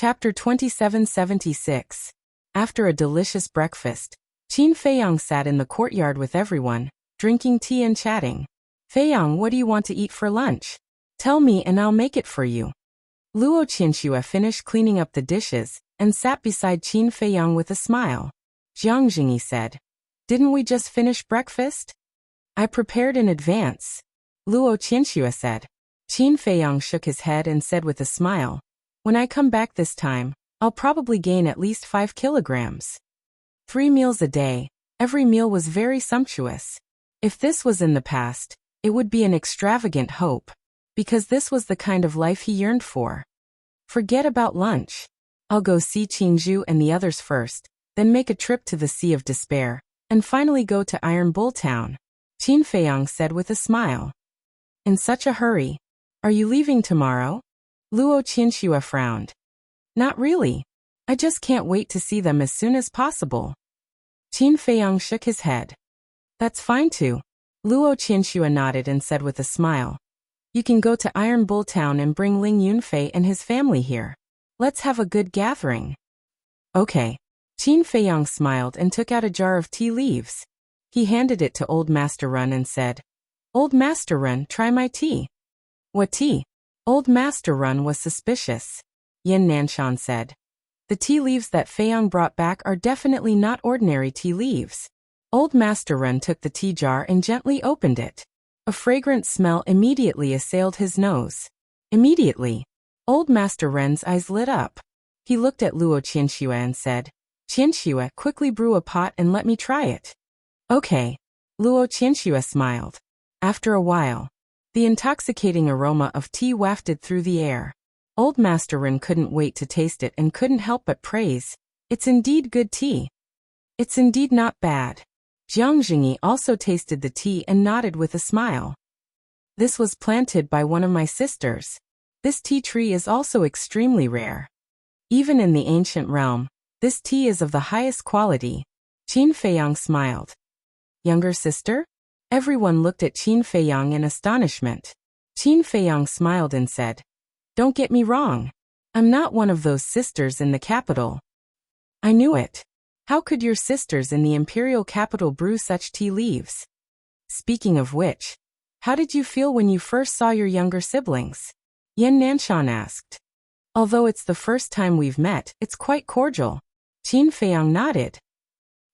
Chapter 2776. After a delicious breakfast, Qin Feiyang sat in the courtyard with everyone, drinking tea and chatting. Feiyang, what do you want to eat for lunch? Tell me and I'll make it for you. Luo Qianxue finished cleaning up the dishes and sat beside Qin Feiyang with a smile. Jiang Jingyi said, "Didn't we just finish breakfast?" "I prepared in advance," Luo Qianxue said. Qin Feiyang shook his head and said with a smile, "When I come back this time, I'll probably gain at least 5 kilograms. 3 meals a day, every meal was very sumptuous. If this was in the past, it would be an extravagant hope, because this was the kind of life he yearned for. Forget about lunch. I'll go see Qingzhu and the others first, then make a trip to the Sea of Despair, and finally go to Iron Bull Town," Qin Feiyang said with a smile. "In such a hurry? Are you leaving tomorrow?" Luo Qianxue frowned. "Not really. I just can't wait to see them as soon as possible." Qin Feiyang shook his head. "That's fine too." Luo Qianxue nodded and said with a smile, "You can go to Iron Bull Town and bring Ling Yunfei and his family here. Let's have a good gathering." "Okay." Qin Feiyang smiled and took out a jar of tea leaves. He handed it to Old Master Run and said, "Old Master Run, try my tea." "What tea?" Old Master Run was suspicious. Yin Nanshan said, "The tea leaves that Feiyang brought back are definitely not ordinary tea leaves." Old Master Run took the tea jar and gently opened it. A fragrant smell immediately assailed his nose. Immediately, Old Master Ren's eyes lit up. He looked at Luo Qianxue and said, "Qianxue, quickly brew a pot and let me try it." "Okay." Luo Qianxue smiled. After a while, the intoxicating aroma of tea wafted through the air. Old Master Ren couldn't wait to taste it and couldn't help but praise, "It's indeed good tea. It's indeed not bad." Jiang Jingyi also tasted the tea and nodded with a smile. "This was planted by one of my sisters. This tea tree is also extremely rare. Even in the ancient realm, this tea is of the highest quality." Qin Feiyang smiled. "Younger sister?" Everyone looked at Qin Feiyang in astonishment. Qin Feiyang smiled and said, "Don't get me wrong. I'm not one of those sisters in the capital." "I knew it. How could your sisters in the imperial capital brew such tea leaves? Speaking of which, how did you feel when you first saw your younger siblings?" Yin Nanshan asked. "Although it's the first time we've met, it's quite cordial." Qin Feiyang nodded.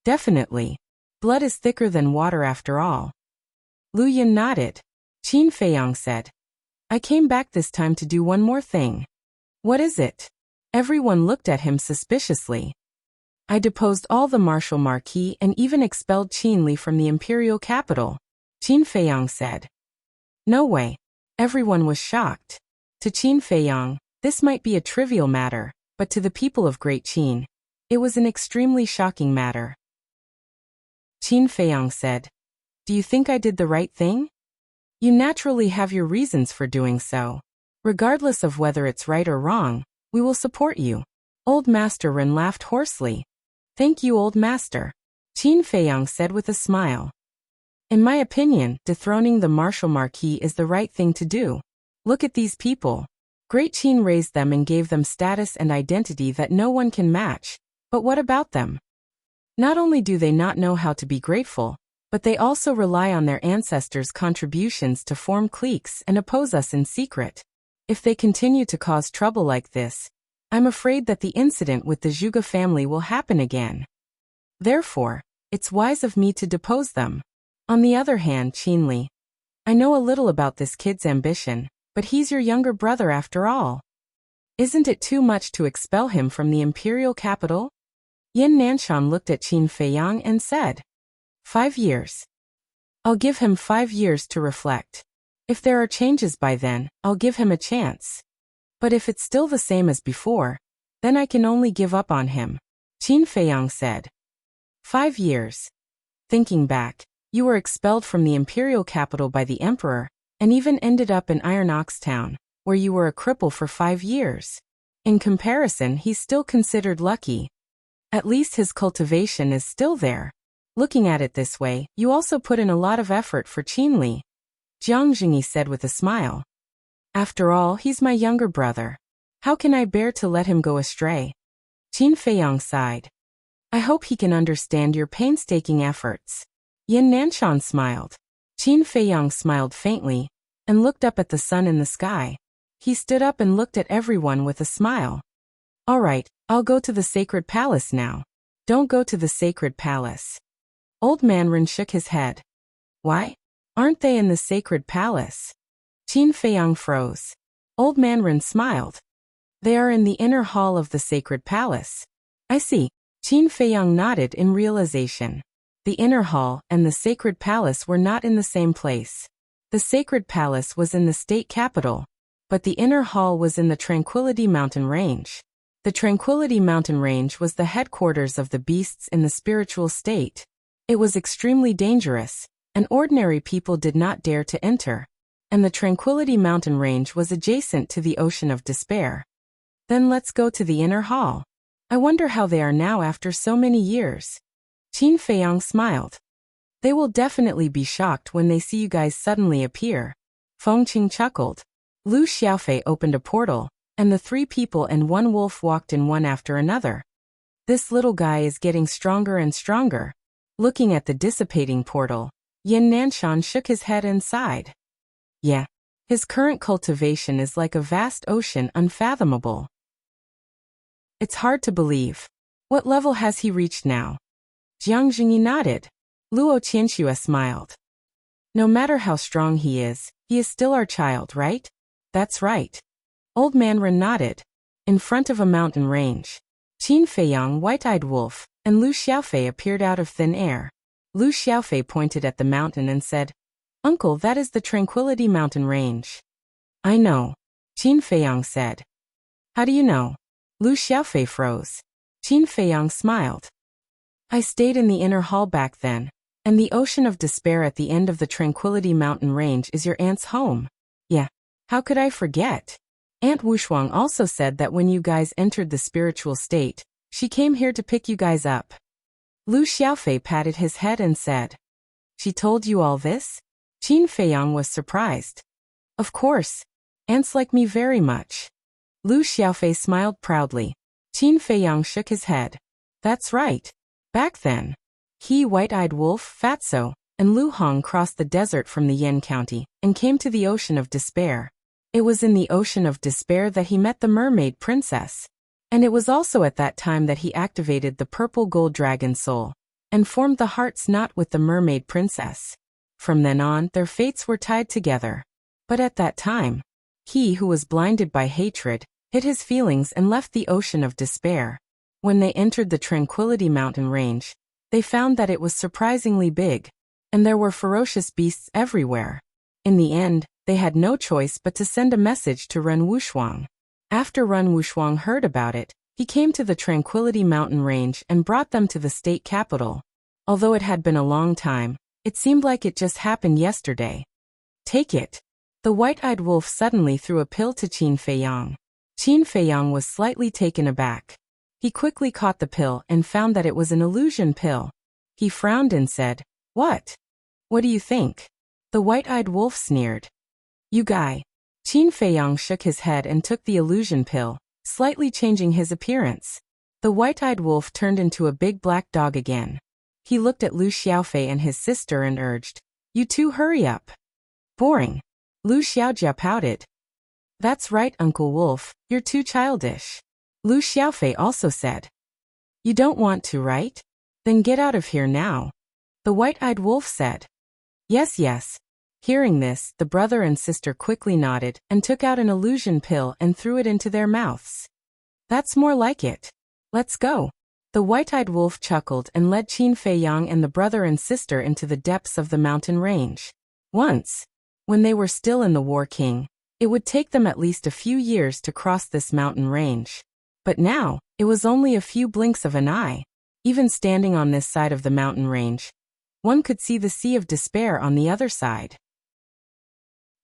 "Definitely. Blood is thicker than water after all." Lu Yin nodded. Qin Feiyang said, "I came back this time to do one more thing." "What is it?" Everyone looked at him suspiciously. "I deposed all the martial marquis and even expelled Qin Li from the imperial capital," Qin Feiyang said. "No way." Everyone was shocked. To Qin Feiyang, this might be a trivial matter, but to the people of Great Qin, it was an extremely shocking matter. Qin Feiyang said, "Do you think I did the right thing?" "You naturally have your reasons for doing so. Regardless of whether it's right or wrong, we will support you." Old Master Ren laughed hoarsely. "Thank you, Old Master," Qin Feiyang said with a smile. "In my opinion, dethroning the martial marquis is the right thing to do. Look at these people. Great Qin raised them and gave them status and identity that no one can match. But what about them? Not only do they not know how to be grateful, but they also rely on their ancestors' contributions to form cliques and oppose us in secret. If they continue to cause trouble like this, I'm afraid that the incident with the Zhuge family will happen again. Therefore, it's wise of me to depose them. On the other hand, Qin Li, I know a little about this kid's ambition, but he's your younger brother after all. Isn't it too much to expel him from the imperial capital?" Yin Nanshan looked at Qin Feiyang and said, 5 years. I'll give him 5 years to reflect. If there are changes by then, I'll give him a chance. But if it's still the same as before, then I can only give up on him," Qin Feiyang said. 5 years. Thinking back, you were expelled from the imperial capital by the emperor, and even ended up in Iron Ox Town, where you were a cripple for 5 years. In comparison, he's still considered lucky. At least his cultivation is still there. Looking at it this way, you also put in a lot of effort for Qin Li, Jiang Jingyi said with a smile. After all, he's my younger brother. How can I bear to let him go astray? Qin Feiyang sighed. I hope he can understand your painstaking efforts. Yin Nanshan smiled. Qin Feiyang smiled faintly and looked up at the sun in the sky. He stood up and looked at everyone with a smile. All right, I'll go to the sacred palace now. Don't go to the sacred palace. Old man Ren shook his head. Why? Aren't they in the sacred palace? Qin Feiyang froze. Old man Ren smiled. They are in the inner hall of the sacred palace. I see. Qin Feiyang nodded in realization. The inner hall and the sacred palace were not in the same place. The sacred palace was in the state capital, but the inner hall was in the Tranquility Mountain Range. The Tranquility Mountain Range was the headquarters of the beasts in the spiritual state. It was extremely dangerous, and ordinary people did not dare to enter. And the Tranquility Mountain Range was adjacent to the Ocean of Despair. Then let's go to the inner hall. I wonder how they are now after so many years. Qin Feiyang smiled. They will definitely be shocked when they see you guys suddenly appear. Feng Qing chuckled. Lu Xiaofei opened a portal, and the 3 people and 1 wolf walked in one after another. This little guy is getting stronger and stronger. Looking at the dissipating portal, Yin Nanshan shook his head and sighed. Yeah. His current cultivation is like a vast ocean unfathomable. It's hard to believe. What level has he reached now? Jiang Jingyi nodded. Luo Qianxue smiled. No matter how strong he is still our child, right? That's right. Old man Ren nodded. In front of a mountain range, Qin Feiyang, White-Eyed Wolf, and Lu Xiaofei appeared out of thin air. Lu Xiaofei pointed at the mountain and said, Uncle, that is the Tranquility Mountain Range. I know. Qin Feiyang said. How do you know? Lu Xiaofei froze. Qin Feiyang smiled. I stayed in the inner hall back then, and the Ocean of Despair at the end of the Tranquility Mountain Range is your aunt's home. Yeah. How could I forget? Aunt Wushuang also said that when you guys entered the spiritual state, she came here to pick you guys up. Lu Xiaofei patted his head and said, She told you all this? Qin Feiyang was surprised. Of course. Aunts like me very much. Lu Xiaofei smiled proudly. Qin Feiyang shook his head. That's right. Back then, he, White-Eyed Wolf, Fatso, and Lu Hong crossed the desert from the Yin County and came to the Ocean of Despair. It was in the Ocean of Despair that he met the Mermaid Princess. And it was also at that time that he activated the purple gold dragon soul and formed the heart's knot with the Mermaid Princess. From then on, their fates were tied together. But at that time, he who was blinded by hatred hid his feelings and left the Ocean of Despair. When they entered the Tranquility Mountain Range, they found that it was surprisingly big, and there were ferocious beasts everywhere. In the end, they had no choice but to send a message to Ren Wushuang. After Ren Wushuang heard about it, he came to the Tranquility Mountain Range and brought them to the state capital. Although it had been a long time, it seemed like it just happened yesterday. Take it. The White-Eyed Wolf suddenly threw a pill to Qin Feiyang. Qin Feiyang was slightly taken aback. He quickly caught the pill and found that it was an illusion pill. He frowned and said, What? What do you think? The White-Eyed Wolf sneered. You guy. Qin Feiyang shook his head and took the illusion pill, slightly changing his appearance. The White-Eyed Wolf turned into a big black dog again. He looked at Lu Xiaofei and his sister and urged, You two hurry up. Boring. Lu Xiaojia pouted. That's right, Uncle Wolf, you're too childish. Lu Xiaofei also said. You don't want to, right? Then get out of here now. The White-Eyed Wolf said. Yes, yes. Hearing this, the brother and sister quickly nodded and took out an illusion pill and threw it into their mouths. That's more like it. Let's go. The White-Eyed Wolf chuckled and led Qin Feiyang and the brother and sister into the depths of the mountain range. Once, when they were still in the War King, it would take them at least a few years to cross this mountain range. But now, it was only a few blinks of an eye. Even standing on this side of the mountain range, one could see the Sea of Despair on the other side.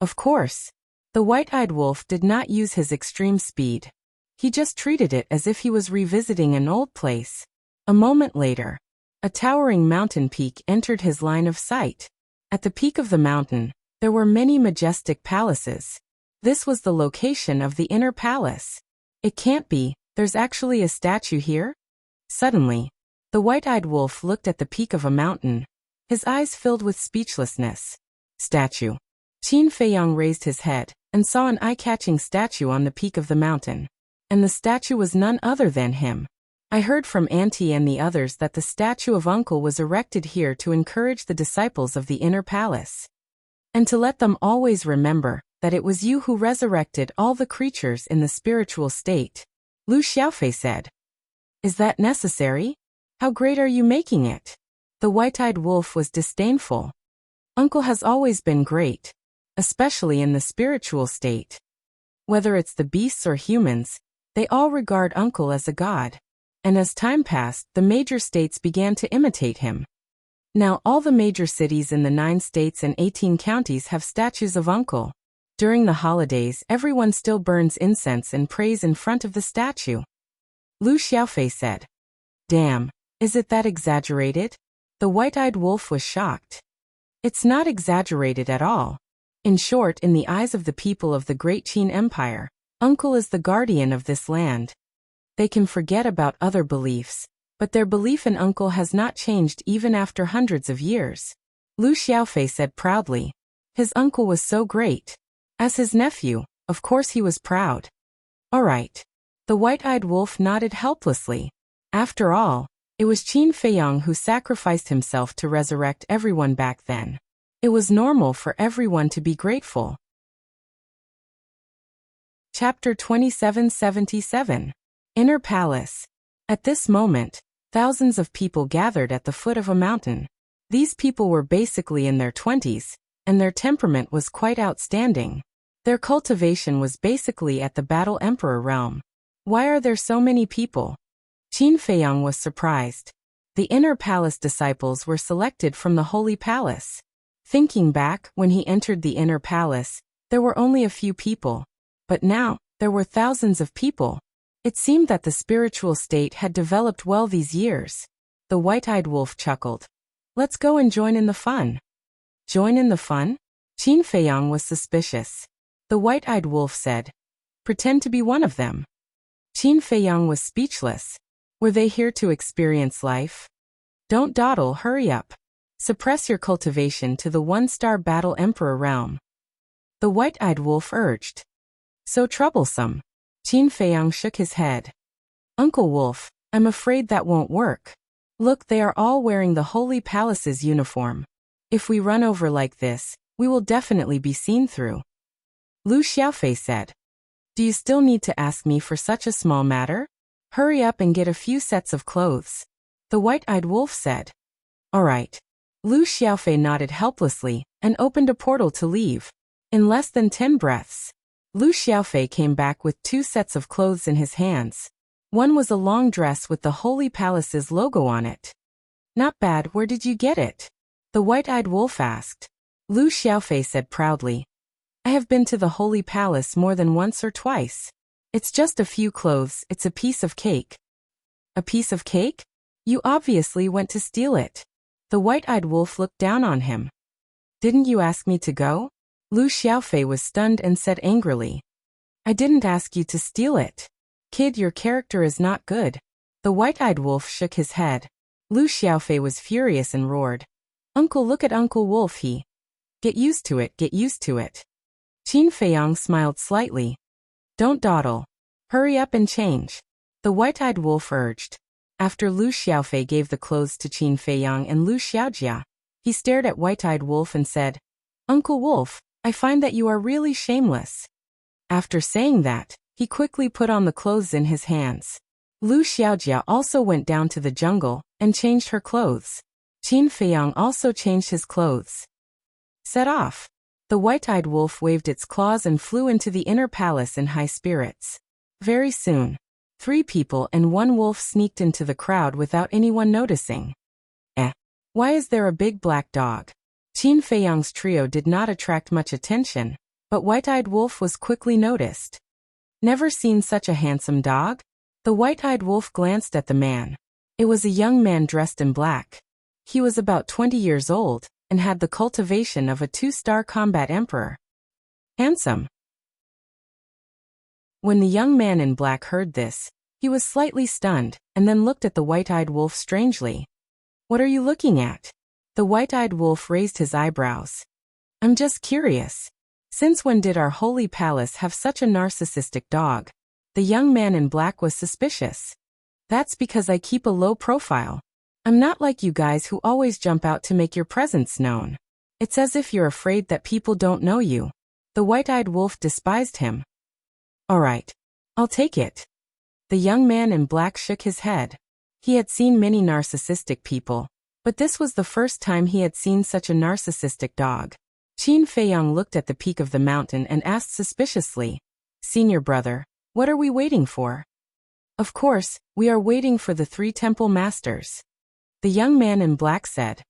Of course, the White-Eyed Wolf did not use his extreme speed. He just treated it as if he was revisiting an old place. A moment later, a towering mountain peak entered his line of sight. At the peak of the mountain, there were many majestic palaces. This was the location of the inner palace. It can't be, there's actually a statue here? Suddenly, the white-eyed wolf looked at the peak of a mountain, his eyes filled with speechlessness. Statue. Qin Feiyang raised his head and saw an eye-catching statue on the peak of the mountain. And the statue was none other than him. I heard from Auntie and the others that the statue of Uncle was erected here to encourage the disciples of the inner palace. And to let them always remember that it was you who resurrected all the creatures in the spiritual state. Lu Xiaofei said. Is that necessary? How great are you making it? The white-eyed wolf was disdainful. Uncle has always been great, especially in the spiritual state. Whether it's the beasts or humans, they all regard Uncle as a god. And as time passed, the major states began to imitate him. Now all the major cities in the 9 states and 18 counties have statues of Uncle. During the holidays, everyone still burns incense and prays in front of the statue. Lu Xiaofei said. Damn, is it that exaggerated? The white-eyed wolf was shocked. It's not exaggerated at all. In short, in the eyes of the people of the Great Qin Empire, Uncle is the guardian of this land. They can forget about other beliefs, but their belief in Uncle has not changed even after hundreds of years. Lu Xiaofei said proudly. His uncle was so great. As his nephew, of course he was proud. All right. The white-eyed wolf nodded helplessly. After all, it was Qin Feiyang who sacrificed himself to resurrect everyone back then. It was normal for everyone to be grateful. Chapter 2777. Inner Palace. At this moment, thousands of people gathered at the foot of a mountain. These people were basically in their 20s, and their temperament was quite outstanding. Their cultivation was basically at the Battle Emperor realm. Why are there so many people? Qin Feiyang was surprised. The Inner Palace disciples were selected from the Holy Palace. Thinking back, when he entered the Inner Palace, there were only a few people. But now, there were thousands of people. It seemed that the spiritual state had developed well these years. The white-eyed wolf chuckled. Let's go and join in the fun. Join in the fun? Qin Feiyang was suspicious. The white-eyed wolf said. Pretend to be one of them. Qin Feiyang was speechless. Were they here to experience life? Don't dawdle, hurry up. Suppress your cultivation to the 1-star Battle Emperor realm. The white-eyed wolf urged. So troublesome. Qin Feiyang shook his head. Uncle Wolf, I'm afraid that won't work. Look, they are all wearing the Holy Palace's uniform. If we run over like this, we will definitely be seen through. Lu Xiaofei said. Do you still need to ask me for such a small matter? Hurry up and get a few sets of clothes. The white-eyed wolf said. All right. Lu Xiaofei nodded helplessly and opened a portal to leave. In less than 10 breaths, Lu Xiaofei came back with 2 sets of clothes in his hands. One was a long dress with the Holy Palace's logo on it. Not bad, where did you get it? The white-eyed wolf asked. Lu Xiaofei said proudly. I have been to the Holy Palace more than once or twice. It's just a few clothes, it's a piece of cake. A piece of cake? You obviously went to steal it. The white-eyed wolf looked down on him. Didn't you ask me to go? Lu Xiaofei was stunned and said angrily. I didn't ask you to steal it. Kid, your character is not good. The white-eyed wolf shook his head. Lu Xiaofei was furious and roared. Uncle, look at Uncle Wolf, he. Get used to it, get used to it. Qin Feiyang smiled slightly. Don't dawdle. Hurry up and change. The white-eyed wolf urged. After Lu Xiaofei gave the clothes to Qin Feiyang and Lu Xiaojia, he stared at white-eyed wolf and said, Uncle Wolf, I find that you are really shameless. After saying that, he quickly put on the clothes in his hands. Lu Xiaojia also went down to the jungle and changed her clothes. Qin Feiyang also changed his clothes. Set off. The white-eyed wolf waved its claws and flew into the inner palace in high spirits. Very soon, 3 people and 1 wolf sneaked into the crowd without anyone noticing. Why is there a big black dog? Qin Feiyang's trio did not attract much attention, but white-eyed wolf was quickly noticed. Never seen such a handsome dog? The white-eyed wolf glanced at the man. It was a young man dressed in black. He was about 20 years old and had the cultivation of a 2-star combat emperor. Handsome. When the young man in black heard this, he was slightly stunned, and then looked at the white-eyed wolf strangely. "What are you looking at?" The white-eyed wolf raised his eyebrows. "I'm just curious. Since when did our holy palace have such a narcissistic dog?" The young man in black was suspicious. "That's because I keep a low profile. I'm not like you guys who always jump out to make your presence known. It's as if you're afraid that people don't know you." The white-eyed wolf despised him. "All right. I'll take it." The young man in black shook his head. He had seen many narcissistic people, but this was the first time he had seen such a narcissistic dog. Qin Feiyang looked at the peak of the mountain and asked suspiciously, "Senior brother, what are we waiting for?" "Of course, we are waiting for the 3 temple masters." The young man in black said.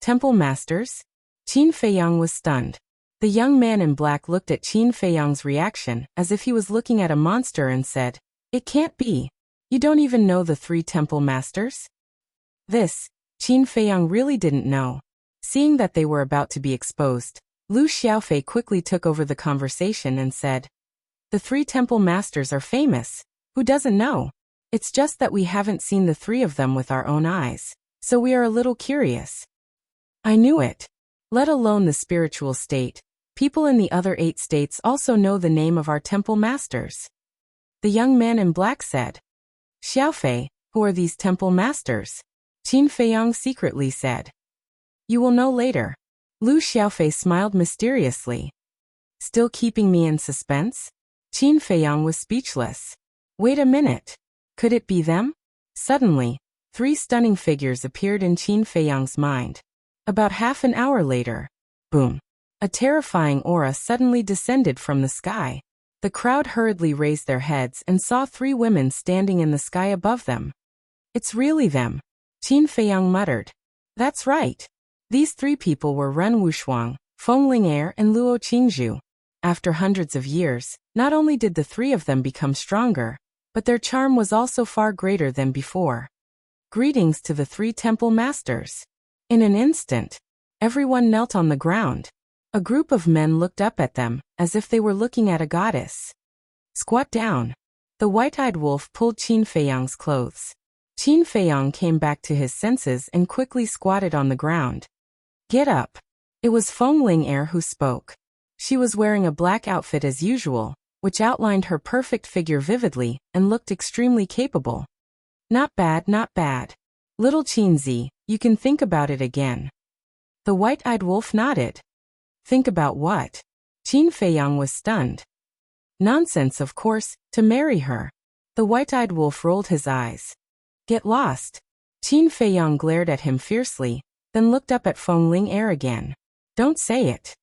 "Temple masters?" Qin Feiyang was stunned. The young man in black looked at Qin Feiyang's reaction as if he was looking at a monster and said, "It can't be. You don't even know the 3 temple masters?" This, Qin Feiyang really didn't know. Seeing that they were about to be exposed, Lu Xiaofei quickly took over the conversation and said, "The 3 temple masters are famous. Who doesn't know? It's just that we haven't seen the 3 of them with our own eyes, so we are a little curious." "I knew it. Let alone the spiritual state. People in the other 8 states also know the name of our temple masters." The young man in black said. "Xiaofei, who are these temple masters?" Qin Feiyang secretly said. "You will know later." Lu Xiaofei smiled mysteriously. "Still keeping me in suspense?" Qin Feiyang was speechless. "Wait a minute. Could it be them?" Suddenly, 3 stunning figures appeared in Qin Feiyang's mind. About half an hour later, boom! A terrifying aura suddenly descended from the sky. The crowd hurriedly raised their heads and saw 3 women standing in the sky above them. "It's really them," Qin Feiyang muttered. "That's right. These 3 people were Ren Wuxia, Feng Ling'er and Luo Qingzhu." After hundreds of years, not only did the 3 of them become stronger, but their charm was also far greater than before. Greetings to the 3 temple masters. In an instant, everyone knelt on the ground. A group of men looked up at them, as if they were looking at a goddess. "Squat down." The white-eyed wolf pulled Qin Feiyang's clothes. Qin Feiyang came back to his senses and quickly squatted on the ground. "Get up." It was Feng Ling'er who spoke. She was wearing a black outfit as usual, which outlined her perfect figure vividly and looked extremely capable. "Not bad, not bad. Little Qinzi, you can think about it again." The white-eyed wolf nodded. "Think about what?" Qin Feiyang was stunned. "Nonsense, of course, to marry her." The white-eyed wolf rolled his eyes. "Get lost." Qin Feiyang glared at him fiercely, then looked up at Feng Ling'er again. "Don't say it."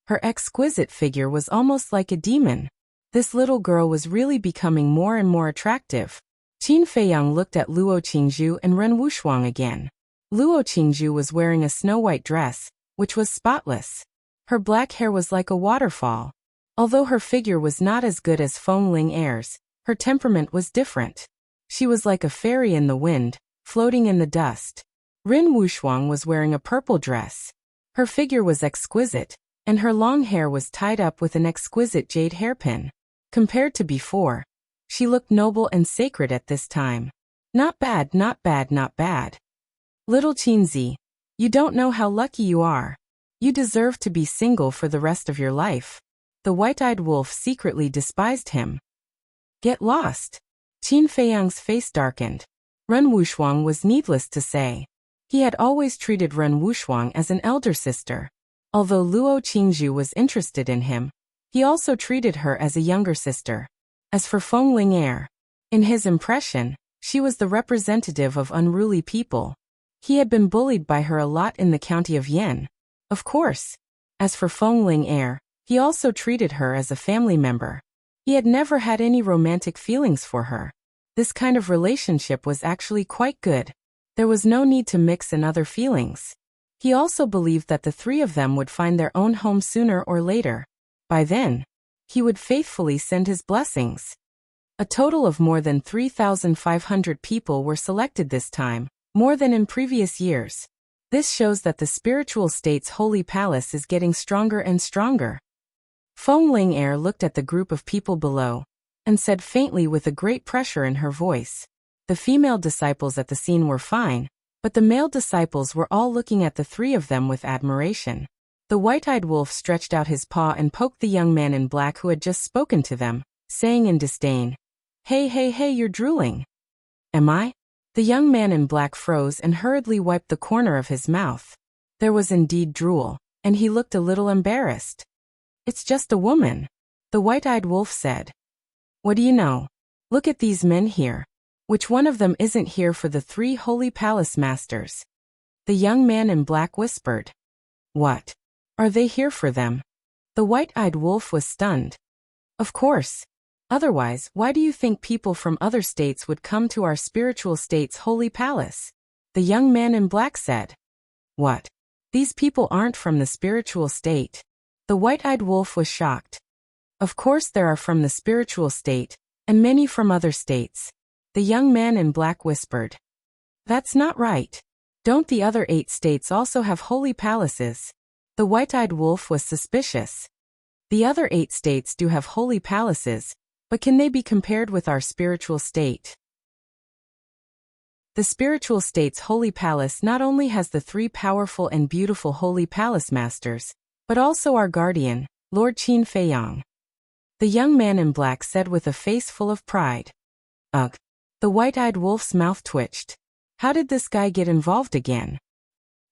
Her exquisite figure was almost like a demon. This little girl was really becoming more and more attractive. Qin Feiyang looked at Luo Qingzhu and Ren Wuxia again. Luo Qingzhu was wearing a snow-white dress, which was spotless. Her black hair was like a waterfall. Although her figure was not as good as Feng Ling'er's, her temperament was different. She was like a fairy in the wind, floating in the dust. Ren Wuxia was wearing a purple dress. Her figure was exquisite, and her long hair was tied up with an exquisite jade hairpin. Compared to before, she looked noble and sacred at this time. Not bad, not bad, not bad. Little Qinzi, you don't know how lucky you are. You deserve to be single for the rest of your life. The white-eyed wolf secretly despised him. Get lost. Qin Feiyang's face darkened. Ren Wuxia was needless to say. He had always treated Ren Wuxia as an elder sister. Although Luo Qingzhu was interested in him, he also treated her as a younger sister. As for Feng Ling'er, in his impression, she was the representative of unruly people. He had been bullied by her a lot in the county of Yan. Of course. As for Feng Ling'er, he also treated her as a family member. He had never had any romantic feelings for her. This kind of relationship was actually quite good. There was no need to mix in other feelings. He also believed that the 3 of them would find their own home sooner or later. By then, he would faithfully send his blessings. A total of more than 3,500 people were selected this time, more than in previous years. This shows that the spiritual state's holy palace is getting stronger and stronger. Feng Ling looked at the group of people below and said faintly with a great pressure in her voice. The female disciples at the scene were fine, but the male disciples were all looking at the three of them with admiration. The white-eyed wolf stretched out his paw and poked the young man in black who had just spoken to them, saying in disdain, "Hey, hey, hey, you're drooling." "Am I?" The young man in black froze and hurriedly wiped the corner of his mouth. There was indeed drool, and he looked a little embarrassed. "It's just a woman," the white-eyed wolf said. "What do you know? Look at these men here. Which one of them isn't here for the 3 holy palace masters?" The young man in black whispered. "What? Are they here for them?" The white-eyed wolf was stunned. "Of course. Otherwise, why do you think people from other states would come to our spiritual state's holy palace?" The young man in black said. "What? These people aren't from the spiritual state?" The white-eyed wolf was shocked. "Of course there are from the spiritual state, and many from other states," the young man in black whispered. "That's not right. Don't the other 8 states also have holy palaces?" The white-eyed wolf was suspicious. "The other 8 states do have holy palaces, but can they be compared with our spiritual state?" The spiritual state's holy palace not only has the 3 powerful and beautiful holy palace masters, but also our guardian, Lord Qin Feiyang. The young man in black said with a face full of pride. "Ugh." The white-eyed wolf's mouth twitched. How did this guy get involved again?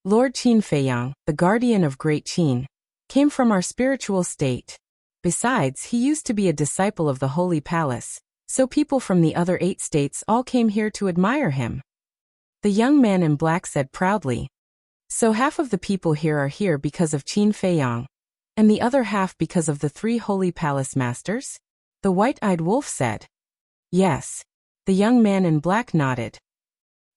"Lord Qin Feiyang, the guardian of Great Qin, came from our spiritual state. Besides, he used to be a disciple of the Holy Palace, so people from the other 8 states all came here to admire him." The young man in black said proudly. "So half of the people here are here because of Qin Feiyang, and the other half because of the 3 holy palace masters?" The white-eyed wolf said. "Yes." The young man in black nodded.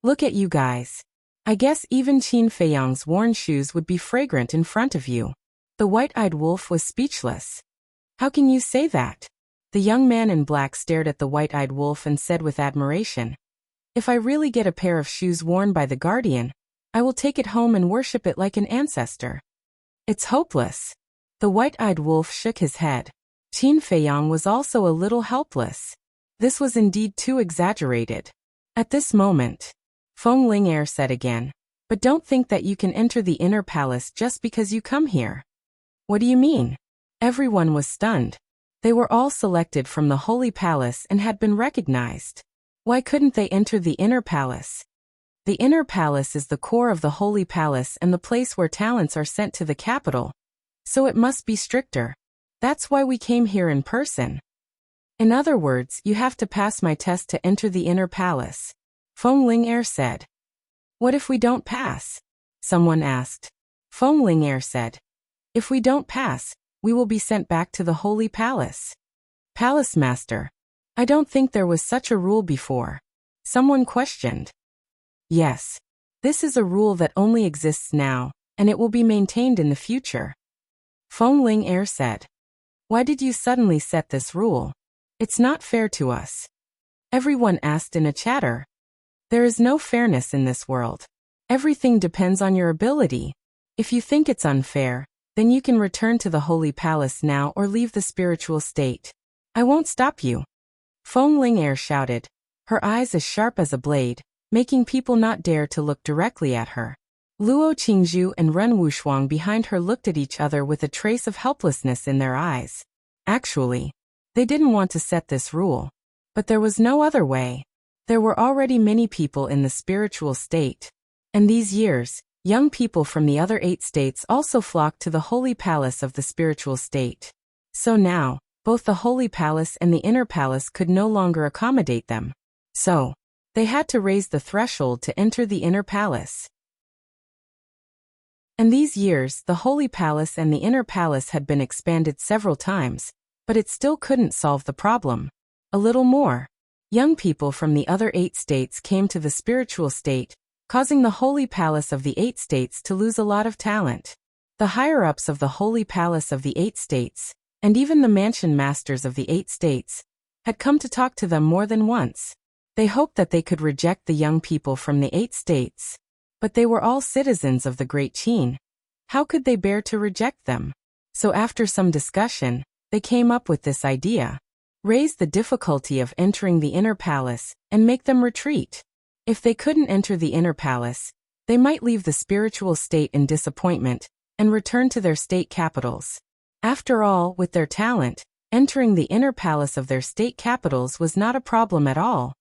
"Look at you guys. I guess even Qin Feiyang's worn shoes would be fragrant in front of you." The white-eyed wolf was speechless. "How can you say that?" The young man in black stared at the white-eyed wolf and said with admiration, "If I really get a pair of shoes worn by the guardian, I will take it home and worship it like an ancestor." "It's hopeless." The white-eyed wolf shook his head. Qin Feiyang was also a little helpless. This was indeed too exaggerated. At this moment, Feng Ling said again, "But don't think that you can enter the inner palace just because you come here." "What do you mean?" Everyone was stunned. They were all selected from the Holy Palace and had been recognized. Why couldn't they enter the inner palace? The inner palace is the core of the Holy Palace and the place where talents are sent to the capital. So it must be stricter. That's why we came here in person. In other words, you have to pass my test to enter the inner palace. Feng Ling said. "What if we don't pass?" someone asked. Feng Ling said. "If we don't pass, we will be sent back to the Holy Palace." "Palace Master, I don't think there was such a rule before," someone questioned. "Yes. This is a rule that only exists now, and it will be maintained in the future." Feng Ling said. "Why did you suddenly set this rule? It's not fair to us." Everyone asked in a chatter. "There is no fairness in this world. Everything depends on your ability. If you think it's unfair, then you can return to the Holy Palace now or leave the spiritual state. I won't stop you." Feng Ling shouted, her eyes as sharp as a blade, making people not dare to look directly at her. Luo Qingzhu and Ren Wushuang behind her looked at each other with a trace of helplessness in their eyes. Actually, they didn't want to set this rule. But there was no other way. There were already many people in the spiritual state. And these years, young people from the other 8 states also flocked to the Holy Palace of the spiritual state. So now, both the Holy Palace and the Inner Palace could no longer accommodate them. So, they had to raise the threshold to enter the Inner Palace. And these years, the Holy Palace and the Inner Palace had been expanded several times, but it still couldn't solve the problem. A little more. Young people from the other 8 states came to the spiritual state, causing the Holy Palace of the 8 states to lose a lot of talent. The higher-ups of the Holy Palace of the 8 states, and even the mansion masters of the 8 states, had come to talk to them more than once. They hoped that they could reject the young people from the 8 states. But they were all citizens of the Great Qin. How could they bear to reject them? So after some discussion, they came up with this idea. Raise the difficulty of entering the inner palace, and make them retreat. If they couldn't enter the inner palace, they might leave the spiritual state in disappointment, and return to their state capitals. After all, with their talent, entering the inner palace of their state capitals was not a problem at all.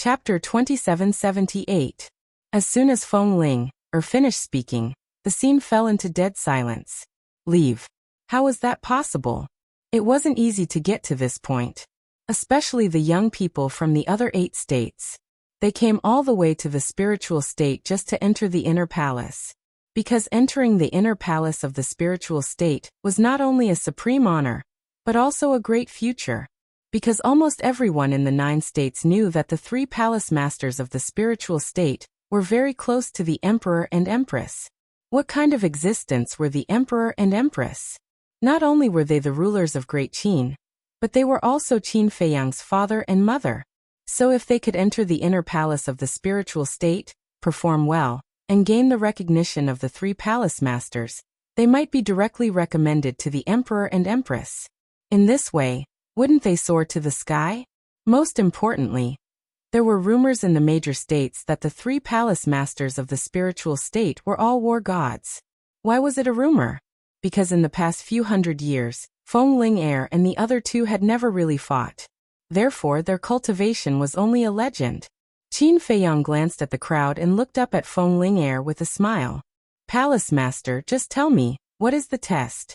Chapter 2778. As soon as Feng Ling finished speaking, the scene fell into dead silence. Leave. How was that possible? It wasn't easy to get to this point. Especially the young people from the other 8 states. They came all the way to the spiritual state just to enter the inner palace. Because entering the inner palace of the spiritual state was not only a supreme honor, but also a great future. Because almost everyone in the 9 states knew that the 3 palace masters of the spiritual state were very close to the emperor and empress. What kind of existence were the emperor and empress? Not only were they the rulers of Great Qin, but they were also Qin Feiyang's father and mother. So if they could enter the inner palace of the spiritual state, perform well, and gain the recognition of the 3 palace masters, they might be directly recommended to the emperor and empress. In this way, wouldn't they soar to the sky? Most importantly, there were rumors in the major states that the 3 palace masters of the spiritual state were all war gods. Why was it a rumor? Because in the past few hundred years, Feng Ling and the other 2 had never really fought. Therefore, their cultivation was only a legend. Qin Feiyang glanced at the crowd and looked up at Feng Ling with a smile. Palace master, just tell me, what is the test?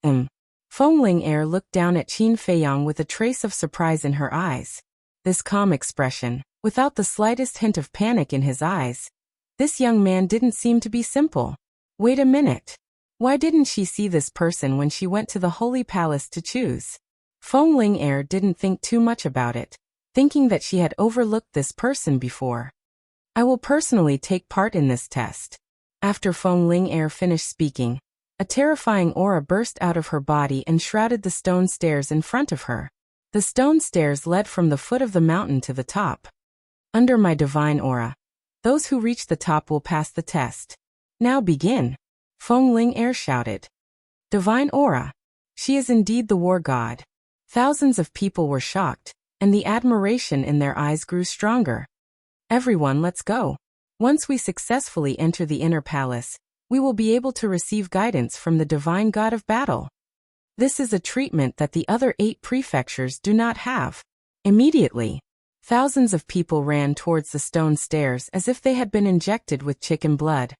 Feng Ling looked down at Qin Feiyang with a trace of surprise in her eyes. This calm expression, without the slightest hint of panic in his eyes. This young man didn't seem to be simple. Wait a minute. Why didn't she see this person when she went to the Holy Palace to choose? Feng Ling didn't think too much about it, thinking that she had overlooked this person before. I will personally take part in this test. After Feng Ling finished speaking, a terrifying aura burst out of her body and shrouded the stone stairs in front of her. The stone stairs led from the foot of the mountain to the top. Under my divine aura, those who reach the top will pass the test. Now begin. Feng Ling shouted. Divine aura. She is indeed the war god. Thousands of people were shocked, and the admiration in their eyes grew stronger. Everyone, let's go. Once we successfully enter the inner palace, we will be able to receive guidance from the divine god of battle. This is a treatment that the other 8 prefectures do not have. Immediately, thousands of people ran towards the stone stairs as if they had been injected with chicken blood.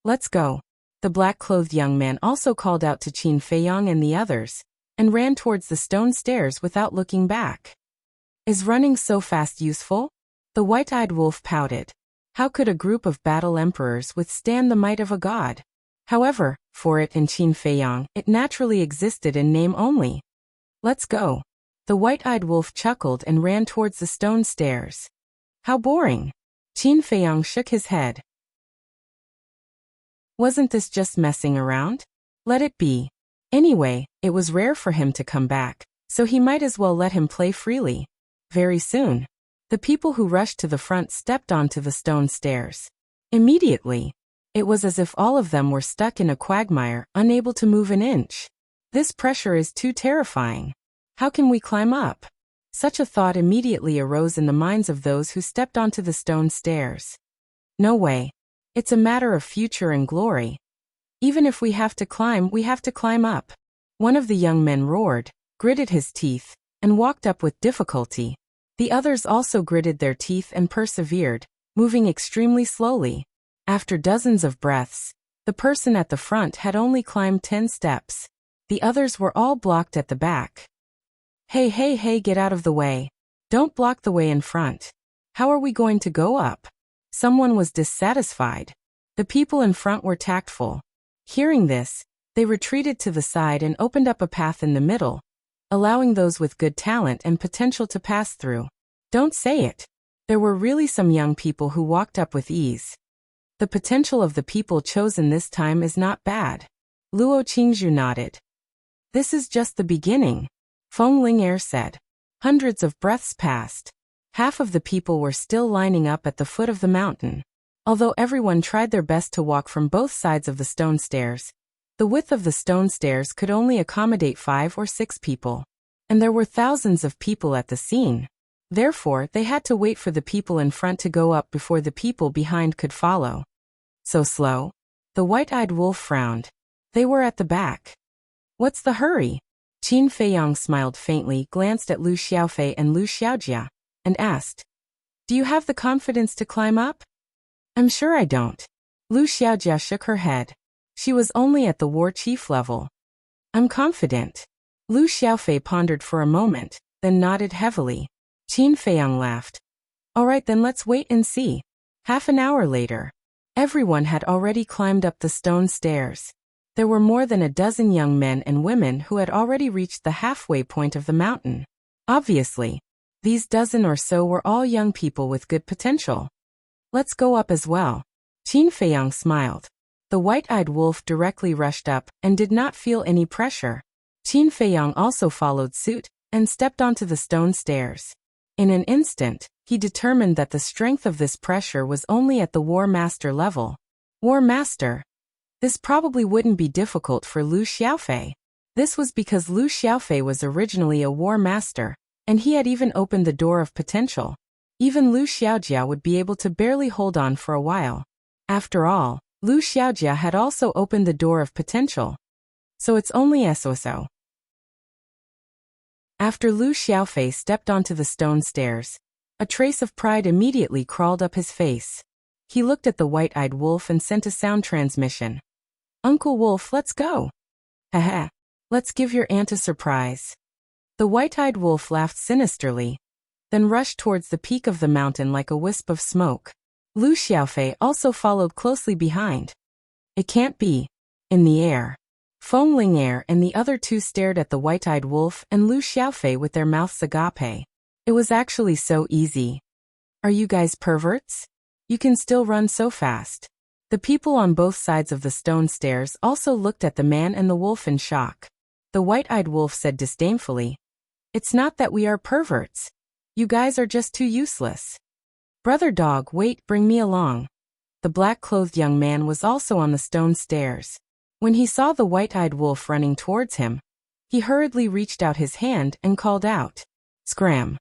Let's go. The black-clothed young man also called out to Qin Feiyang and the others, and ran towards the stone stairs without looking back. Is running so fast useful? The white-eyed wolf pouted. How could a group of battle emperors withstand the might of a god? However, for it and Qin Feiyang, it naturally existed in name only. Let's go. The white-eyed wolf chuckled and ran towards the stone stairs. How boring. Qin Feiyang shook his head. Wasn't this just messing around? Let it be. Anyway, it was rare for him to come back, so he might as well let him play freely. Very soon, the people who rushed to the front stepped onto the stone stairs. Immediately, it was as if all of them were stuck in a quagmire, unable to move an inch. This pressure is too terrifying. How can we climb up? Such a thought immediately arose in the minds of those who stepped onto the stone stairs. No way. It's a matter of future and glory. Even if we have to climb up. One of the young men roared, gritted his teeth, and walked up with difficulty. The others also gritted their teeth and persevered, moving extremely slowly. After dozens of breaths, the person at the front had only climbed 10 steps. The others were all blocked at the back. Hey, get out of the way. Don't block the way in front. How are we going to go up? Someone was dissatisfied. The people in front were tactful. Hearing this, they retreated to the side and opened up a path in the middle, allowing those with good talent and potential to pass through. Don't say it. There were really some young people who walked up with ease. The potential of the people chosen this time is not bad. Luo Qingzhu nodded. This is just the beginning, Feng Ling said. Hundreds of breaths passed. Half of the people were still lining up at the foot of the mountain. Although everyone tried their best to walk from both sides of the stone stairs, The width of the stone stairs could only accommodate 5 or 6 people. And there were thousands of people at the scene. Therefore, they had to wait for the people in front to go up before the people behind could follow. So slow? The white-eyed wolf frowned. They were at the back. What's the hurry? Qin Feiyang smiled faintly, glanced at Lu Xiaofei and Lu Xiaojia, and asked, "Do you have the confidence to climb up?" "I'm sure I don't." Lu Xiaojia shook her head. She was only at the war chief level. "I'm confident." Lu Xiaofei pondered for a moment, then nodded heavily. Qin Feiyang laughed. "All right, then let's wait and see." Half an hour later, everyone had already climbed up the stone stairs. There were more than a dozen young men and women who had already reached the halfway point of the mountain. Obviously, these dozen or so were all young people with good potential. "Let's go up as well." Qin Feiyang smiled. The white-eyed wolf directly rushed up and did not feel any pressure. Qin Feiyang also followed suit and stepped onto the stone stairs. In an instant, he determined that the strength of this pressure was only at the War Master level. War Master? This probably wouldn't be difficult for Lu Xiaofei. This was because Lu Xiaofei was originally a War Master, and he had even opened the door of potential. Even Lu Xiaojia would be able to barely hold on for a while. After all, Lu Xiaojia had also opened the door of potential. So it's only so. After Lu Xiaofei stepped onto the stone stairs, a trace of pride immediately crawled up his face. He looked at the white-eyed wolf and sent a sound transmission. "Uncle Wolf, let's go." "Haha. Let's give your aunt a surprise." The white-eyed wolf laughed sinisterly, then rushed towards the peak of the mountain like a wisp of smoke. Lu Xiaofei also followed closely behind. "It can't be." In the air, Feng Ling'er and the other two stared at the white-eyed wolf and Lu Xiaofei with their mouths agape. It was actually so easy. "Are you guys perverts? You can still run so fast." The people on both sides of the stone stairs also looked at the man and the wolf in shock. The white-eyed wolf said disdainfully, "It's not that we are perverts. You guys are just too useless." "Brother dog, wait, bring me along." The black-clothed young man was also on the stone stairs. When he saw the white-eyed wolf running towards him, he hurriedly reached out his hand and called out, "Scram!"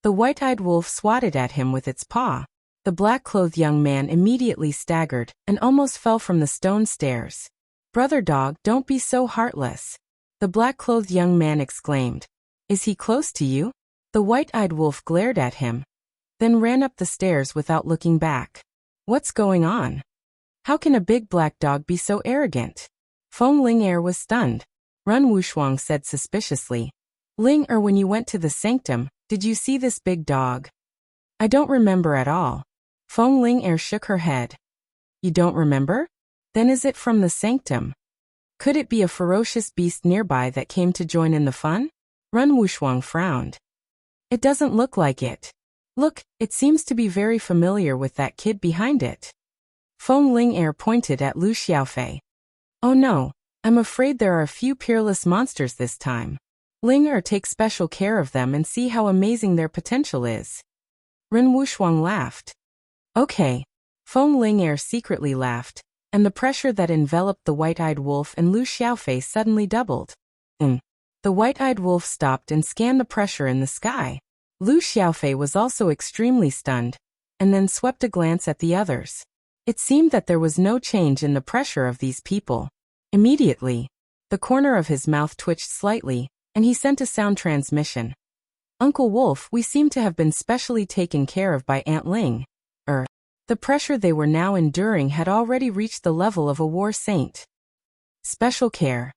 The white-eyed wolf swatted at him with its paw. The black-clothed young man immediately staggered and almost fell from the stone stairs. "Brother dog, don't be so heartless," the black-clothed young man exclaimed. "Is he close to you?" The white-eyed wolf glared at him, then ran up the stairs without looking back. "What's going on? How can a big black dog be so arrogant?" Feng Ling'er was stunned. Run Wushuang said suspiciously, "Ling'er, when you went to the sanctum, did you see this big dog?" "I don't remember at all." Feng Ling'er shook her head. "You don't remember? Then is it from the sanctum? Could it be a ferocious beast nearby that came to join in the fun?" Run Wushuang frowned. "It doesn't look like it. Look, it seems to be very familiar with that kid behind it." Feng Ling'er pointed at Lu Xiaofei. "Oh no, I'm afraid there are a few peerless monsters this time. Ling'er, take special care of them and see how amazing their potential is." Ren Wushuang laughed. "Okay." Feng Ling'er secretly laughed, and the pressure that enveloped the white-eyed wolf and Lu Xiaofei suddenly doubled. The white-eyed wolf stopped and scanned the pressure in the sky. Lu Xiaofei was also extremely stunned, and then swept a glance at the others. It seemed that there was no change in the pressure of these people. Immediately, the corner of his mouth twitched slightly, and he sent a sound transmission. "Uncle Wolf, we seem to have been specially taken care of by Aunt Ling." The pressure they were now enduring had already reached the level of a war saint. "Special care."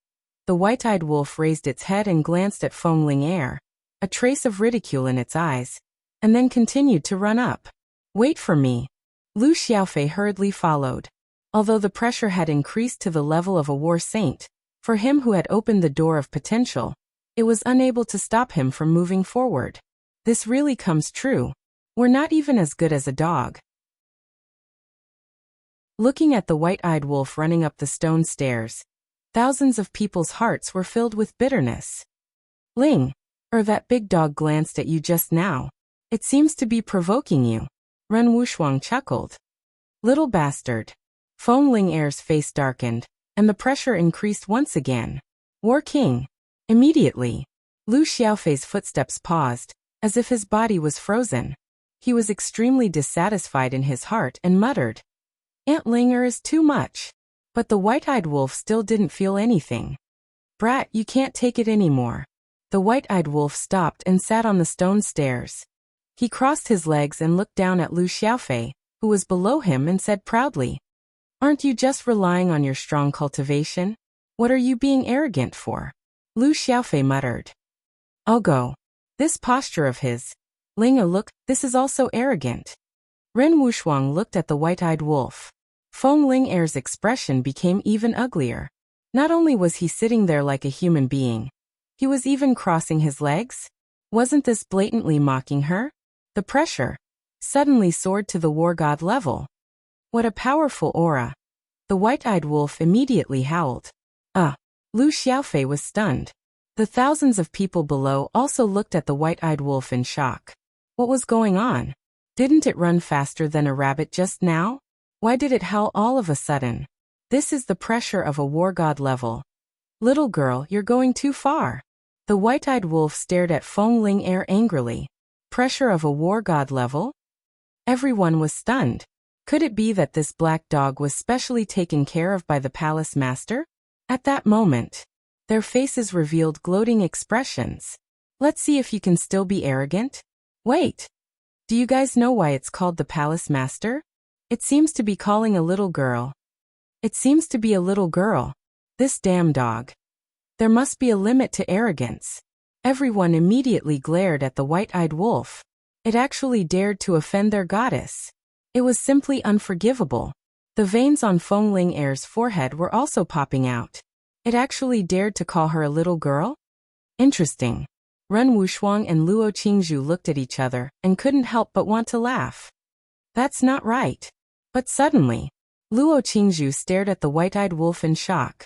The white-eyed wolf raised its head and glanced at Feng Ling'er, a trace of ridicule in its eyes, and then continued to run up. "Wait for me." Lu Xiaofei hurriedly followed. Although the pressure had increased to the level of a war saint, for him who had opened the door of potential, it was unable to stop him from moving forward. This really comes true. We're not even as good as a dog. Looking at the white-eyed wolf running up the stone stairs, thousands of people's hearts were filled with bitterness. That big dog glanced at you just now. It seems to be provoking you." Ren Wushuang chuckled. "Little bastard." Feng Ling'er's face darkened, and the pressure increased once again. War King. Immediately, Lu Xiaofei's footsteps paused, as if his body was frozen. He was extremely dissatisfied in his heart and muttered, "Aunt Linger is too much." But the white-eyed wolf still didn't feel anything. "Brat, you can't take it anymore." The white-eyed wolf stopped and sat on the stone stairs. He crossed his legs and looked down at Lu Xiaofei, who was below him, and said proudly, "Aren't you just relying on your strong cultivation? What are you being arrogant for?" Lu Xiaofei muttered, "I'll go." This posture of his. Linga, look, this is also arrogant. Ren Wuxuang looked at the white-eyed wolf. Feng Ling'er's expression became even uglier. Not only was he sitting there like a human being, he was even crossing his legs? Wasn't this blatantly mocking her? The pressure suddenly soared to the war god level. What a powerful aura. The white-eyed wolf immediately howled. Lu Xiaofei was stunned. The thousands of people below also looked at the white-eyed wolf in shock. What was going on? Didn't it run faster than a rabbit just now? Why did it howl all of a sudden? This is the pressure of a war god level. Little girl, you're going too far. The white-eyed wolf stared at Feng Ling'er angrily. Pressure of a war god level? Everyone was stunned. Could it be that this black dog was specially taken care of by the palace master? At that moment, their faces revealed gloating expressions. Let's see if you can still be arrogant. Wait. Do you guys know why it's called the palace master? It seems to be calling a little girl. It seems to be a little girl. This damn dog. There must be a limit to arrogance. Everyone immediately glared at the white-eyed wolf. It actually dared to offend their goddess. It was simply unforgivable. The veins on Feng Ling'er's forehead were also popping out. It actually dared to call her a little girl? Interesting. Ren Wuxuang and Luo Qingzhu looked at each other and couldn't help but want to laugh. That's not right. But suddenly, Luo Qingzhu stared at the white-eyed wolf in shock.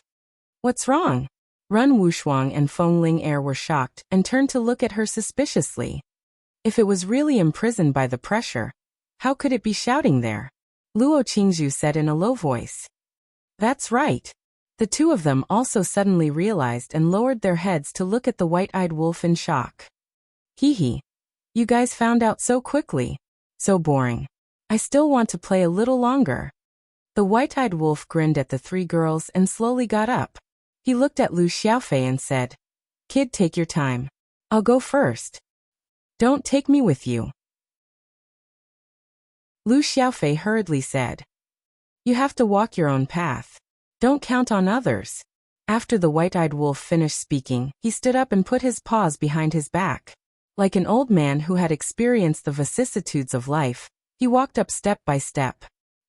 What's wrong? Ren Wuxuang and Feng Ling'er were shocked and turned to look at her suspiciously. If it was really imprisoned by the pressure, how could it be shouting there? Luo Qingzhu said in a low voice. That's right. The two of them also suddenly realized and lowered their heads to look at the white-eyed wolf in shock. Hee hee. You guys found out so quickly. So boring. I still want to play a little longer. The white-eyed wolf grinned at the three girls and slowly got up. He looked at Lu Xiaofei and said, "Kid, take your time. I'll go first. Don't take me with you." Lu Xiaofei hurriedly said, "You have to walk your own path. Don't count on others." After the white-eyed wolf finished speaking, he stood up and put his paws behind his back. Like an old man who had experienced the vicissitudes of life, he walked up step by step.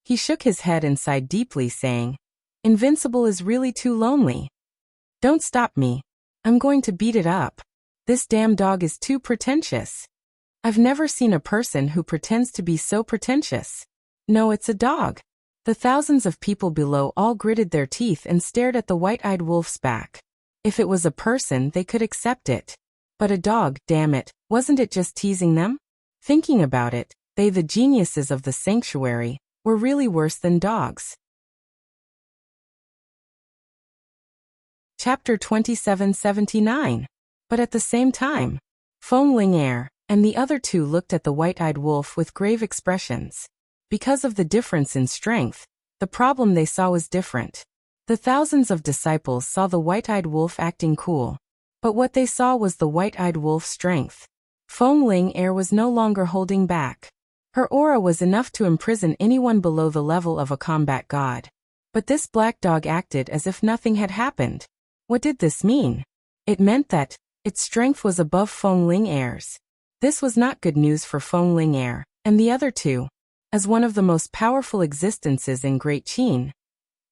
He shook his head and sighed deeply, saying, "Invincible is really too lonely. Don't stop me. I'm going to beat it up. This damn dog is too pretentious. I've never seen a person who pretends to be so pretentious. No, it's a dog." The thousands of people below all gritted their teeth and stared at the white-eyed wolf's back. If it was a person, they could accept it. But a dog, damn it, wasn't it just teasing them? Thinking about it, they, the geniuses of the sanctuary, were really worse than dogs. Chapter 2779. But at the same time, Feng Ling'er and the other two looked at the white-eyed wolf with grave expressions. Because of the difference in strength, the problem they saw was different. The thousands of disciples saw the white-eyed wolf acting cool. But what they saw was the white-eyed wolf's strength. Feng Ling'er was no longer holding back. Her aura was enough to imprison anyone below the level of a combat god. But this black dog acted as if nothing had happened. What did this mean? It meant that its strength was above Feng Ling'er's. This was not good news for Feng Ling'er and the other two. As one of the most powerful existences in Great Qin,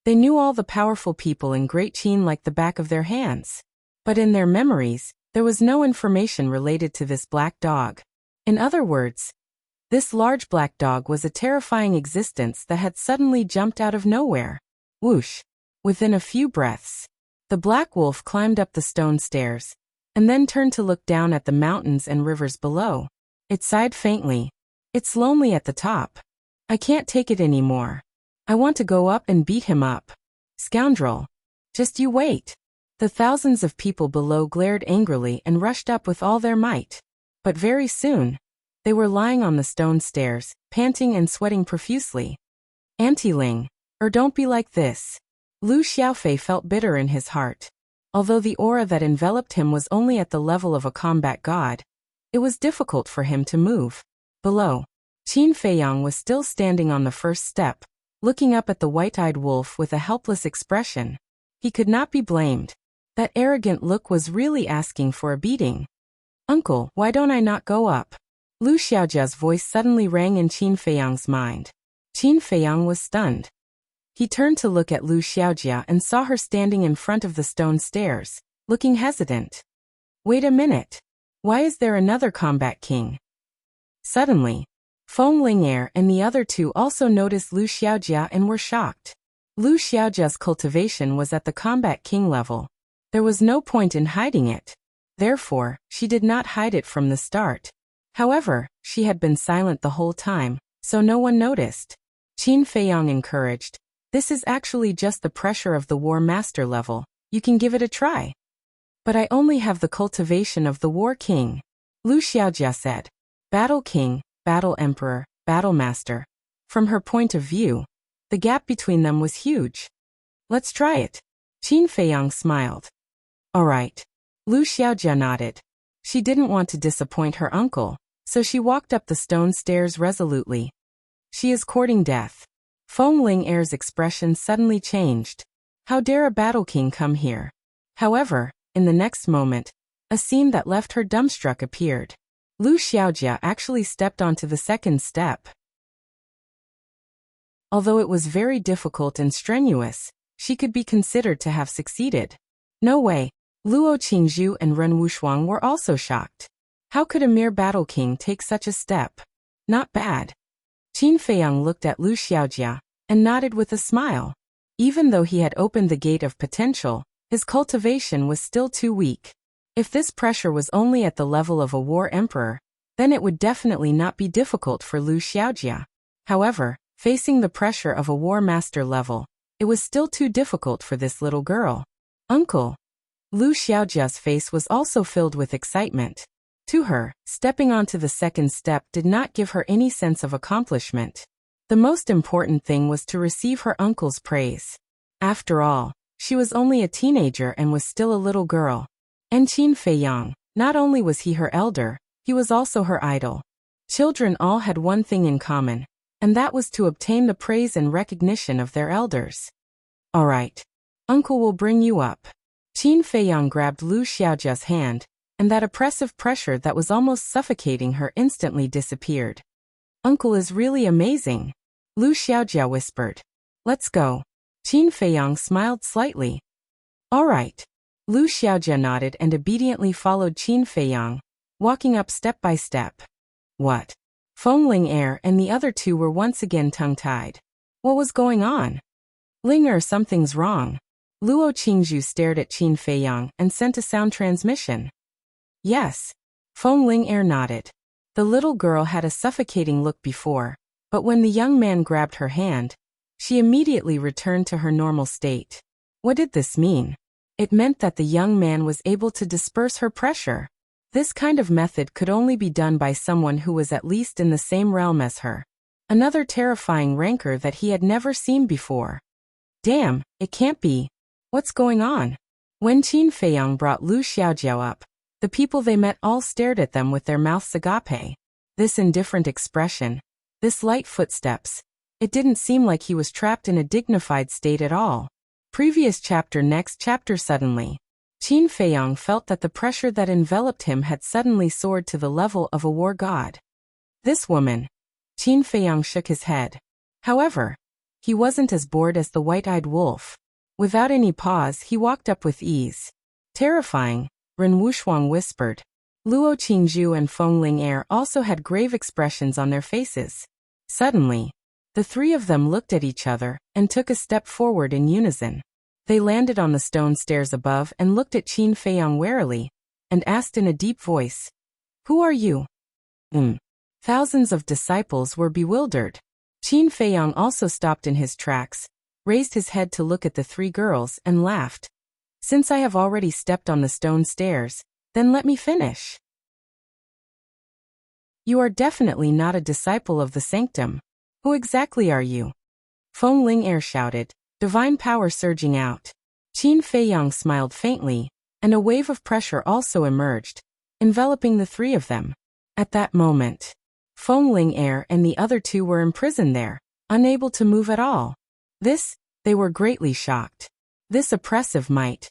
they knew all the powerful people in Great Qin like the back of their hands. But in their memories, there was no information related to this black dog. In other words, this large black dog was a terrifying existence that had suddenly jumped out of nowhere. Whoosh! Within a few breaths, the black wolf climbed up the stone stairs, and then turned to look down at the mountains and rivers below. It sighed faintly. It's lonely at the top. I can't take it anymore. I want to go up and beat him up. Scoundrel, Just you wait. The thousands of people below glared angrily and rushed up with all their might. But very soon, they were lying on the stone stairs, panting and sweating profusely. Auntie Ling, don't be like this. Lu Xiaofei felt bitter in his heart. Although the aura that enveloped him was only at the level of a combat god, it was difficult for him to move. Below, Qin Feiyang was still standing on the first step, looking up at the white-eyed wolf with a helpless expression. He could not be blamed. That arrogant look was really asking for a beating. Uncle, why don't I not go up? Lu Xiaojia's voice suddenly rang in Qin Feiyang's mind. Qin Feiyang was stunned. He turned to look at Lu Xiaojia and saw her standing in front of the stone stairs, looking hesitant. Wait a minute. Why is there another combat king? Suddenly, Feng Ling'er and the other two also noticed Lu Xiaojia and were shocked. Lu Xiaojia's cultivation was at the combat king level. There was no point in hiding it. Therefore, she did not hide it from the start. However, she had been silent the whole time, so no one noticed. Qin Feiyang encouraged. This is actually just the pressure of the War Master level. You can give it a try. But I only have the cultivation of the War King. Lu Xiaojia said. Battle King, Battle Emperor, Battle Master. From her point of view, the gap between them was huge. Let's try it. Qin Feiyang smiled. All right. Lu Xiaojia nodded. She didn't want to disappoint her uncle, so she walked up the stone stairs resolutely. She is courting death. Feng Ling'er's expression suddenly changed. How dare a battle king come here? However, in the next moment, a scene that left her dumbstruck appeared. Lu Xiaojia actually stepped onto the second step. Although it was very difficult and strenuous, she could be considered to have succeeded. No way. Luo Qingzhu and Ren Wushuang were also shocked. How could a mere battle king take such a step? Not bad. Qin Feiyang looked at Lu Xiaojia and nodded with a smile. Even though he had opened the gate of potential, his cultivation was still too weak. If this pressure was only at the level of a war emperor, then it would definitely not be difficult for Lu Xiaojia. However, facing the pressure of a war master level, it was still too difficult for this little girl. Uncle. Lu Xiaojia's face was also filled with excitement. To her, stepping onto the second step did not give her any sense of accomplishment. The most important thing was to receive her uncle's praise. After all, she was only a teenager and was still a little girl. And Qin Feiyang, not only was he her elder, he was also her idol. Children all had one thing in common, and that was to obtain the praise and recognition of their elders. All right. Uncle will bring you up. Qin Feiyang grabbed Lu Xiaojia's hand, and that oppressive pressure that was almost suffocating her instantly disappeared. Uncle is really amazing. Lu Xiaojia whispered. Let's go. Qin Feiyang smiled slightly. All right. Lu Xiaojia nodded and obediently followed Qin Feiyang, walking up step by step. What? Feng Ling'er and the other two were once again tongue-tied. What was going on? Ling'er, something's wrong. Luo Qingzhu stared at Qin Feiyang and sent a sound transmission. Yes. Feng Ling'er nodded. The little girl had a suffocating look before, but when the young man grabbed her hand, she immediately returned to her normal state. What did this mean? It meant that the young man was able to disperse her pressure. This kind of method could only be done by someone who was at least in the same realm as her. Another terrifying rancor that he had never seen before. Damn, it can't be. What's going on? When Qin Feiyang brought Lu Xiaojia up, the people they met all stared at them with their mouths agape. This indifferent expression, this light footsteps. It didn't seem like he was trapped in a dignified state at all. Previous chapter. Next chapter. Suddenly, Qin Feiyang felt that the pressure that enveloped him had suddenly soared to the level of a war god. This woman. Qin Feiyang shook his head. However, he wasn't as bored as the white-eyed wolf. Without any pause, he walked up with ease. Terrifying, Ren Wushuang whispered. Luo Qingzhu and Feng Ling'er also had grave expressions on their faces. Suddenly, the three of them looked at each other and took a step forward in unison. They landed on the stone stairs above and looked at Qin Feiyang warily, and asked in a deep voice, "Who are you?" Thousands of disciples were bewildered. Qin Feiyang also stopped in his tracks, raised his head to look at the three girls, and laughed. Since I have already stepped on the stone stairs, then let me finish. You are definitely not a disciple of the sanctum. Who exactly are you? Feng Ling shouted, divine power surging out. Qin Feiyang smiled faintly, and a wave of pressure also emerged, enveloping the three of them. At that moment, Feng Ling and the other two were imprisoned there, unable to move at all. They were greatly shocked. This oppressive might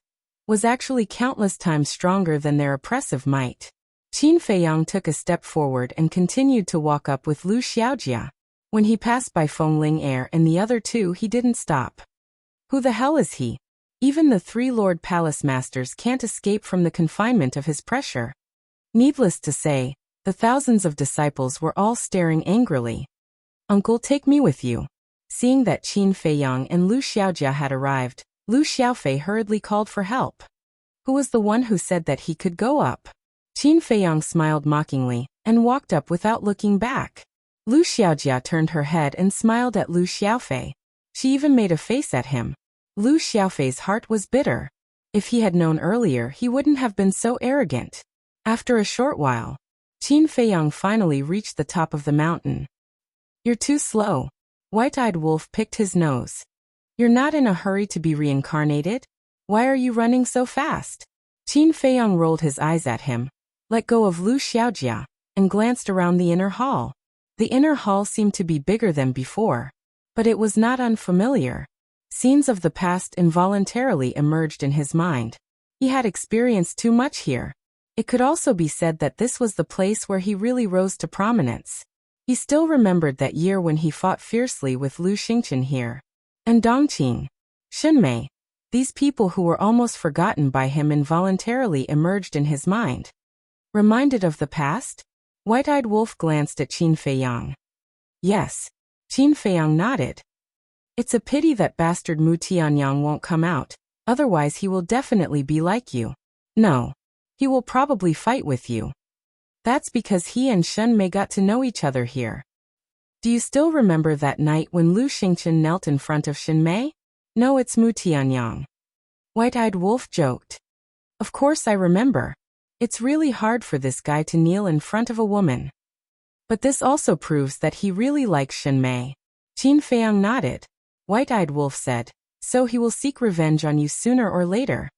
was actually countless times stronger than their oppressive might. Qin Feiyang took a step forward and continued to walk up with Lu Xiaojia. When he passed by Feng Ling and the other two, he didn't stop. Who the hell is he? Even the three Lord Palace Masters can't escape from the confinement of his pressure. Needless to say, the thousands of disciples were all staring angrily. Uncle, take me with you. Seeing that Qin Feiyang and Lu Xiaojia had arrived, Lu Xiaofei hurriedly called for help. Who was the one who said that he could go up? Qin Feiyang smiled mockingly, and walked up without looking back. Lu Xiaojia turned her head and smiled at Lu Xiaofei. She even made a face at him. Lu Xiaofei's heart was bitter. If he had known earlier, he wouldn't have been so arrogant. After a short while, Qin Feiyang finally reached the top of the mountain. You're too slow. White-eyed Wolf picked his nose. You're not in a hurry to be reincarnated? Why are you running so fast? Qin Feiyang rolled his eyes at him, let go of Lu Xiaojia, and glanced around the inner hall. The inner hall seemed to be bigger than before, but it was not unfamiliar. Scenes of the past involuntarily emerged in his mind. He had experienced too much here. It could also be said that this was the place where he really rose to prominence. He still remembered that year when he fought fiercely with Lu Xingchen here. And Dongqing, Xunmei, these people who were almost forgotten by him involuntarily emerged in his mind. Reminded of the past? White-eyed Wolf glanced at Qin Feiyang. Yes. Qin Feiyang nodded. It's a pity that bastard Mu Tianyang won't come out, otherwise he will definitely be like you. No. He will probably fight with you. That's because he and Xunmei got to know each other here. Do you still remember that night when Lu Xingchen knelt in front of Xunmei? No, it's Mu Tianyang. White-eyed Wolf joked. Of course I remember. It's really hard for this guy to kneel in front of a woman. But this also proves that he really likes Xunmei. Qin Feiyang nodded. White-eyed Wolf said, so he will seek revenge on you sooner or later.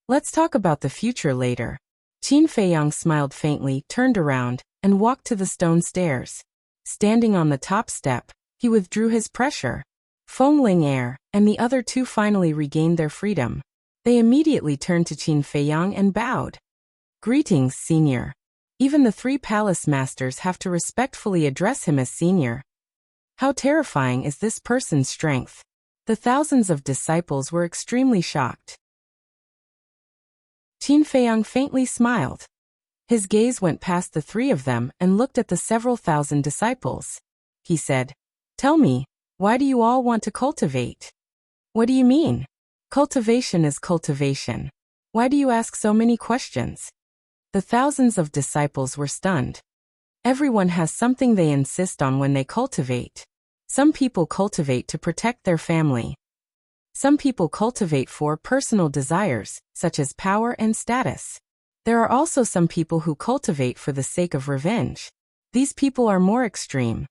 Let's talk about the future later. Qin Feiyang smiled faintly, turned around, and walked to the stone stairs. Standing on the top step, he withdrew his pressure. Feng Ling and the other two finally regained their freedom. They immediately turned to Qin Feiyang and bowed. Greetings, senior. Even the three palace masters have to respectfully address him as senior. How terrifying is this person's strength? The thousands of disciples were extremely shocked. Qin Feiyang faintly smiled. His gaze went past the three of them and looked at the several thousand disciples. He said, tell me, why do you all want to cultivate? What do you mean? Cultivation is cultivation. Why do you ask so many questions? The thousands of disciples were stunned. Everyone has something they insist on when they cultivate. Some people cultivate to protect their family. Some people cultivate for personal desires, such as power and status. There are also some people who cultivate for the sake of revenge. These people are more extreme.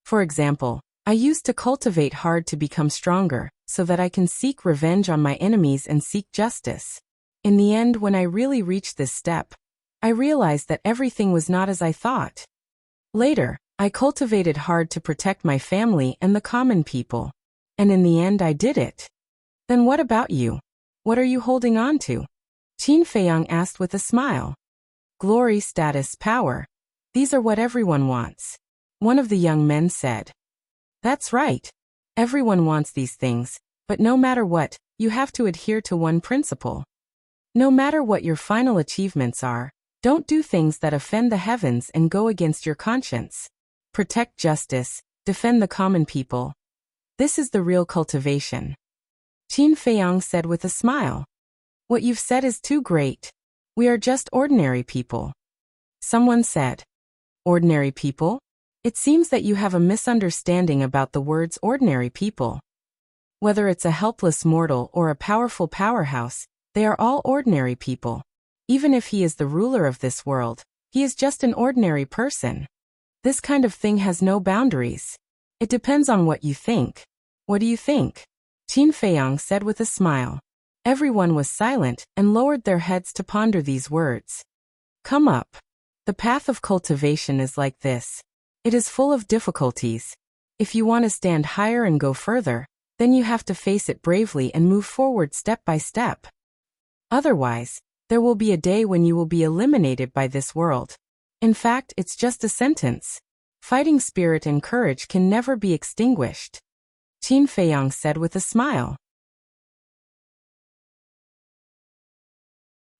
For example, I used to cultivate hard to become stronger, so that I can seek revenge on my enemies and seek justice. In the end, when I really reached this step, I realized that everything was not as I thought. Later, I cultivated hard to protect my family and the common people. And in the end I did it. Then what about you? What are you holding on to? Qin Feiyang asked with a smile. Glory, status, power. These are what everyone wants. One of the young men said. That's right. Everyone wants these things, but no matter what, you have to adhere to one principle. No matter what your final achievements are, don't do things that offend the heavens and go against your conscience. Protect justice, defend the common people. This is the real cultivation. Qin Feiyang said with a smile. What you've said is too great. We are just ordinary people. Someone said. Ordinary people? It seems that you have a misunderstanding about the words ordinary people. Whether it's a helpless mortal or a powerful powerhouse, they are all ordinary people. Even if he is the ruler of this world, he is just an ordinary person. This kind of thing has no boundaries. It depends on what you think. What do you think? Qin Feiyang said with a smile. Everyone was silent and lowered their heads to ponder these words. Come up. The path of cultivation is like this. It is full of difficulties. If you want to stand higher and go further, then you have to face it bravely and move forward step by step. Otherwise, there will be a day when you will be eliminated by this world. In fact, it's just a sentence. Fighting spirit and courage can never be extinguished. Qin Feiyang said with a smile.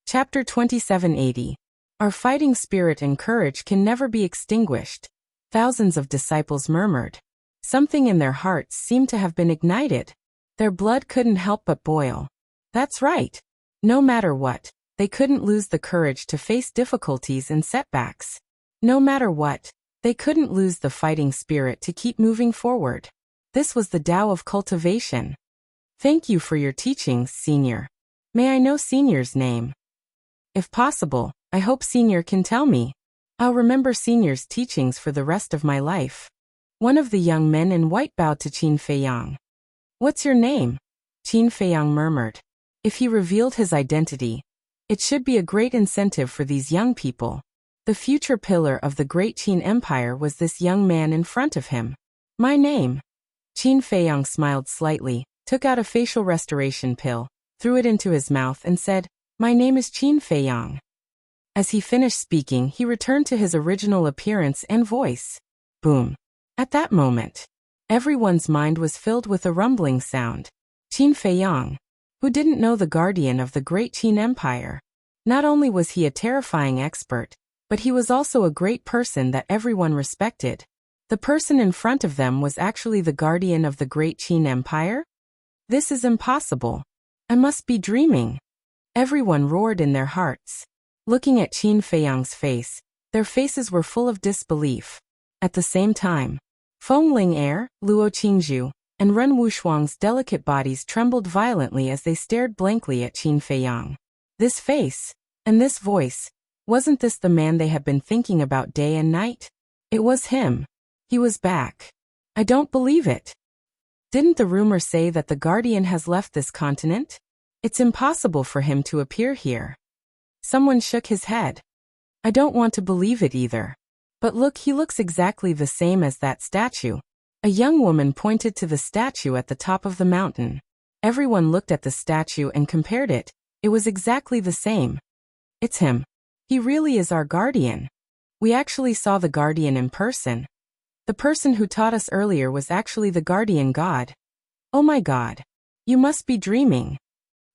Chapter 2780. Our fighting spirit and courage can never be extinguished. Thousands of disciples murmured. Something in their hearts seemed to have been ignited. Their blood couldn't help but boil. That's right. No matter what, they couldn't lose the courage to face difficulties and setbacks. No matter what, they couldn't lose the fighting spirit to keep moving forward. This was the Tao of cultivation. Thank you for your teachings, Senior. May I know Senior's name? If possible, I hope Senior can tell me. I'll remember Senior's teachings for the rest of my life. One of the young men in white bowed to Qin Feiyang. What's your name? Qin Feiyang murmured. If he revealed his identity, it should be a great incentive for these young people. The future pillar of the great Qin Empire was this young man in front of him. My name. Qin Feiyang smiled slightly, took out a facial restoration pill, threw it into his mouth and said, My name is Qin Feiyang. As he finished speaking, he returned to his original appearance and voice. Boom. At that moment, everyone's mind was filled with a rumbling sound. Qin Feiyang, who didn't know the guardian of the great Qin Empire. Not only was he a terrifying expert, but he was also a great person that everyone respected. The person in front of them was actually the guardian of the great Qin Empire? This is impossible. I must be dreaming. Everyone roared in their hearts. Looking at Qin Feiyang's face, their faces were full of disbelief. At the same time, Feng Ling-er, Luo Qingzhu, and Ren Wushuang's delicate bodies trembled violently as they stared blankly at Qin Feiyang. This face, and this voice, wasn't this the man they had been thinking about day and night? It was him. He was back. I don't believe it. Didn't the rumor say that the Guardian has left this continent? It's impossible for him to appear here. Someone shook his head. I don't want to believe it either. But look, he looks exactly the same as that statue. A young woman pointed to the statue at the top of the mountain. Everyone looked at the statue and compared it. It was exactly the same. It's him. He really is our guardian. We actually saw the guardian in person. The person who taught us earlier was actually the guardian god. Oh my god. You must be dreaming.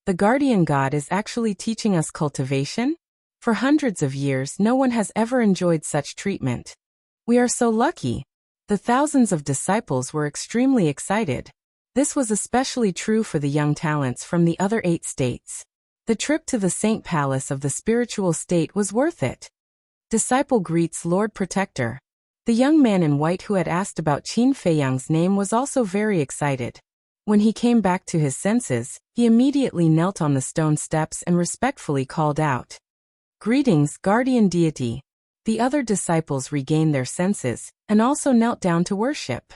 The guardian god is actually teaching us cultivation? For hundreds of years, no one has ever enjoyed such treatment. We are so lucky. The thousands of disciples were extremely excited. This was especially true for the young talents from the other 8 states. The trip to the Saint Palace of the spiritual state was worth it. Disciple greets Lord Protector. The young man in white who had asked about Qin Feiyang's name was also very excited. When he came back to his senses, he immediately knelt on the stone steps and respectfully called out, Greetings, guardian deity. The other disciples regained their senses, and also knelt down to worship.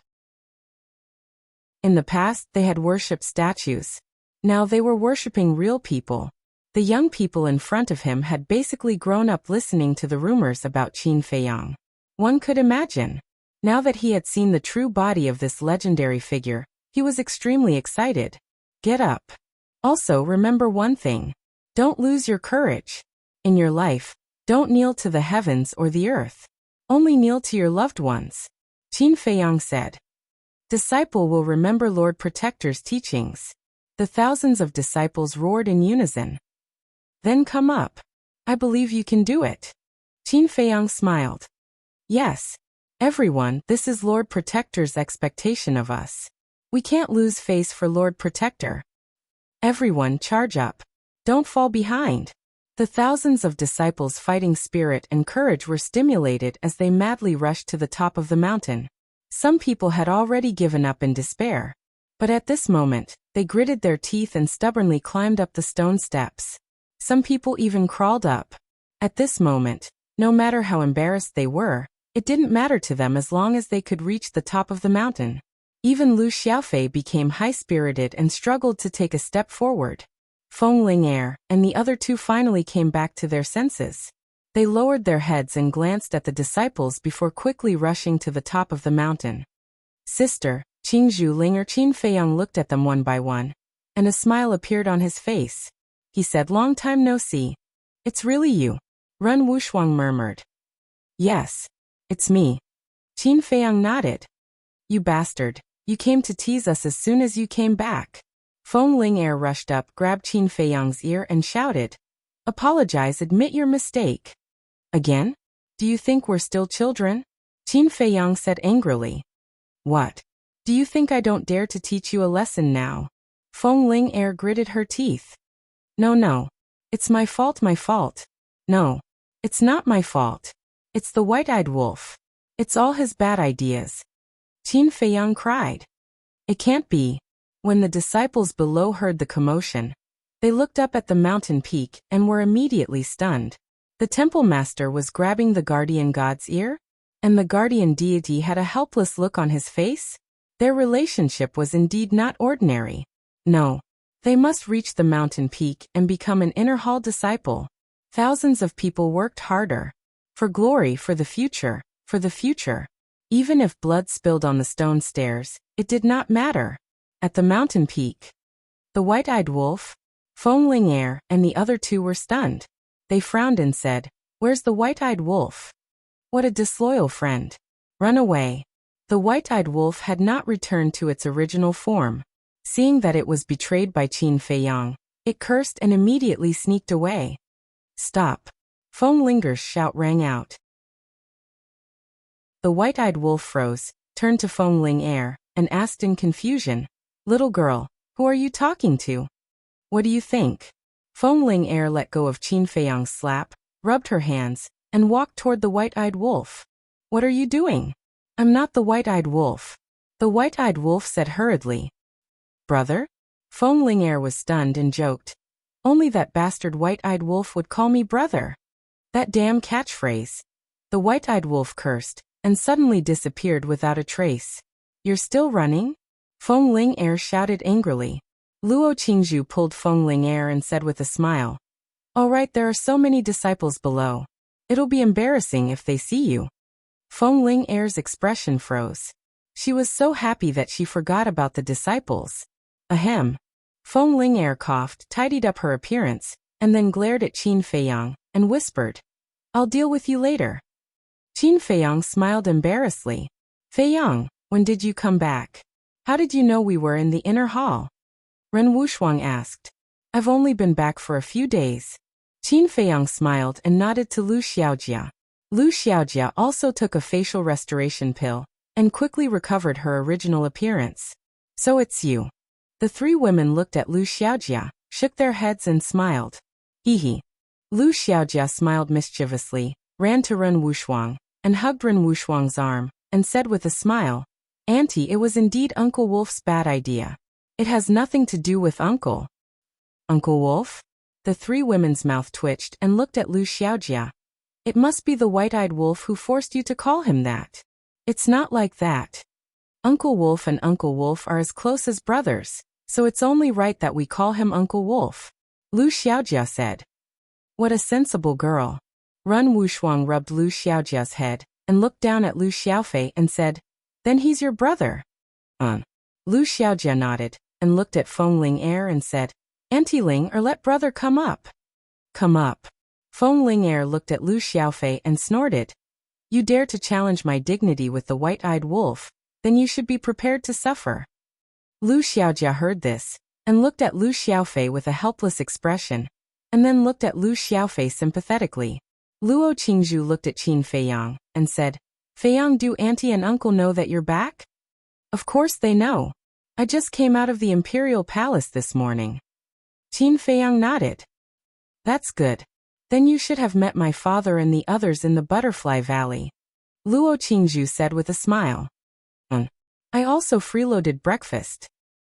In the past, they had worshipped statues. Now they were worshipping real people. The young people in front of him had basically grown up listening to the rumors about Qin Feiyang. One could imagine. Now that he had seen the true body of this legendary figure, he was extremely excited. Get up. Also, remember one thing. Don't lose your courage. In your life, don't kneel to the heavens or the earth. Only kneel to your loved ones. Qin Feiyang said. Disciple will remember Lord Protector's teachings. The thousands of disciples roared in unison. Then come up. I believe you can do it. Qin Feiyang smiled. Yes. Everyone, this is Lord Protector's expectation of us. We can't lose face for Lord Protector. Everyone, charge up. Don't fall behind. The thousands of disciples' fighting spirit and courage were stimulated as they madly rushed to the top of the mountain. Some people had already given up in despair. But at this moment, they gritted their teeth and stubbornly climbed up the stone steps. Some people even crawled up. At this moment, no matter how embarrassed they were, it didn't matter to them as long as they could reach the top of the mountain. Even Lu Xiaofei became high-spirited and struggled to take a step forward. Feng Ling'er and the other two finally came back to their senses. They lowered their heads and glanced at the disciples before quickly rushing to the top of the mountain. Sister, Qingzhu Ling or Qin Feiyang looked at them one by one, and a smile appeared on his face. He said, "Long time no see. It's really you." Ren Wushuang murmured. "Yes, it's me." Qin Feiyang nodded. "You bastard, you came to tease us as soon as you came back." Feng Ling'er rushed up, grabbed Qin Feiyang's ear and shouted, "Apologize, admit your mistake." "Again? Do you think we're still children?" Qin Feiyang said angrily. "What? Do you think I don't dare to teach you a lesson now?" Feng Ling'er gritted her teeth. No. It's my fault, my fault. No. It's not my fault. It's the white-eyed wolf. It's all his bad ideas." Qin Feiyang cried. "It can't be." When the disciples below heard the commotion, they looked up at the mountain peak and were immediately stunned. The temple master was grabbing the guardian god's ear, and the guardian deity had a helpless look on his face. Their relationship was indeed not ordinary. No. They must reach the mountain peak and become an inner hall disciple. Thousands of people worked harder. For glory, for the future, for the future. Even if blood spilled on the stone stairs, it did not matter. At the mountain peak, the white-eyed wolf, Feng Ling'er, and the other two were stunned. They frowned and said, "Where's the white-eyed wolf? What a disloyal friend. Run away." The white-eyed wolf had not returned to its original form. Seeing that it was betrayed by Qin Feiyang, it cursed and immediately sneaked away. "Stop." Feng Ling'er's shout rang out. The white-eyed wolf froze, turned to Feng Ling'er, and asked in confusion, "Little girl, who are you talking to? What do you think?" Feng Ling'er let go of Qin Feiyang's slap, rubbed her hands, and walked toward the white-eyed wolf. "What are you doing?" "I'm not the white-eyed wolf." The white-eyed wolf said hurriedly. "Brother?" Feng Ling'er was stunned and joked, "Only that bastard white-eyed wolf would call me brother. That damn catchphrase." The white-eyed wolf cursed, and suddenly disappeared without a trace. "You're still running?" Feng Ling'er shouted angrily. Luo Qingzhu pulled Feng Ling'er and said with a smile, "All right, there are so many disciples below. It'll be embarrassing if they see you." Feng Ling'er's expression froze. She was so happy that she forgot about the disciples. Ahem. Feng Ling'er coughed, tidied up her appearance, and then glared at Qin Feiyang, and whispered, "I'll deal with you later." Qin Feiyang smiled embarrassedly. "Feiyang, when did you come back? How did you know we were in the inner hall?" Ren Wushuang asked. "I've only been back for a few days." Qin Feiyang smiled and nodded to Lu Xiaojia. Lu Xiaojia also took a facial restoration pill, and quickly recovered her original appearance. "So it's you." The three women looked at Lu Xiaojia, shook their heads and smiled. Hee. Lu Xiaojia smiled mischievously, ran to Ren Wushuang, and hugged Ren Wushuang's arm, and said with a smile, "Auntie, it was indeed Uncle Wolf's bad idea. It has nothing to do with Uncle." "Uncle Wolf?" The three women's mouth twitched and looked at Lu Xiaojia. "It must be the white-eyed wolf who forced you to call him that." "It's not like that. Uncle Wolf and Uncle Wolf are as close as brothers, so it's only right that we call him Uncle Wolf," Lu Xiaojia said. "What a sensible girl." Ren Wushuang rubbed Lu Xiaojia's head, and looked down at Lu Xiaofei and said, "Then he's your brother?" Lu Xiaojia nodded, and looked at Feng Ling'er and said, "Auntie Ling, or let brother come up." "Come up." Feng Ling'er looked at Lu Xiaofei and snorted. "You dare to challenge my dignity with the white-eyed wolf, then you should be prepared to suffer." Lu Xiaojia heard this, and looked at Lu Xiaofei with a helpless expression, and then looked at Lu Xiaofei sympathetically. Luo Qingzhu looked at Qin Feiyang, and said, "Feiyang, do Auntie and Uncle know that you're back?" "Of course they know. I just came out of the Imperial Palace this morning." Qin Feiyang nodded. "That's good. Then you should have met my father and the others in the Butterfly Valley," Luo Qingzhu said with a smile. I also freeloaded breakfast."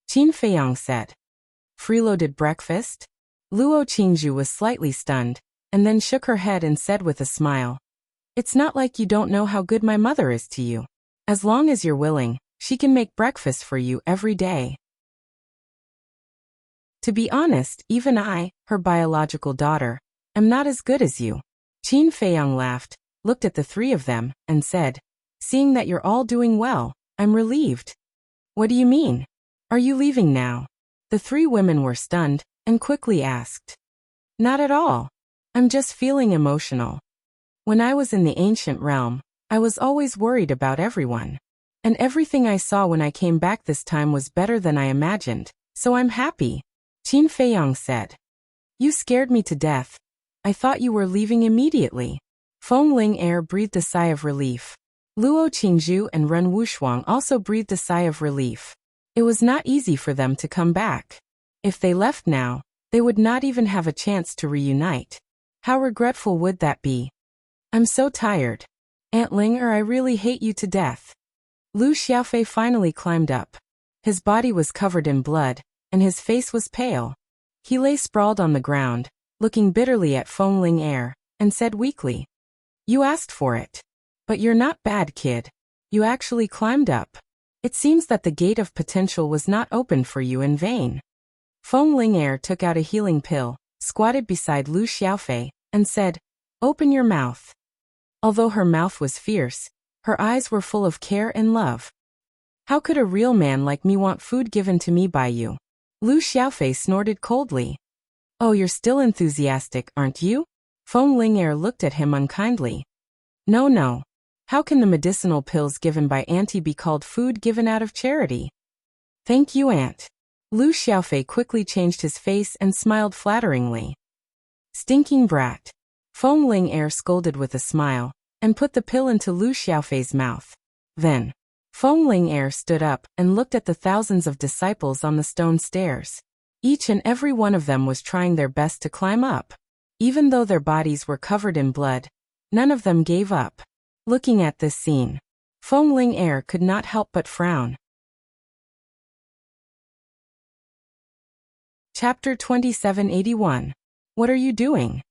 Qin Feiyang said. Freeloaded breakfast? Luo Qingzhu was slightly stunned, and then shook her head and said with a smile, "It's not like you don't know how good my mother is to you. As long as you're willing, she can make breakfast for you every day." To be honest, even I, her biological daughter, am not as good as you. Qin Feiyang laughed, looked at the three of them, and said, "Seeing that you're all doing well, I'm relieved." "What do you mean? Are you leaving now?" The three women were stunned, and quickly asked. "Not at all. I'm just feeling emotional. When I was in the ancient realm, I was always worried about everyone. And everything I saw when I came back this time was better than I imagined, so I'm happy," Qin Feiyang said. "You scared me to death. I thought you were leaving immediately." Feng Ling breathed a sigh of relief. Luo Qingzhu and Ren Wushuang also breathed a sigh of relief. It was not easy for them to come back. If they left now, they would not even have a chance to reunite. How regretful would that be? "I'm so tired. Aunt Ling, I really hate you to death." Lu Xiaofei finally climbed up. His body was covered in blood, and his face was pale. He lay sprawled on the ground, looking bitterly at Feng Ling and said weakly, "You asked for it. But you're not bad, kid. You actually climbed up. It seems that the gate of potential was not opened for you in vain." Feng Ling took out a healing pill, squatted beside Lu Xiaofei, and said, "Open your mouth." Although her mouth was fierce, her eyes were full of care and love. "How could a real man like me want food given to me by you?" Lu Xiaofei snorted coldly. "Oh, you're still enthusiastic, aren't you?" Feng Ling looked at him unkindly. No. How can the medicinal pills given by Auntie be called food given out of charity?" "Thank you, Aunt." Lu Xiaofei quickly changed his face and smiled flatteringly. "Stinking brat." Feng Ling scolded with a smile, and put the pill into Lu Xiaofei's mouth. Then, Feng Ling stood up and looked at the thousands of disciples on the stone stairs. Each and every one of them was trying their best to climb up. Even though their bodies were covered in blood, none of them gave up. Looking at this scene, Feng Ling could not help but frown. Chapter 2781. What are you doing?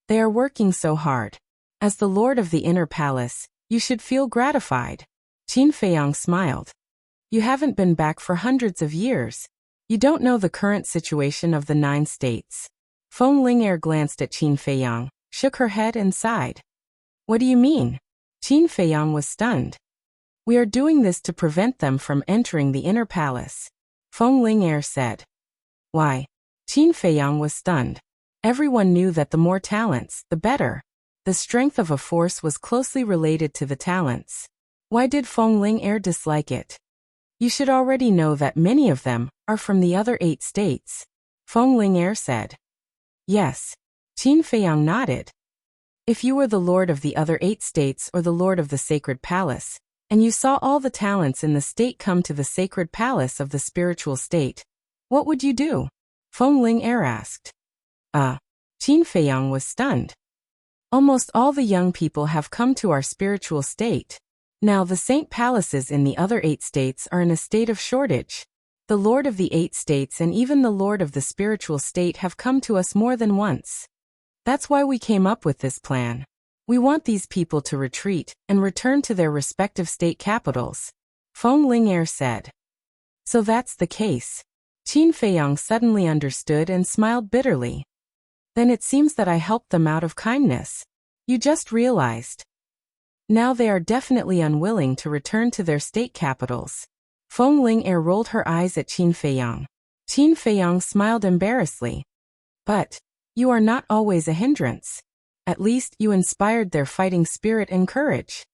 They are working so hard. As the Lord of the Inner Palace, you should feel gratified. Qin Feiyang smiled. You haven't been back for hundreds of years. You don't know the current situation of the 9 states. Feng Ling glanced at Qin Feiyang, shook her head and sighed. What do you mean? Qin Feiyang was stunned. We are doing this to prevent them from entering the Inner Palace. Feng Ling said. Why? Qin Feiyang was stunned. Everyone knew that the more talents, the better. The strength of a force was closely related to the talents. Why did Feng Ling dislike it? You should already know that many of them are from the other 8 states. Feng Ling said. Yes. Qin Feiyang nodded. If you were the lord of the other 8 states or the lord of the sacred palace, and you saw all the talents in the state come to the sacred palace of the spiritual state, what would you do? Feng Ling asked. Qin Feiyang was stunned. Almost all the young people have come to our spiritual state. Now the saint palaces in the other 8 states are in a state of shortage. The lord of the 8 states and even the lord of the spiritual state have come to us more than once. That's why we came up with this plan. We want these people to retreat and return to their respective state capitals. Feng Ling said. So that's the case. Qin Feiyang suddenly understood and smiled bitterly. Then it seems that I helped them out of kindness. You just realized. Now they are definitely unwilling to return to their state capitals. Feng Ling rolled her eyes at Qin Feiyang. Qin Feiyang smiled embarrassedly. But you are not always a hindrance. At least you inspired their fighting spirit and courage.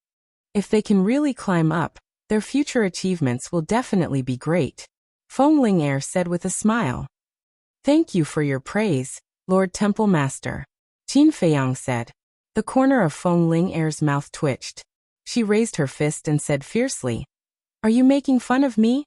If they can really climb up, their future achievements will definitely be great. Feng Ling said with a smile. Thank you for your praise, Lord Temple Master. Qin Feiyang said. The corner of Feng Ling's mouth twitched. She raised her fist and said fiercely, Are you making fun of me?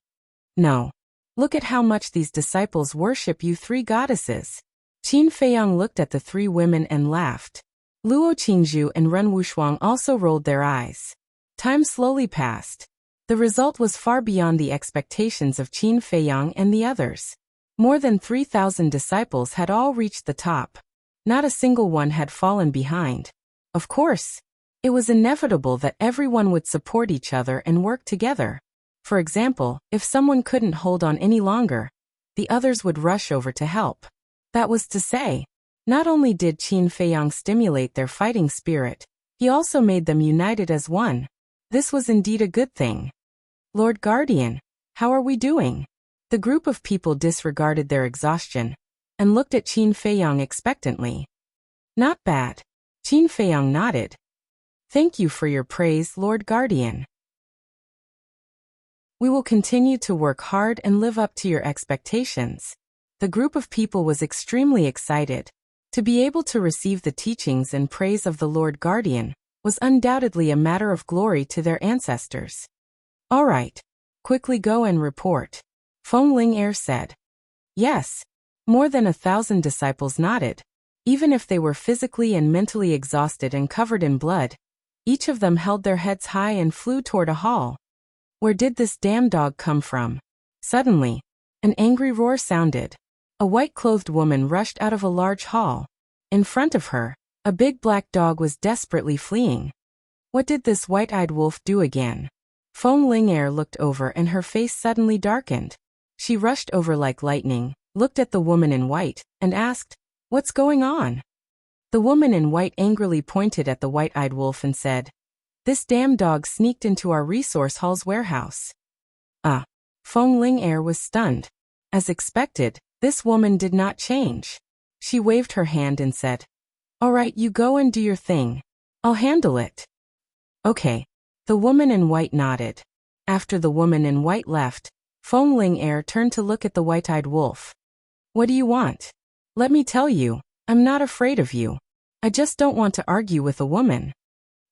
No. Look at how much these disciples worship you 3 goddesses. Qin Feiyang looked at the 3 women and laughed. Luo Qingzhu and Ren Wushuang also rolled their eyes. Time slowly passed. The result was far beyond the expectations of Qin Feiyang and the others. More than 3,000 disciples had all reached the top. Not a single one had fallen behind. Of course, it was inevitable that everyone would support each other and work together. For example, if someone couldn't hold on any longer, the others would rush over to help. That was to say, not only did Qin Feiyang stimulate their fighting spirit, he also made them united as one. This was indeed a good thing. Lord Guardian, how are we doing? The group of people disregarded their exhaustion and looked at Qin Feiyang expectantly. Not bad. Qin Feiyang nodded. Thank you for your praise, Lord Guardian. We will continue to work hard and live up to your expectations. The group of people was extremely excited. To be able to receive the teachings and praise of the Lord Guardian was undoubtedly a matter of glory to their ancestors. All right. Quickly go and report. Feng Ling'er said. Yes. More than 1,000 disciples nodded. Even if they were physically and mentally exhausted and covered in blood, each of them held their heads high and flew toward a hall. Where did this damn dog come from? Suddenly, an angry roar sounded. A white-clothed woman rushed out of a large hall. In front of her, a big black dog was desperately fleeing. What did this white-eyed wolf do again? Feng Ling'er looked over and her face suddenly darkened. She rushed over like lightning, looked at the woman in white, and asked, "What's going on?" The woman in white angrily pointed at the white-eyed wolf and said, "This damn dog sneaked into our resource hall's warehouse." Feng Ling'er was stunned. As expected, this woman did not change. She waved her hand and said, "All right, you go and do your thing. I'll handle it." Okay. The woman in white nodded. After the woman in white left, Feng Ling'er turned to look at the white-eyed wolf. "What do you want? Let me tell you, I'm not afraid of you. I just don't want to argue with a woman."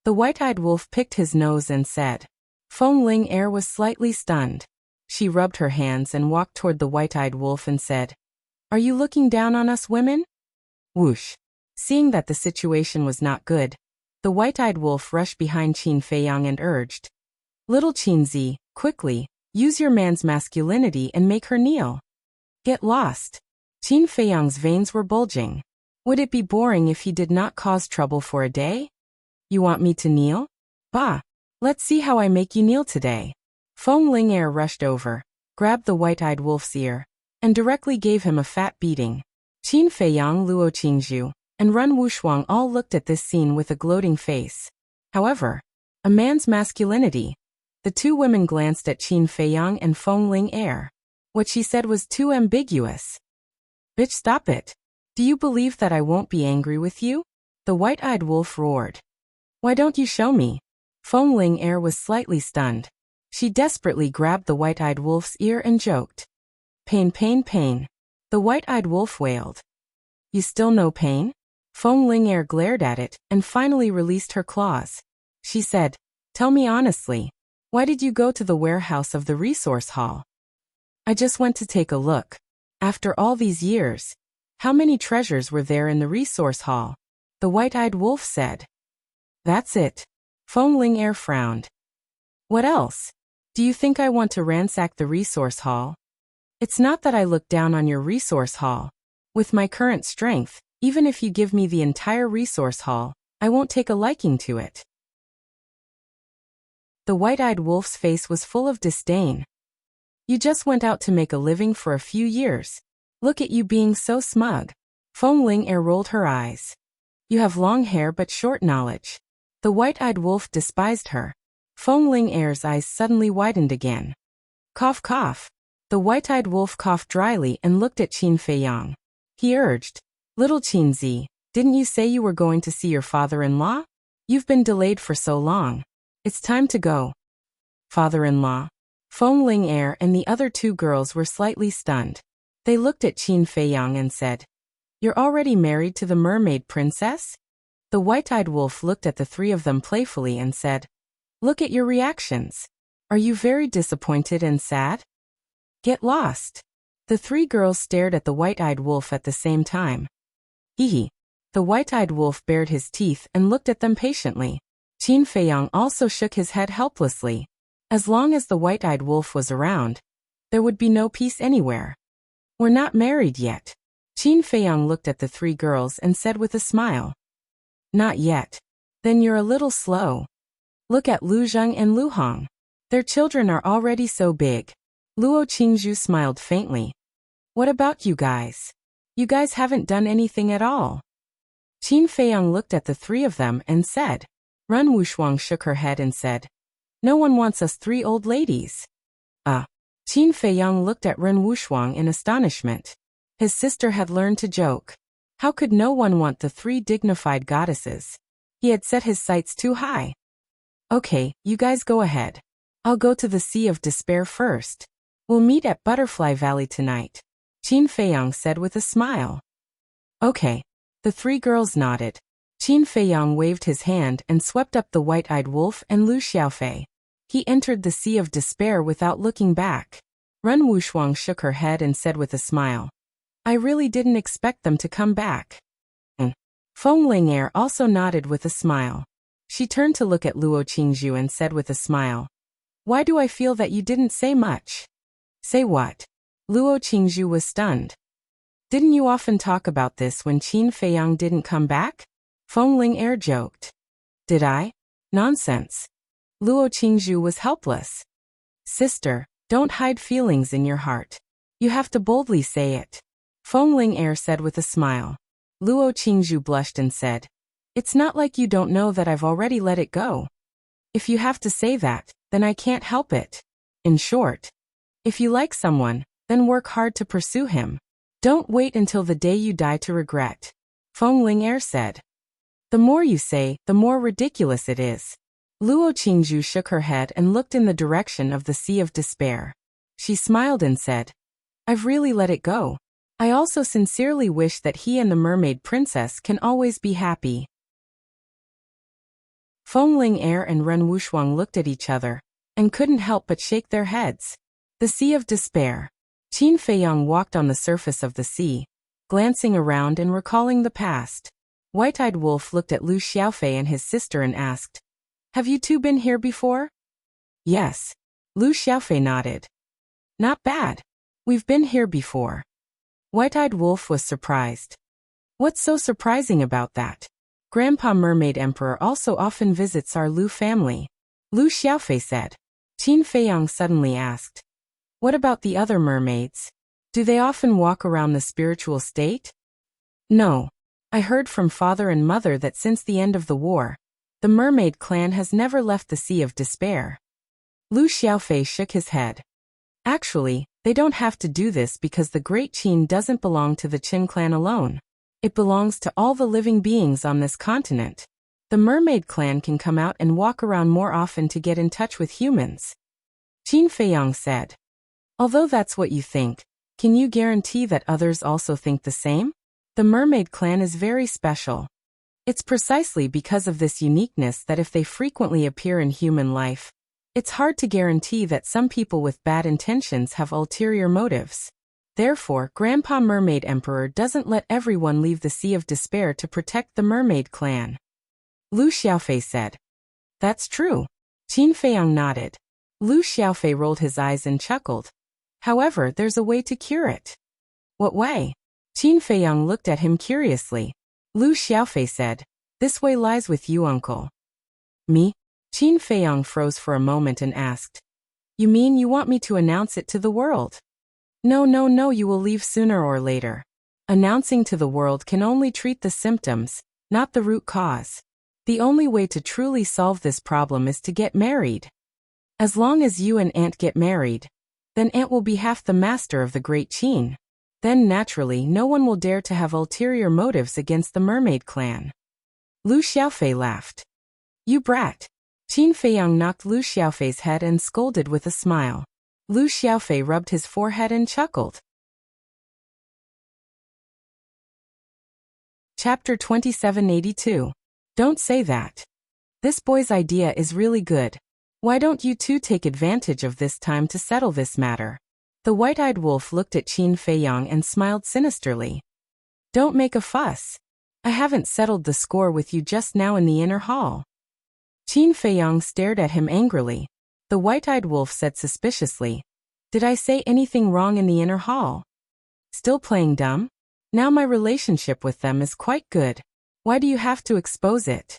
The white-eyed wolf picked his nose and said. Feng Ling'er was slightly stunned. She rubbed her hands and walked toward the white-eyed wolf and said, "Are you looking down on us women?" Whoosh. Seeing that the situation was not good, the white-eyed wolf rushed behind Qin Feiyang and urged, "Little Qinzi, quickly, use your man's masculinity and make her kneel." Get lost. Qin Feiyang's veins were bulging. Would it be boring if he did not cause trouble for a day? You want me to kneel? Bah! Let's see how I make you kneel today. Feng Ling'er rushed over, grabbed the white-eyed wolf's ear, and directly gave him a fat beating. Qin Feiyang, Luo Qingzhu, and Run Wushuang all looked at this scene with a gloating face. However, a man's masculinity. The two women glanced at Qin Feiyang and Feng Ling'er. What she said was too ambiguous. "Bitch, stop it. Do you believe that I won't be angry with you?" The white-eyed wolf roared. "Why don't you show me?" Feng Ling'er was slightly stunned. She desperately grabbed the white-eyed wolf's ear and joked. "Pain, pain, pain." The white-eyed wolf wailed. "You still no pain?" Feng Ling'er glared at it and finally released her claws. She said, "Tell me honestly, why did you go to the warehouse of the resource hall?" "I just went to take a look. After all these years, how many treasures were there in the resource hall?" The white-eyed wolf said. "That's it." Feng Ling'er frowned. "What else? Do you think I want to ransack the resource hall?" "It's not that I look down on your resource hall. With my current strength, even if you give me the entire resource hall, I won't take a liking to it." The white-eyed wolf's face was full of disdain. "You just went out to make a living for a few years. Look at you being so smug." Feng Ling'er rolled her eyes. "You have long hair but short knowledge." The white-eyed wolf despised her. Feng Ling'er's eyes suddenly widened again. Cough, cough. The white-eyed wolf coughed dryly and looked at Qin Feiyang. He urged, "Little Qinzi, didn't you say you were going to see your father-in-law? You've been delayed for so long. It's time to go." Father-in-law. Feng Ling'er and the other two girls were slightly stunned. They looked at Qin Feiyang and said, "You're already married to the mermaid princess?" The white-eyed wolf looked at the three of them playfully and said, "Look at your reactions. Are you very disappointed and sad?" Get lost. The three girls stared at the white-eyed wolf at the same time. Hee. The white-eyed wolf bared his teeth and looked at them patiently. Qin Feiyang also shook his head helplessly. As long as the white-eyed wolf was around, there would be no peace anywhere. We're not married yet. Qin Feiyang looked at the three girls and said with a smile. Not yet. Then you're a little slow. Look at Lu Zheng and Lu Hong. Their children are already so big. Luo Qingzhu smiled faintly. What about you guys? You guys haven't done anything at all. Qin Feiyang looked at the three of them and said. Ren Wushuang shook her head and said. No one wants us three old ladies. Qin Feiyang looked at Ren Wushuang in astonishment. His sister had learned to joke. How could no one want the three dignified goddesses? He had set his sights too high. Okay, you guys go ahead. I'll go to the Sea of Despair first. We'll meet at Butterfly Valley tonight. Qin Feiyang said with a smile. Okay. The three girls nodded. Qin Feiyang waved his hand and swept up the white-eyed wolf and Lu Xiaofei. He entered the Sea of Despair without looking back. Ren Wushuang shook her head and said with a smile. I really didn't expect them to come back. Feng Ling'er also nodded with a smile. She turned to look at Luo Qingzhu and said with a smile. Why do I feel that you didn't say much? Say what? Luo Qingzhu was stunned. Didn't you often talk about this when Qin Feiyang didn't come back? Feng Ling'er joked. Did I? Nonsense. Luo Qingzhu was helpless. Sister, don't hide feelings in your heart. You have to boldly say it. Feng Ling'er said with a smile. Luo Qingzhu blushed and said. It's not like you don't know that I've already let it go. If you have to say that, then I can't help it. In short, if you like someone, then work hard to pursue him. Don't wait until the day you die to regret. Feng Ling'er said. The more you say, the more ridiculous it is. Luo Qingzhu shook her head and looked in the direction of the Sea of Despair. She smiled and said, I've really let it go. I also sincerely wish that he and the mermaid princess can always be happy. Feng Ling'er and Ren Wushuang looked at each other and couldn't help but shake their heads. The Sea of Despair. Qin Feiyang walked on the surface of the sea, glancing around and recalling the past. White-eyed Wolf looked at Lu Xiaofei and his sister and asked, Have you two been here before? Yes. Lu Xiaofei nodded. Not bad. We've been here before. White-eyed Wolf was surprised. What's so surprising about that? Grandpa Mermaid Emperor also often visits our Lu family. Lu Xiaofei said. Qin Feiyang suddenly asked. What about the other mermaids? Do they often walk around the spiritual state? No. I heard from father and mother that since the end of the war, the mermaid clan has never left the Sea of Despair. Lu Xiaofei shook his head. Actually, they don't have to do this because the Great Qin doesn't belong to the Qin clan alone. It belongs to all the living beings on this continent. The mermaid clan can come out and walk around more often to get in touch with humans. Qin Feiyang said. Although that's what you think, can you guarantee that others also think the same? The mermaid clan is very special. It's precisely because of this uniqueness that if they frequently appear in human life, it's hard to guarantee that some people with bad intentions have ulterior motives. Therefore, Grandpa Mermaid Emperor doesn't let everyone leave the Sea of Despair to protect the mermaid clan. Lu Xiaofei said. That's true. Qin Feiyang nodded. Lu Xiaofei rolled his eyes and chuckled. However, there's a way to cure it. What way? Qin Feiyang looked at him curiously. Lu Xiaofei said, This way lies with you, uncle. Me? Qin Feiyang froze for a moment and asked. You mean you want me to announce it to the world? No, you will leave sooner or later. Announcing to the world can only treat the symptoms, not the root cause. The only way to truly solve this problem is to get married. As long as you and Aunt get married, then Aunt will be half the master of the Great Qin. Then naturally no one will dare to have ulterior motives against the mermaid clan. Lu Xiaofei laughed. You brat. Qin Feiyang knocked Lu Xiaofei's head and scolded with a smile. Lu Xiaofei rubbed his forehead and chuckled. Chapter 2782. Don't say that. This boy's idea is really good. Why don't you two take advantage of this time to settle this matter? The white-eyed wolf looked at Qin Feiyang and smiled sinisterly. Don't make a fuss. I haven't settled the score with you just now in the inner hall. Qin Feiyang stared at him angrily. The white-eyed wolf said suspiciously. Did I say anything wrong in the inner hall? Still playing dumb? Now my relationship with them is quite good. Why do you have to expose it?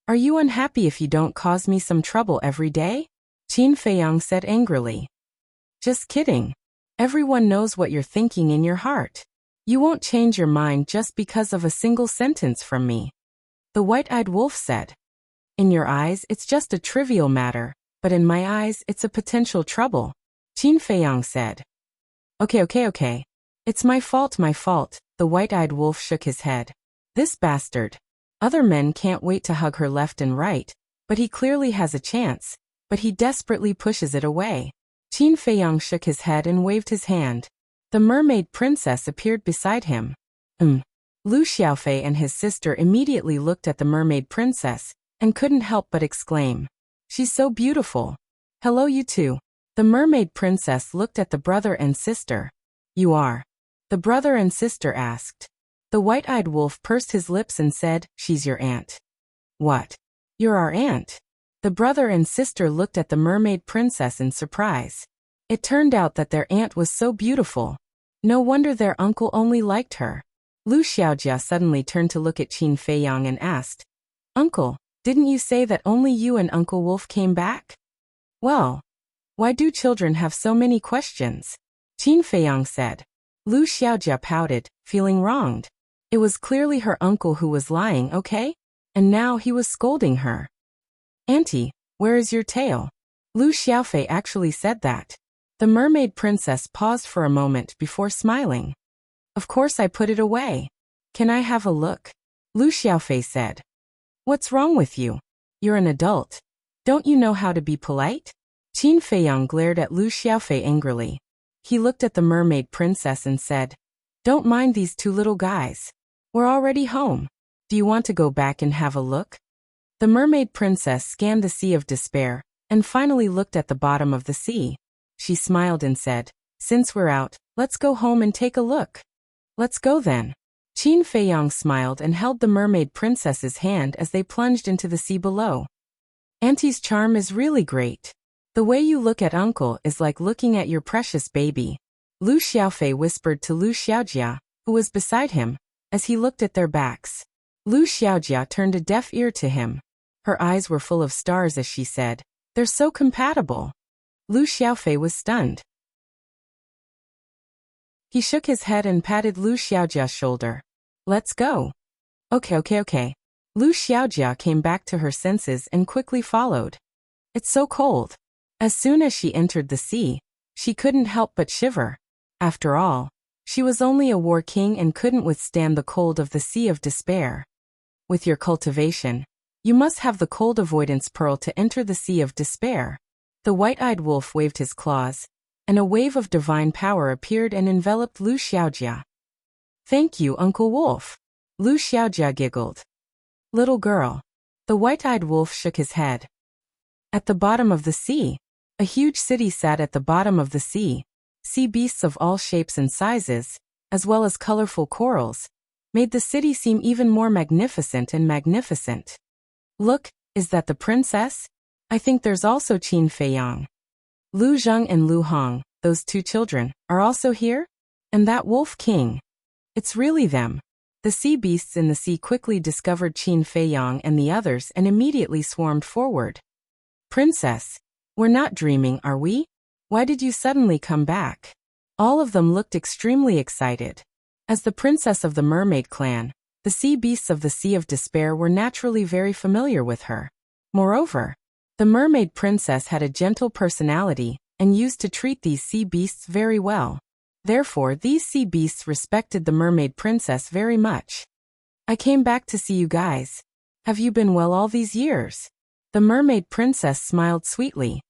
Are you unhappy if you don't cause me some trouble every day? Qin Feiyang said angrily. Just kidding. Everyone knows what you're thinking in your heart. You won't change your mind just because of a single sentence from me. The white-eyed wolf said. In your eyes, it's just a trivial matter, but in my eyes, it's a potential trouble. Qin Feiyang said. Okay. It's my fault, the white-eyed wolf shook his head. This bastard. Other men can't wait to hug her left and right, but he clearly has a chance, but he desperately pushes it away. Qin Feiyang shook his head and waved his hand. The mermaid princess appeared beside him. Lu Xiaofei and his sister immediately looked at the mermaid princess and couldn't help but exclaim. She's so beautiful. Hello, you two. The mermaid princess looked at the brother and sister. You are? The brother and sister asked. The white-eyed wolf pursed his lips and said, She's your aunt. What? You're our aunt? The brother and sister looked at the mermaid princess in surprise. It turned out that their aunt was so beautiful. No wonder their uncle only liked her. Lu Xiaojia suddenly turned to look at Qin Feiyang and asked, Uncle, didn't you say that only you and Uncle Wolf came back? Well, why do children have so many questions? Qin Feiyang said. Lu Xiaojia pouted, feeling wronged. It was clearly her uncle who was lying, okay? And now he was scolding her. Auntie, where is your tail? Lu Xiaofei actually said that. The mermaid princess paused for a moment before smiling. Of course I put it away. Can I have a look? Lu Xiaofei said. What's wrong with you? You're an adult. Don't you know how to be polite? Qin Feiyang glared at Lu Xiaofei angrily. He looked at the mermaid princess and said, Don't mind these two little guys. We're already home. Do you want to go back and have a look? The mermaid princess scanned the sea of despair and finally looked at the bottom of the sea. She smiled and said, Since we're out, let's go home and take a look. Let's go then. Qin Feiyang smiled and held the mermaid princess's hand as they plunged into the sea below. Auntie's charm is really great. The way you look at Uncle is like looking at your precious baby. Lu Xiaofei whispered to Lu Xiaojia, who was beside him, as he looked at their backs. Lu Xiaojia turned a deaf ear to him. Her eyes were full of stars as she said, They're so compatible. Lu Xiaofei was stunned. He shook his head and patted Lu Xiaojia's shoulder. Let's go. Okay. Lu Xiaojia came back to her senses and quickly followed. It's so cold. As soon as she entered the sea, she couldn't help but shiver. After all, she was only a war king and couldn't withstand the cold of the sea of despair. With your cultivation, you must have the cold avoidance pearl to enter the sea of despair. The white-eyed wolf waved his claws, and a wave of divine power appeared and enveloped Lu Xiaojia. Thank you, Uncle Wolf. Lu Xiaojia giggled. Little girl. The white-eyed wolf shook his head. At the bottom of the sea, a huge city sat at the bottom of the sea. Sea beasts of all shapes and sizes, as well as colorful corals, made the city seem even more magnificent and magnificent. Look, is that the princess? I think there's also Qin Feiyang. Lu Zheng and Lu Hong, those two children, are also here? And that wolf king. It's really them. The sea beasts in the sea quickly discovered Qin Feiyang and the others and immediately swarmed forward. Princess, we're not dreaming, are we? Why did you suddenly come back? All of them looked extremely excited. As the princess of the mermaid clan, the sea beasts of the Sea of Despair were naturally very familiar with her. Moreover, the mermaid princess had a gentle personality and used to treat these sea beasts very well. Therefore, these sea beasts respected the mermaid princess very much. I came back to see you guys. Have you been well all these years? The mermaid princess smiled sweetly.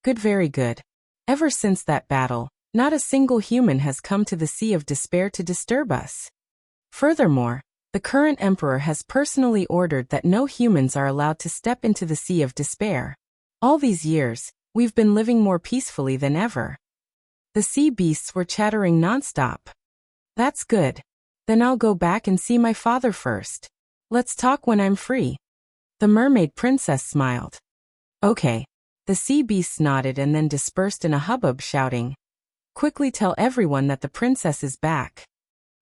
Good, very good. Ever since that battle, not a single human has come to the Sea of Despair to disturb us. Furthermore, the current emperor has personally ordered that no humans are allowed to step into the Sea of Despair. All these years, we've been living more peacefully than ever. The sea beasts were chattering nonstop. That's good. Then I'll go back and see my father first. Let's talk when I'm free. The mermaid princess smiled. Okay. The sea beasts nodded and then dispersed in a hubbub, shouting, "Quickly tell everyone that the princess is back."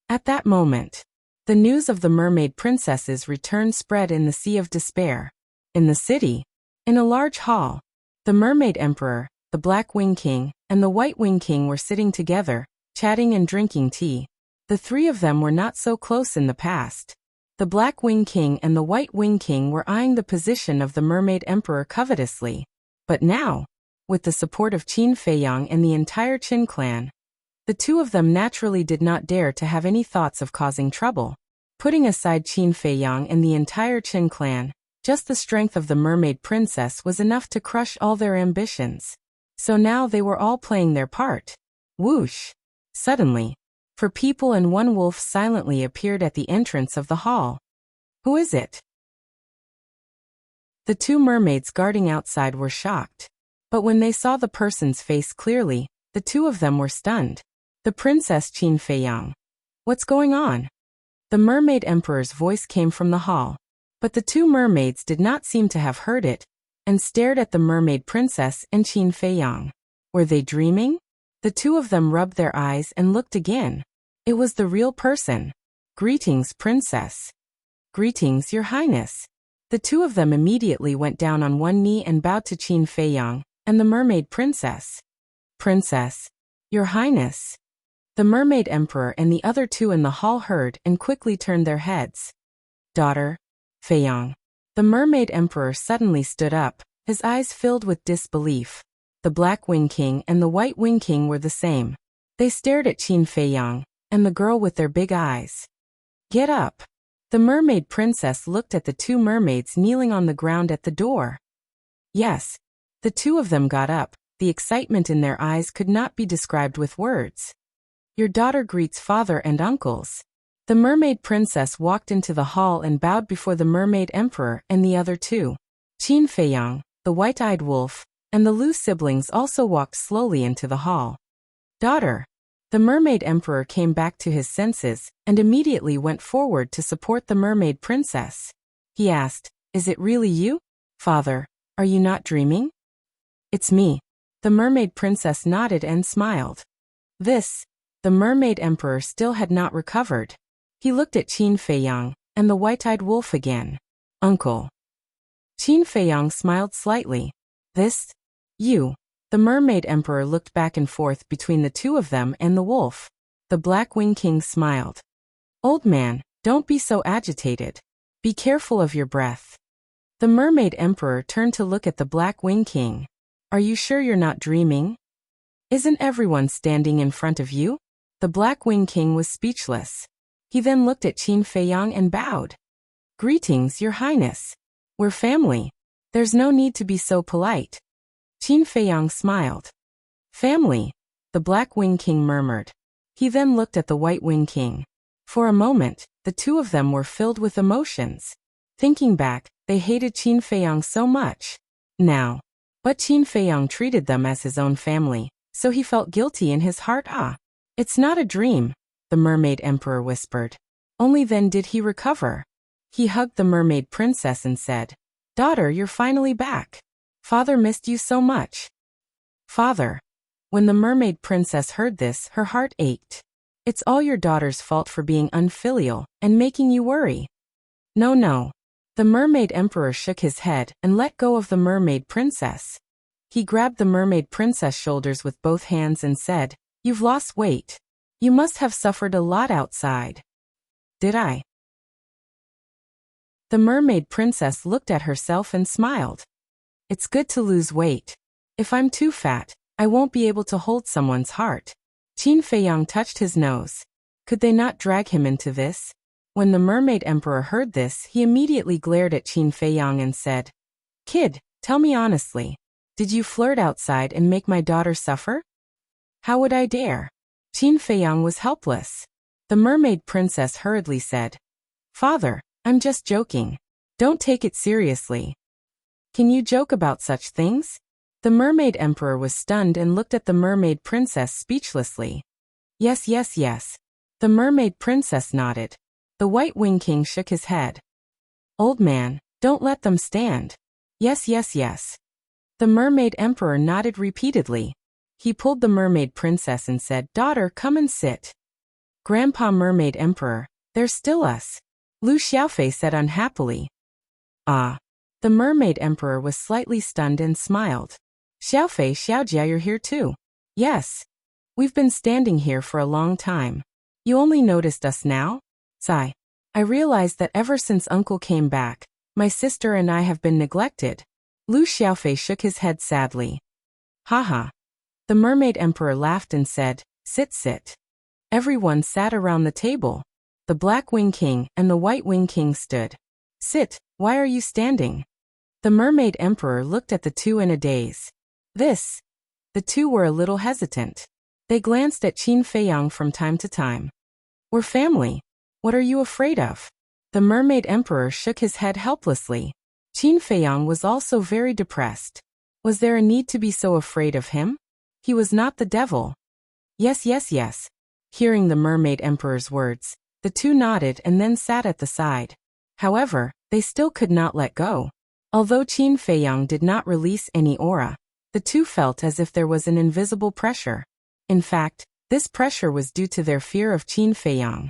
At that moment, the news of the mermaid princess's return spread in the sea of despair. In the city, in a large hall, the mermaid emperor, the Black Wing King, and the White Wing King were sitting together, chatting and drinking tea. The three of them were not so close in the past. The Black Wing King and the White Wing King were eyeing the position of the mermaid emperor covetously. But now, with the support of Qin Feiyang and the entire Qin clan, the two of them naturally did not dare to have any thoughts of causing trouble. Putting aside Qin Feiyang and the entire Qin clan, just the strength of the mermaid princess was enough to crush all their ambitions. So now they were all playing their part. Whoosh! Suddenly, four people and one wolf silently appeared at the entrance of the hall. Who is it? The two mermaids guarding outside were shocked. But when they saw the person's face clearly, the two of them were stunned. The Princess Qin Feiyang. What's going on? The mermaid emperor's voice came from the hall. But the two mermaids did not seem to have heard it, and stared at the mermaid princess and Qin Feiyang. Were they dreaming? The two of them rubbed their eyes and looked again. It was the real person. "Greetings, princess." "Greetings, your highness." The two of them immediately went down on one knee and bowed to Qin Feiyang and the mermaid princess. "Princess, your highness." The mermaid emperor and the other two in the hall heard and quickly turned their heads. "Daughter, Feiyang." The mermaid emperor suddenly stood up, his eyes filled with disbelief. The Black Wing King and the White Wing King were the same. They stared at Qin Feiyang and the girl with their big eyes. "Get up." The mermaid princess looked at the two mermaids kneeling on the ground at the door. Yes, the two of them got up. The excitement in their eyes could not be described with words. "Your daughter greets father and uncles." The mermaid princess walked into the hall and bowed before the mermaid emperor and the other two. Qin Feiyang, the white-eyed wolf, and the Lu siblings also walked slowly into the hall. "Daughter." The mermaid emperor came back to his senses and immediately went forward to support the mermaid princess. He asked, "Is it really you? Father, are you not dreaming?" "It's me." The mermaid princess nodded and smiled. The mermaid emperor still had not recovered. He looked at Qin Feiyang and the white-eyed wolf again. "Uncle." Qin Feiyang smiled slightly. You." The mermaid emperor looked back and forth between the two of them and the wolf. The Black Wing King smiled. "Old man, don't be so agitated. Be careful of your breath." The mermaid emperor turned to look at the Black Wing King. "Are you sure you're not dreaming? Isn't everyone standing in front of you?" The Black Wing King was speechless. He then looked at Qin Feiyang and bowed. "Greetings, your highness. We're family. There's no need to be so polite." Qin Feiyang smiled. "Family," the Black Wing King murmured. He then looked at the White Wing King. For a moment, the two of them were filled with emotions. Thinking back, they hated Qin Feiyang so much. Now, but Qin Feiyang treated them as his own family, so he felt guilty in his heart. "It's not a dream," the mermaid emperor whispered. Only then did he recover. He hugged the mermaid princess and said, "Daughter, you're finally back. Father missed you so much." "Father." When the mermaid princess heard this, her heart ached. "It's all your daughter's fault for being unfilial and making you worry." No. The mermaid emperor shook his head and let go of the mermaid princess. He grabbed the mermaid princess' shoulders with both hands and said, "You've lost weight. You must have suffered a lot outside." "Did I?" The mermaid princess looked at herself and smiled. "It's good to lose weight. If I'm too fat, I won't be able to hold someone's heart." Qin Feiyang touched his nose. Could they not drag him into this? When the mermaid emperor heard this, he immediately glared at Qin Feiyang and said, "Kid, tell me honestly, did you flirt outside and make my daughter suffer?" "How would I dare?" Qin Feiyang was helpless. The mermaid princess hurriedly said, "Father, I'm just joking. Don't take it seriously." "Can you joke about such things?" The mermaid emperor was stunned and looked at the mermaid princess speechlessly. Yes. The mermaid princess nodded. The White Wing King shook his head. "Old man, don't let them stand." Yes. The mermaid emperor nodded repeatedly. He pulled the mermaid princess and said, "Daughter, come and sit." "Grandpa mermaid emperor, there's still us," Lu Xiaofei said unhappily. "Ah." The mermaid emperor was slightly stunned and smiled. "Xiaofei, Xiaojia, you're here too." "Yes. We've been standing here for a long time. You only noticed us now?" "Sigh. I realized that ever since Uncle came back, my sister and I have been neglected." Lu Xiaofei shook his head sadly. "Haha." The mermaid emperor laughed and said, "Sit, sit." Everyone sat around the table. The Black Wing King and the White Wing King stood. "Sit, why are you standing?" The mermaid emperor looked at the two in a daze. The two were a little hesitant. They glanced at Qin Feiyang from time to time. "We're family. What are you afraid of?" The mermaid emperor shook his head helplessly. Qin Feiyang was also very depressed. Was there a need to be so afraid of him? He was not the devil. Yes, yes, yes. Hearing the mermaid emperor's words, the two nodded and then sat at the side. However, they still could not let go. Although Qin Feiyang did not release any aura, the two felt as if there was an invisible pressure. In fact, this pressure was due to their fear of Qin Feiyang.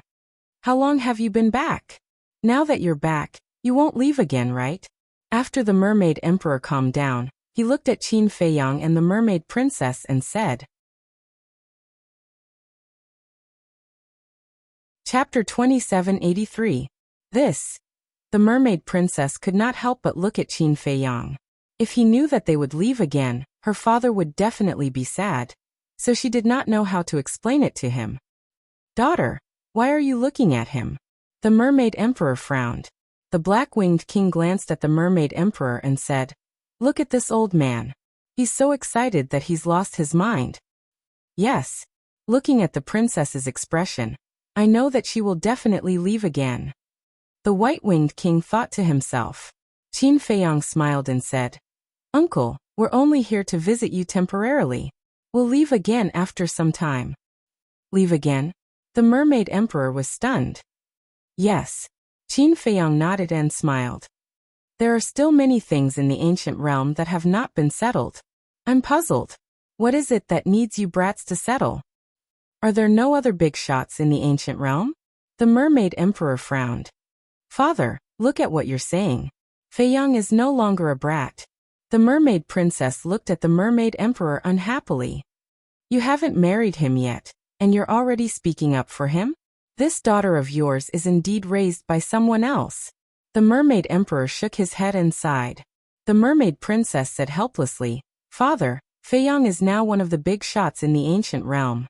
"How long have you been back? Now that you're back, you won't leave again, right?" After the mermaid emperor calmed down, he looked at Qin Feiyang and the mermaid princess and said. Chapter 2783. The mermaid princess could not help but look at Qin Feiyang. If he knew that they would leave again, her father would definitely be sad. So she did not know how to explain it to him. "Daughter, why are you looking at him?" The mermaid emperor frowned. The black-winged king glanced at the mermaid emperor and said, "Look at this old man. He's so excited that he's lost his mind." "Yes." Looking at the princess's expression, "I know that she will definitely leave again." The white-winged king thought to himself. Qin Feiyang smiled and said, "Uncle, we're only here to visit you temporarily. We'll leave again after some time." "Leave again?" The mermaid emperor was stunned. "Yes." Qin Feiyang nodded and smiled. "There are still many things in the ancient realm that have not been settled. I'm puzzled. What is it that needs you brats to settle? Are there no other big shots in the ancient realm?" The mermaid emperor frowned. "Father, look at what you're saying. Feiyang is no longer a brat." The mermaid princess looked at the mermaid emperor unhappily. "You haven't married him yet, and you're already speaking up for him? This daughter of yours is indeed raised by someone else." The mermaid emperor shook his head and sighed. The mermaid princess said helplessly, "Father, Feiyang is now one of the big shots in the ancient realm."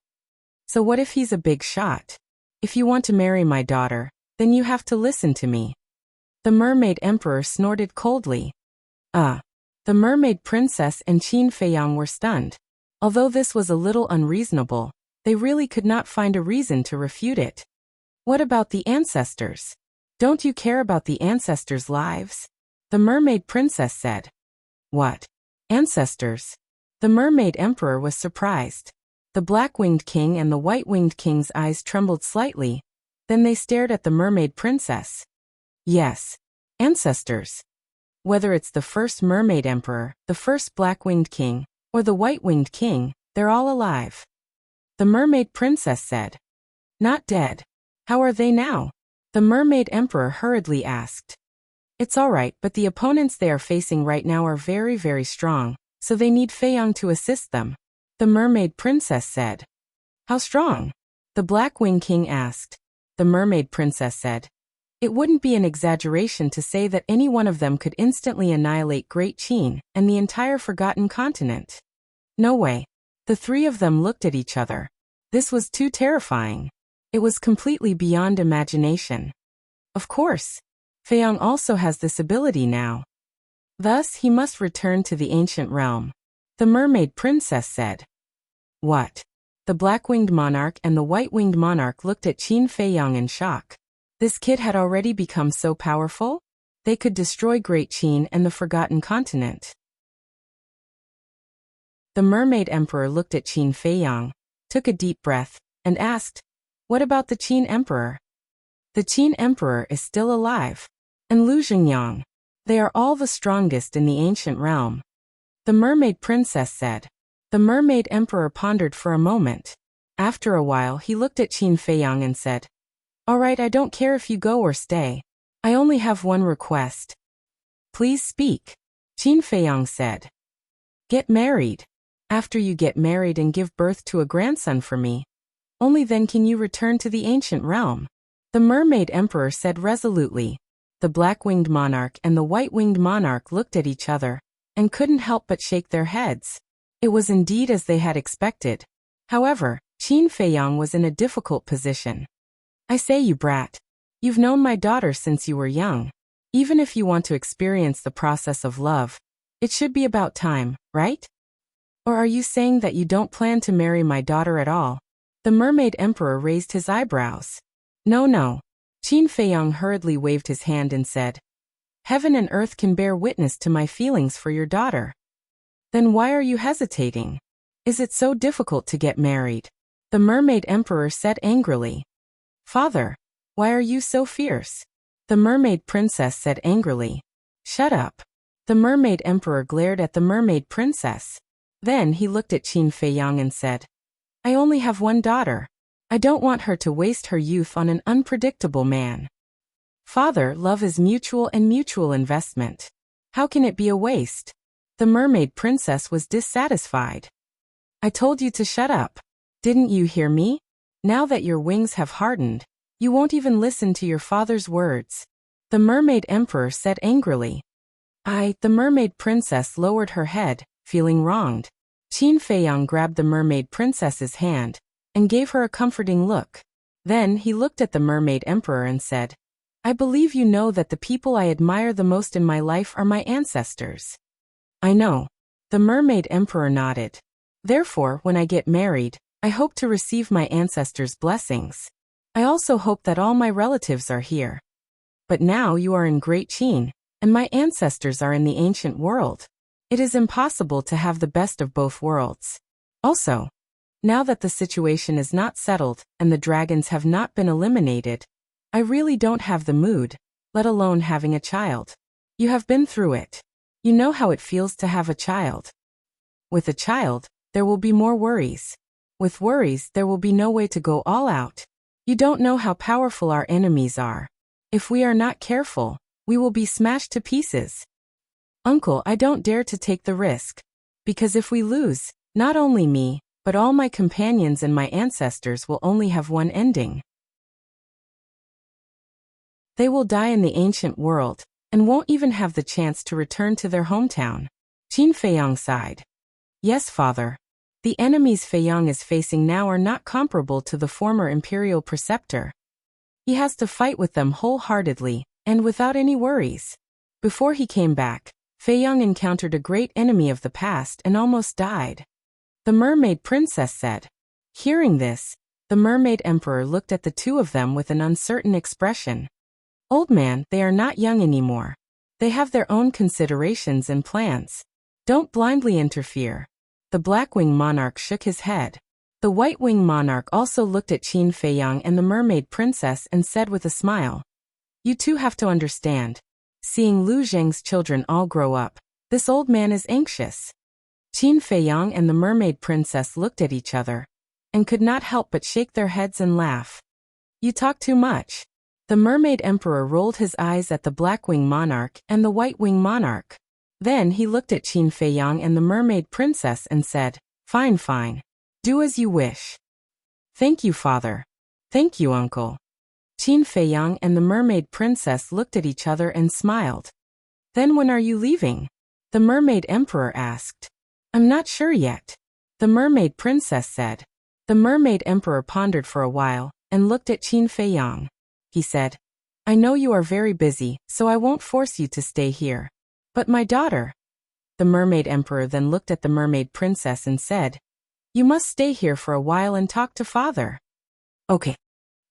"So what if he's a big shot? If you want to marry my daughter, then you have to listen to me." The mermaid emperor snorted coldly. The mermaid princess and Qin Feiyang were stunned. Although this was a little unreasonable, they really could not find a reason to refute it. "What about the ancestors? Don't you care about the ancestors' lives?" The mermaid princess said. "What? Ancestors?" The mermaid emperor was surprised. The black-winged king and the white-winged king's eyes trembled slightly. Then they stared at the mermaid princess. "Yes. Ancestors. Whether it's the first mermaid emperor, the first black-winged king, or the white-winged king, they're all alive." The mermaid princess said. "Not dead. How are they now?" The mermaid emperor hurriedly asked. "It's all right, but the opponents they are facing right now are very, very strong, so they need Feiyang to assist them," the mermaid princess said. "How strong?" the Black Wing King asked. The mermaid princess said, "It wouldn't be an exaggeration to say that any one of them could instantly annihilate Great Qin and the entire Forgotten Continent." "No way." The three of them looked at each other. This was too terrifying. It was completely beyond imagination. Of course, Feiyang also has this ability now. Thus, he must return to the ancient realm, the mermaid princess said. "What?" The black-winged monarch and the white-winged monarch looked at Qin Feiyang in shock. This kid had already become so powerful? They could destroy Great Qin and the Forgotten Continent. The mermaid emperor looked at Qin Feiyang, took a deep breath, and asked, "What about the Qin emperor?" "The Qin emperor is still alive. And Lu Xingyang. They are all the strongest in the ancient realm." The mermaid princess said. The mermaid emperor pondered for a moment. After a while he looked at Qin Feiyang and said, "All right, I don't care if you go or stay. I only have one request." "Please speak," Qin Feiyang said. "Get married. After you get married and give birth to a grandson for me, only then can you return to the ancient realm," the mermaid emperor said resolutely. The black-winged monarch and the white-winged monarch looked at each other and couldn't help but shake their heads. It was indeed as they had expected. However, Qin Feiyang was in a difficult position. "I say, you brat. You've known my daughter since you were young. Even if you want to experience the process of love, it should be about time, right? Or are you saying that you don't plan to marry my daughter at all?" The mermaid emperor raised his eyebrows. "No, no." Qin Feiyang hurriedly waved his hand and said, "Heaven and earth can bear witness to my feelings for your daughter." "Then why are you hesitating? Is it so difficult to get married?" the mermaid emperor said angrily. "Father, why are you so fierce?" the mermaid princess said angrily. "Shut up." The mermaid emperor glared at the mermaid princess. Then he looked at Qin Feiyang and said, "I only have one daughter. I don't want her to waste her youth on an unpredictable man." "Father, love is mutual and mutual investment. How can it be a waste?" The mermaid princess was dissatisfied. "I told you to shut up. Didn't you hear me? Now that your wings have hardened, you won't even listen to your father's words," the mermaid emperor said angrily. The mermaid princess lowered her head, feeling wronged. Qin Feiyang grabbed the mermaid princess's hand and gave her a comforting look. Then he looked at the mermaid emperor and said, "I believe you know that the people I admire the most in my life are my ancestors." "I know." The mermaid emperor nodded. "Therefore, when I get married, I hope to receive my ancestors' blessings. I also hope that all my relatives are here. But now you are in Great Qin, and my ancestors are in the ancient world. It is impossible to have the best of both worlds. Also, now that the situation is not settled and the dragons have not been eliminated, I really don't have the mood, let alone having a child. You have been through it. You know how it feels to have a child. With a child, there will be more worries. With worries, there will be no way to go all out. You don't know how powerful our enemies are. If we are not careful, we will be smashed to pieces. Uncle, I don't dare to take the risk. Because if we lose, not only me, but all my companions and my ancestors will only have one ending. They will die in the ancient world, and won't even have the chance to return to their hometown." Qin Feiyang sighed. "Yes, father. The enemies Feiyang is facing now are not comparable to the former imperial preceptor. He has to fight with them wholeheartedly, and without any worries. Before he came back, Feiyang encountered a great enemy of the past and almost died," the mermaid princess said. Hearing this, the mermaid emperor looked at the two of them with an uncertain expression. "Old man, they are not young anymore. They have their own considerations and plans. Don't blindly interfere." The black-winged monarch shook his head. The white-winged monarch also looked at Qin Feiyang and the mermaid princess and said with a smile, "You two have to understand. Seeing Lu Zheng's children all grow up, this old man is anxious." Qin Feiyang and the mermaid princess looked at each other and could not help but shake their heads and laugh. "You talk too much." The mermaid emperor rolled his eyes at the black-winged monarch and the white-winged monarch. Then he looked at Qin Feiyang and the mermaid princess and said, "Fine, fine. Do as you wish." "Thank you, father." "Thank you, uncle." Qin Feiyang and the mermaid princess looked at each other and smiled. "Then when are you leaving?" the mermaid emperor asked. "I'm not sure yet," the mermaid princess said. The mermaid emperor pondered for a while and looked at Qin Feiyang. He said, "I know you are very busy, so I won't force you to stay here. But my daughter..." The mermaid emperor then looked at the mermaid princess and said, "You must stay here for a while and talk to father." "Okay."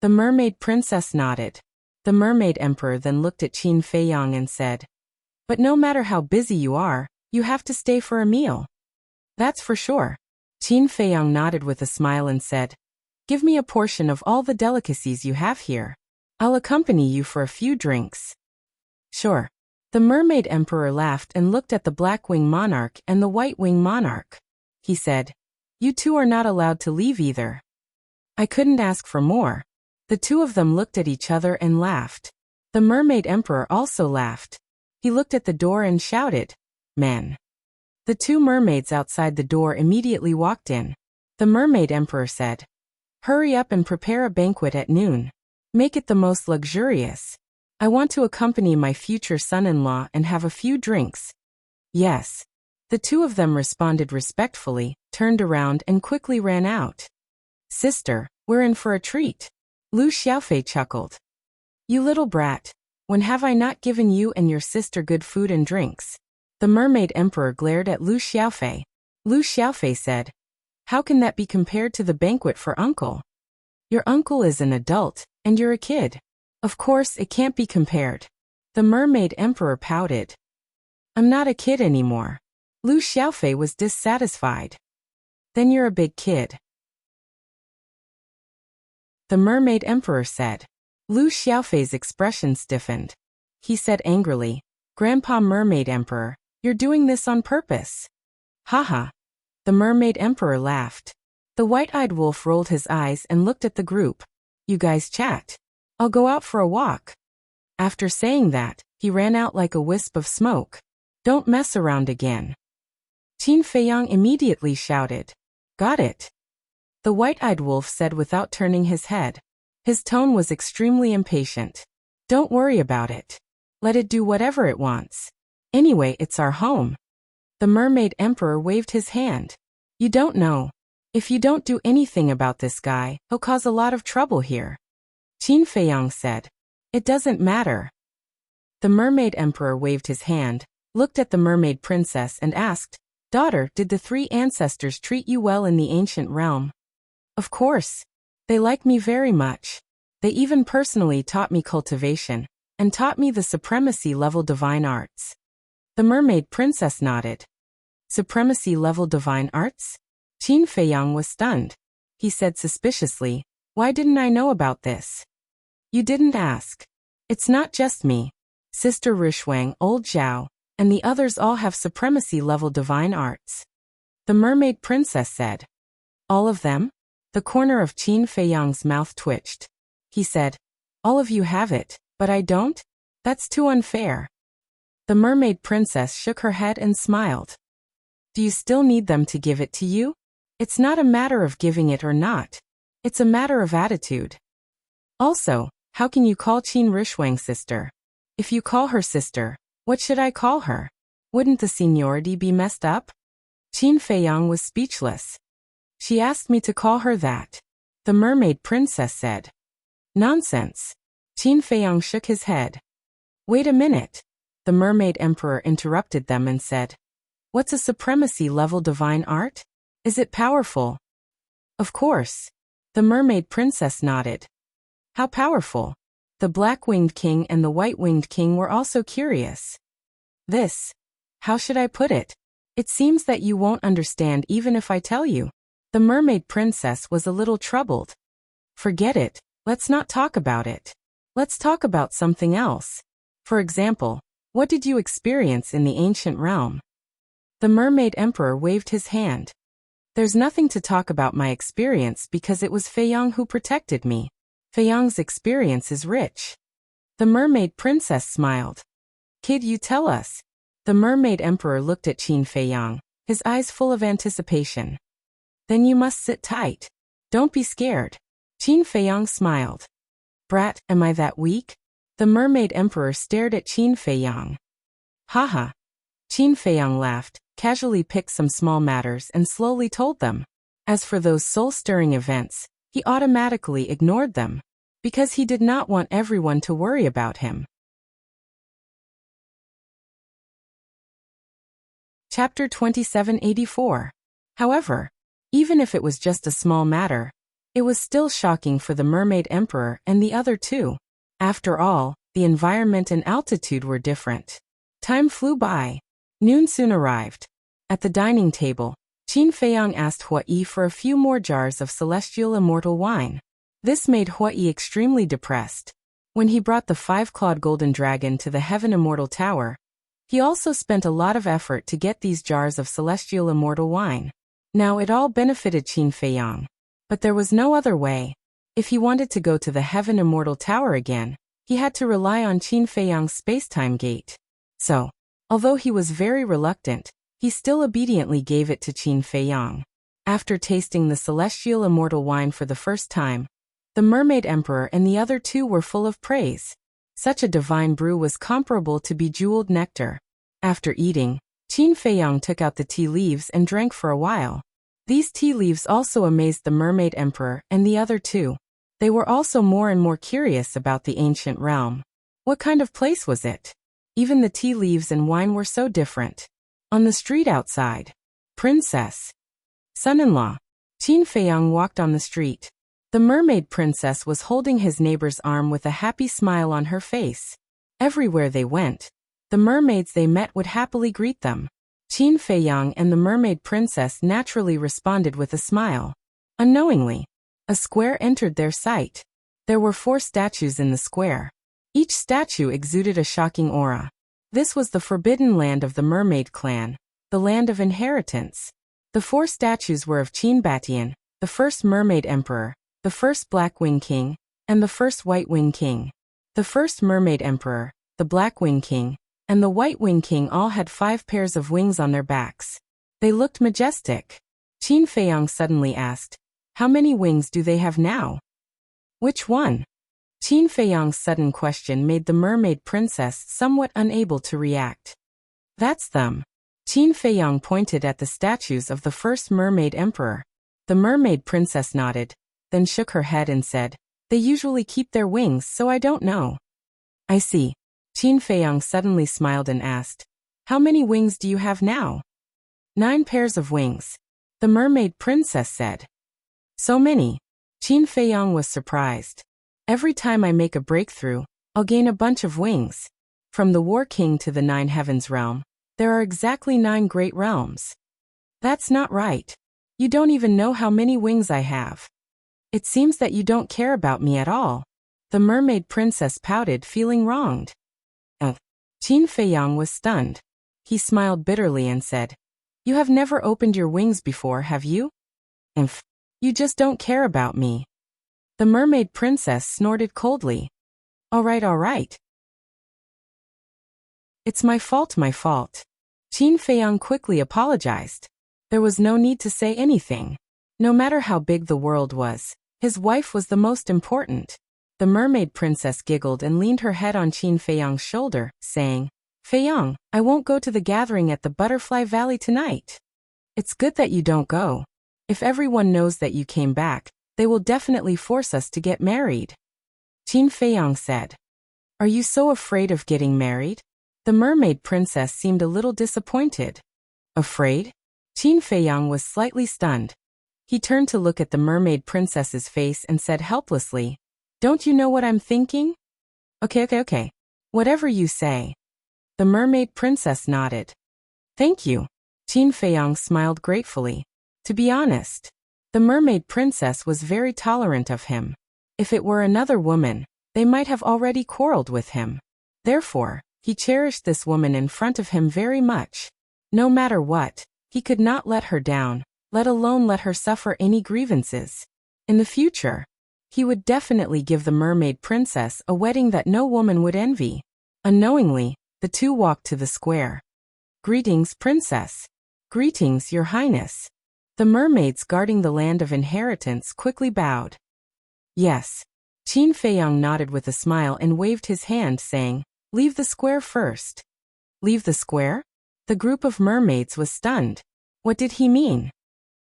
The mermaid princess nodded. The mermaid emperor then looked at Qin Feiyang and said, "But no matter how busy you are, you have to stay for a meal." "That's for sure." Qin Feiyang nodded with a smile and said, "Give me a portion of all the delicacies you have here. I'll accompany you for a few drinks." "Sure." The mermaid emperor laughed and looked at the black-winged monarch and the white-winged monarch. He said, "You two are not allowed to leave either." I couldn't ask for more. The two of them looked at each other and laughed. The mermaid emperor also laughed. He looked at the door and shouted, "Men." The two mermaids outside the door immediately walked in. The mermaid emperor said, "Hurry up and prepare a banquet at noon. Make it the most luxurious. I want to accompany my future son-in-law and have a few drinks." "Yes." The two of them responded respectfully, turned around and quickly ran out. "Sister, we're in for a treat." Lu Xiaofei chuckled. "You little brat, when have I not given you and your sister good food and drinks?" The mermaid emperor glared at Lu Xiaofei. Lu Xiaofei said, "How can that be compared to the banquet for uncle? Your uncle is an adult, and you're a kid. Of course it can't be compared." The mermaid emperor pouted. "I'm not a kid anymore." Lu Xiaofei was dissatisfied. "Then you're a big kid." The mermaid emperor said. Lu Xiaofei's expression stiffened. He said angrily, "Grandpa mermaid emperor, you're doing this on purpose." "Haha." The mermaid emperor laughed. The white-eyed wolf rolled his eyes and looked at the group. "You guys chat. I'll go out for a walk." After saying that, he ran out like a wisp of smoke. "Don't mess around again." Qin Feiyang immediately shouted, "Got it." The white-eyed wolf said without turning his head. His tone was extremely impatient. "Don't worry about it. Let it do whatever it wants. Anyway, it's our home." The mermaid emperor waved his hand. "You don't know. If you don't do anything about this guy, he'll cause a lot of trouble here." Qin Feiyang said, "It doesn't matter." The mermaid emperor waved his hand, looked at the mermaid princess and asked, "Daughter, did the three ancestors treat you well in the ancient realm?" "Of course. They like me very much. They even personally taught me cultivation, and taught me the supremacy-level divine arts." The mermaid princess nodded. "Supremacy-level divine arts?" Qin Feiyang was stunned. He said suspiciously, "Why didn't I know about this?" "You didn't ask. It's not just me. Sister Rishwang, old Zhao, and the others all have supremacy-level divine arts." The mermaid princess said. "All of them?" The corner of Qin Feiyang's mouth twitched. He said, "All of you have it, but I don't? That's too unfair." The mermaid princess shook her head and smiled. "Do you still need them to give it to you? It's not a matter of giving it or not. It's a matter of attitude. Also, how can you call Qin Rishwang sister? If you call her sister, what should I call her? Wouldn't the seniority be messed up?" Qin Feiyang was speechless. "She asked me to call her that," the mermaid princess said. "Nonsense." Qin Feiyang shook his head. "Wait a minute." The mermaid emperor interrupted them and said, "What's a supremacy-level divine art? Is it powerful?" "Of course." The mermaid princess nodded. "How powerful?" The black-winged king and the white-winged king were also curious. How should I put it? It seems that you won't understand even if I tell you." The mermaid princess was a little troubled. "Forget it, let's not talk about it. Let's talk about something else. For example, what did you experience in the ancient realm?" The mermaid emperor waved his hand. "There's nothing to talk about my experience because it was Feiyang who protected me. Feiyang's experience is rich." The mermaid princess smiled. "Kid, you tell us." The mermaid emperor looked at Qin Feiyang, his eyes full of anticipation. "Then you must sit tight. Don't be scared." Qin Feiyang smiled. "Brat, am I that weak?" The mermaid emperor stared at Qin Feiyang. "Haha." Qin Feiyang laughed, casually picked some small matters and slowly told them. As for those soul-stirring events, he automatically ignored them, because he did not want everyone to worry about him. Chapter 2784. However, even if it was just a small matter, it was still shocking for the mermaid emperor and the other two. After all, the environment and altitude were different. Time flew by. Noon soon arrived. At the dining table, Qin Feiyang asked Huai for a few more jars of celestial immortal wine. This made Huai extremely depressed. When he brought the five-clawed golden dragon to the Heaven Immortal Tower, He also spent a lot of effort to get these jars of celestial immortal wine. Now it all benefited Qin Feiyang. But there was no other way. If he wanted to go to the Heaven Immortal Tower again, he had to rely on Qin Feiyang's space-time gate. So, although he was very reluctant, he still obediently gave it to Qin Feiyang. After tasting the celestial immortal wine for the first time, the Mermaid Emperor and the other two were full of praise. Such a divine brew was comparable to bejeweled nectar. After eating, Qin Feiyang took out the tea leaves and drank for a while. These tea leaves also amazed the Mermaid Emperor and the other two. They were also more and more curious about the ancient realm. What kind of place was it? Even the tea leaves and wine were so different. On the street outside, Princess, son-in-law, Qin Feiyang walked on the street. The mermaid princess was holding his neighbor's arm with a happy smile on her face. Everywhere they went, the mermaids they met would happily greet them. Qin Feiyang and the mermaid princess naturally responded with a smile. Unknowingly, a square entered their sight. There were 4 statues in the square. Each statue exuded a shocking aura. This was the forbidden land of the mermaid clan, the land of inheritance. The 4 statues were of Qin Batian, the first mermaid emperor, the first Black Wing King, and the first White Wing King. The first Mermaid Emperor, the Black Wing King, and the White Wing King all had 5 pairs of wings on their backs. They looked majestic. Qin Feiyang suddenly asked, "How many wings do they have now?" "Which one?" Qin Feiyang's sudden question made the mermaid princess somewhat unable to react. "That's them." Qin Feiyang pointed at the statues of the first Mermaid Emperor. The mermaid princess nodded, then shook her head and said, "They usually keep their wings, so I don't know." "I see." Qin Feiyang suddenly smiled and asked, "How many wings do you have now?" 9 pairs of wings. The mermaid princess said. "So many?" Qin Feiyang was surprised. "Every time I make a breakthrough, I'll gain a bunch of wings. From the War King to the 9 Heavens realm, there are exactly 9 great realms." "That's not right. You don't even know how many wings I have. It seems that you don't care about me at all." The mermaid princess pouted, feeling wronged. Qin Feiyang was stunned. He smiled bitterly and said, "You have never opened your wings before, have you? You just don't care about me." The mermaid princess snorted coldly. All right. "It's my fault. Qin Feiyang quickly apologized. There was no need to say anything. No matter how big the world was, his wife was the most important. The mermaid princess giggled and leaned her head on Qin Feiyang's shoulder, saying, "Feiyang, I won't go to the gathering at the Butterfly Valley tonight." "It's good that you don't go. If everyone knows that you came back, they will definitely force us to get married," Qin Feiyang said. "Are you so afraid of getting married?" The mermaid princess seemed a little disappointed. "Afraid?" Qin Feiyang was slightly stunned. He turned to look at the mermaid princess's face and said helplessly, "Don't you know what I'm thinking?" Okay. Whatever you say." The mermaid princess nodded. "Thank you." Qin Feiyang smiled gratefully. To be honest, the mermaid princess was very tolerant of him. If it were another woman, they might have already quarreled with him. Therefore, he cherished this woman in front of him very much. No matter what, he could not let her down, let alone let her suffer any grievances. In the future, he would definitely give the mermaid princess a wedding that no woman would envy. Unknowingly, the two walked to the square. "Greetings, princess." "Greetings, your highness." The mermaids guarding the land of inheritance quickly bowed. "Yes." Qin Feiyang nodded with a smile and waved his hand, saying, "Leave the square first." "Leave the square?" The group of mermaids was stunned. What did he mean?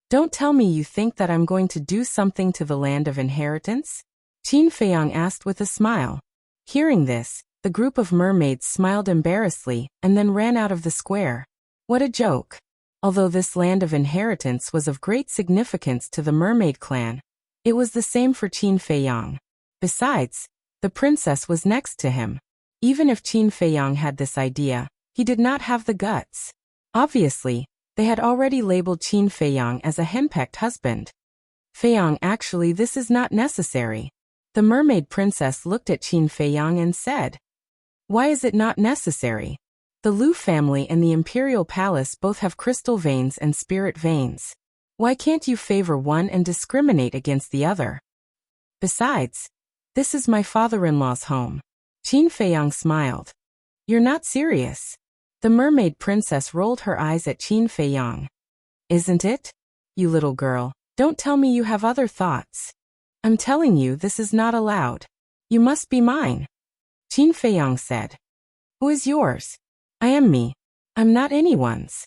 "Don't tell me you think that I'm going to do something to the land of inheritance?" Qin Feiyang asked with a smile. Hearing this, the group of mermaids smiled embarrassedly and then ran out of the square. What a joke. Although this land of inheritance was of great significance to the mermaid clan, it was the same for Qin Feiyang. Besides, the princess was next to him. Even if Qin Feiyang had this idea, he did not have the guts. Obviously, they had already labeled Qin Feiyang as a henpecked husband. "Feiyang, actually this is not necessary." The mermaid princess looked at Qin Feiyang and said, "Why is it not necessary?" The Lu family and the imperial palace both have crystal veins and spirit veins. Why can't you favor one and discriminate against the other? Besides, this is my father-in-law's home. Qin Feiyang smiled. You're not serious. The mermaid princess rolled her eyes at Qin Feiyang. Isn't it? You little girl, don't tell me you have other thoughts. I'm telling you this is not allowed. You must be mine. Qin Feiyang said. Who is yours? I am me. I'm not anyone's.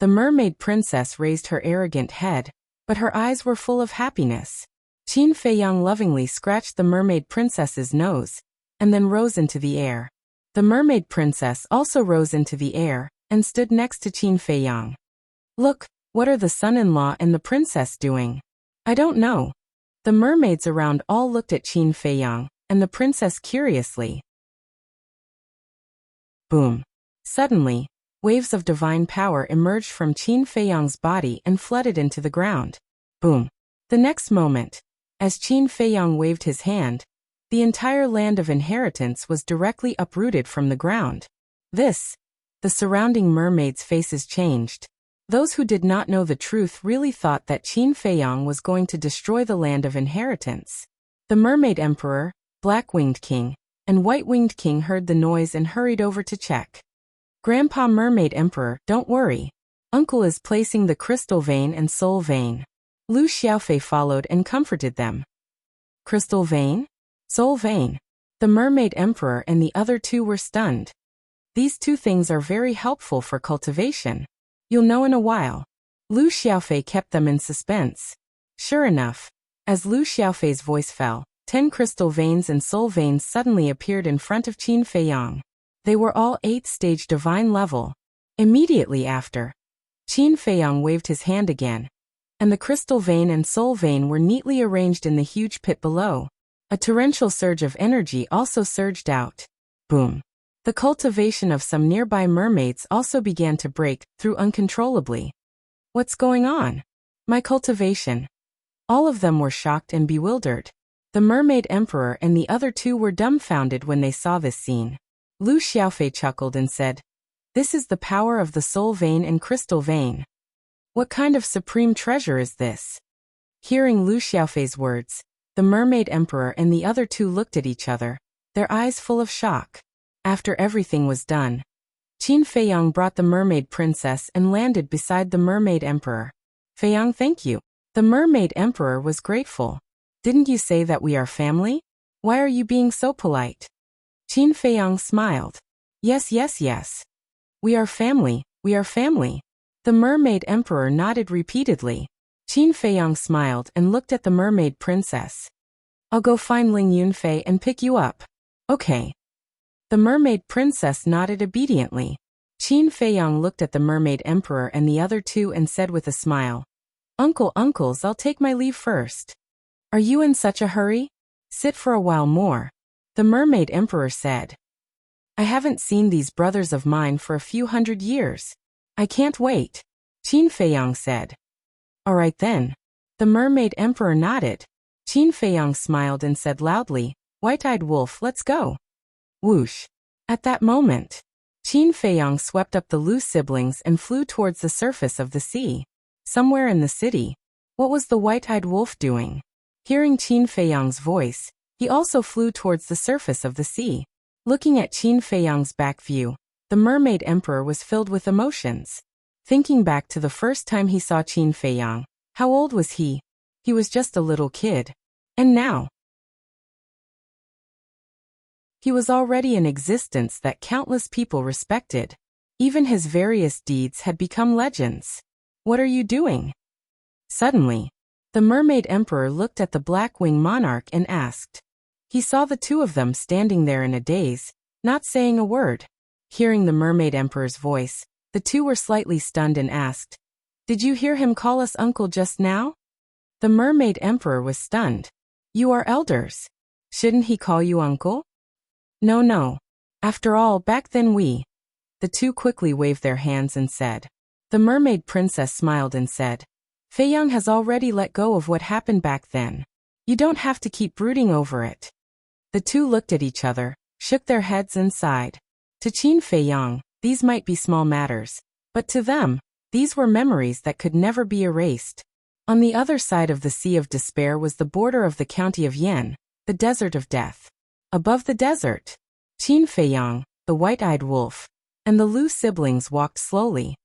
The mermaid princess raised her arrogant head, but her eyes were full of happiness. Qin Feiyang lovingly scratched the mermaid princess's nose, and then rose into the air. The mermaid princess also rose into the air, and stood next to Qin Feiyang. Look, what are the son-in-law and the princess doing? I don't know. The mermaids around all looked at Qin Feiyang, and the princess curiously. Boom. Suddenly, waves of divine power emerged from Qin Feiyang's body and flooded into the ground. Boom. The next moment, as Qin Feiyang waved his hand, the entire land of inheritance was directly uprooted from the ground. The surrounding mermaids' faces changed. Those who did not know the truth really thought that Qin Feiyang was going to destroy the land of inheritance. The Mermaid Emperor, Black-Winged King, and White-Winged King heard the noise and hurried over to check. Grandpa Mermaid Emperor, don't worry. Uncle is placing the crystal vein and soul vein. Lu Xiaofei followed and comforted them. Crystal vein? Soul vein. The Mermaid Emperor and the other two were stunned. These two things are very helpful for cultivation. You'll know in a while. Lu Xiaofei kept them in suspense. Sure enough, as Lu Xiaofei's voice fell, 10 crystal veins and soul veins suddenly appeared in front of Qin Feiyang. They were all 8th stage divine level. Immediately after, Qin Feiyang waved his hand again, and the crystal vein and soul vein were neatly arranged in the huge pit below. A torrential surge of energy also surged out. Boom. The cultivation of some nearby mermaids also began to break through uncontrollably. What's going on? My cultivation. All of them were shocked and bewildered. The Mermaid Emperor and the other two were dumbfounded when they saw this scene. Lu Xiaofei chuckled and said, This is the power of the soul vein and crystal vein. What kind of supreme treasure is this? Hearing Lu Xiaofei's words, the Mermaid Emperor and the other two looked at each other, their eyes full of shock. After everything was done, Qin Feiyang brought the Mermaid Princess and landed beside the Mermaid Emperor. Feiyang, thank you. The Mermaid Emperor was grateful. Didn't you say that we are family? Why are you being so polite? Qin Feiyang smiled. Yes. We are family, we are family. The Mermaid Emperor nodded repeatedly. Qin Feiyang smiled and looked at the Mermaid Princess. I'll go find Ling Yunfei and pick you up. Okay. The Mermaid Princess nodded obediently. Qin Feiyang looked at the Mermaid Emperor and the other two and said with a smile, Uncles, I'll take my leave first. Are you in such a hurry? Sit for a while more. The Mermaid Emperor said. I haven't seen these brothers of mine for a few hundred years. I can't wait. Qin Feiyang said. All right then. The Mermaid Emperor nodded. Qin Feiyang smiled and said loudly, White-eyed wolf, let's go. Whoosh. At that moment, Qin Feiyang swept up the Lu siblings and flew towards the surface of the sea. Somewhere in the city, what was the white-eyed wolf doing? Hearing Qin Feiyang's voice, he also flew towards the surface of the sea. Looking at Qin Feiyang's back view, the Mermaid Emperor was filled with emotions. Thinking back to the first time he saw Qin Feiyang, how old was he? He was just a little kid. And now, he was already an existence that countless people respected. Even his various deeds had become legends. What are you doing? Suddenly, the Mermaid Emperor looked at the Black-Winged Monarch and asked. He saw the two of them standing there in a daze, not saying a word. Hearing the Mermaid Emperor's voice, the two were slightly stunned and asked, Did you hear him call us uncle just now? The Mermaid Emperor was stunned. You are elders. Shouldn't he call you uncle? No. After all, back then The two quickly waved their hands and said. The Mermaid Princess smiled and said, Feiyang has already let go of what happened back then. You don't have to keep brooding over it. The two looked at each other, shook their heads and sighed. To Qin Feiyang, these might be small matters, but to them, these were memories that could never be erased. On the other side of the Sea of Despair was the border of the county of Yan, the Desert of Death. Above the desert, Qin Feiyang, the white-eyed wolf, and the Lu siblings walked slowly.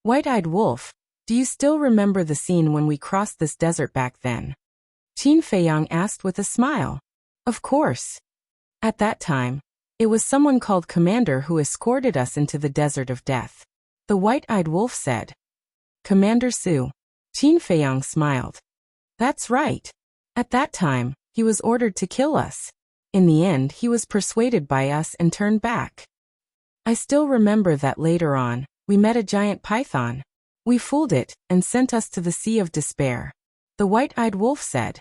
White-eyed wolf, do you still remember the scene when we crossed this desert back then? Qin Feiyang asked with a smile. Of course. At that time, it was someone called Commander who escorted us into the Desert of Death. The white-eyed wolf said. Commander Su. Qin Feiyang smiled. That's right. At that time, he was ordered to kill us. In the end, he was persuaded by us and turned back. I still remember that later on, we met a giant python. We fooled it and sent us to the Sea of Despair. The white-eyed wolf said.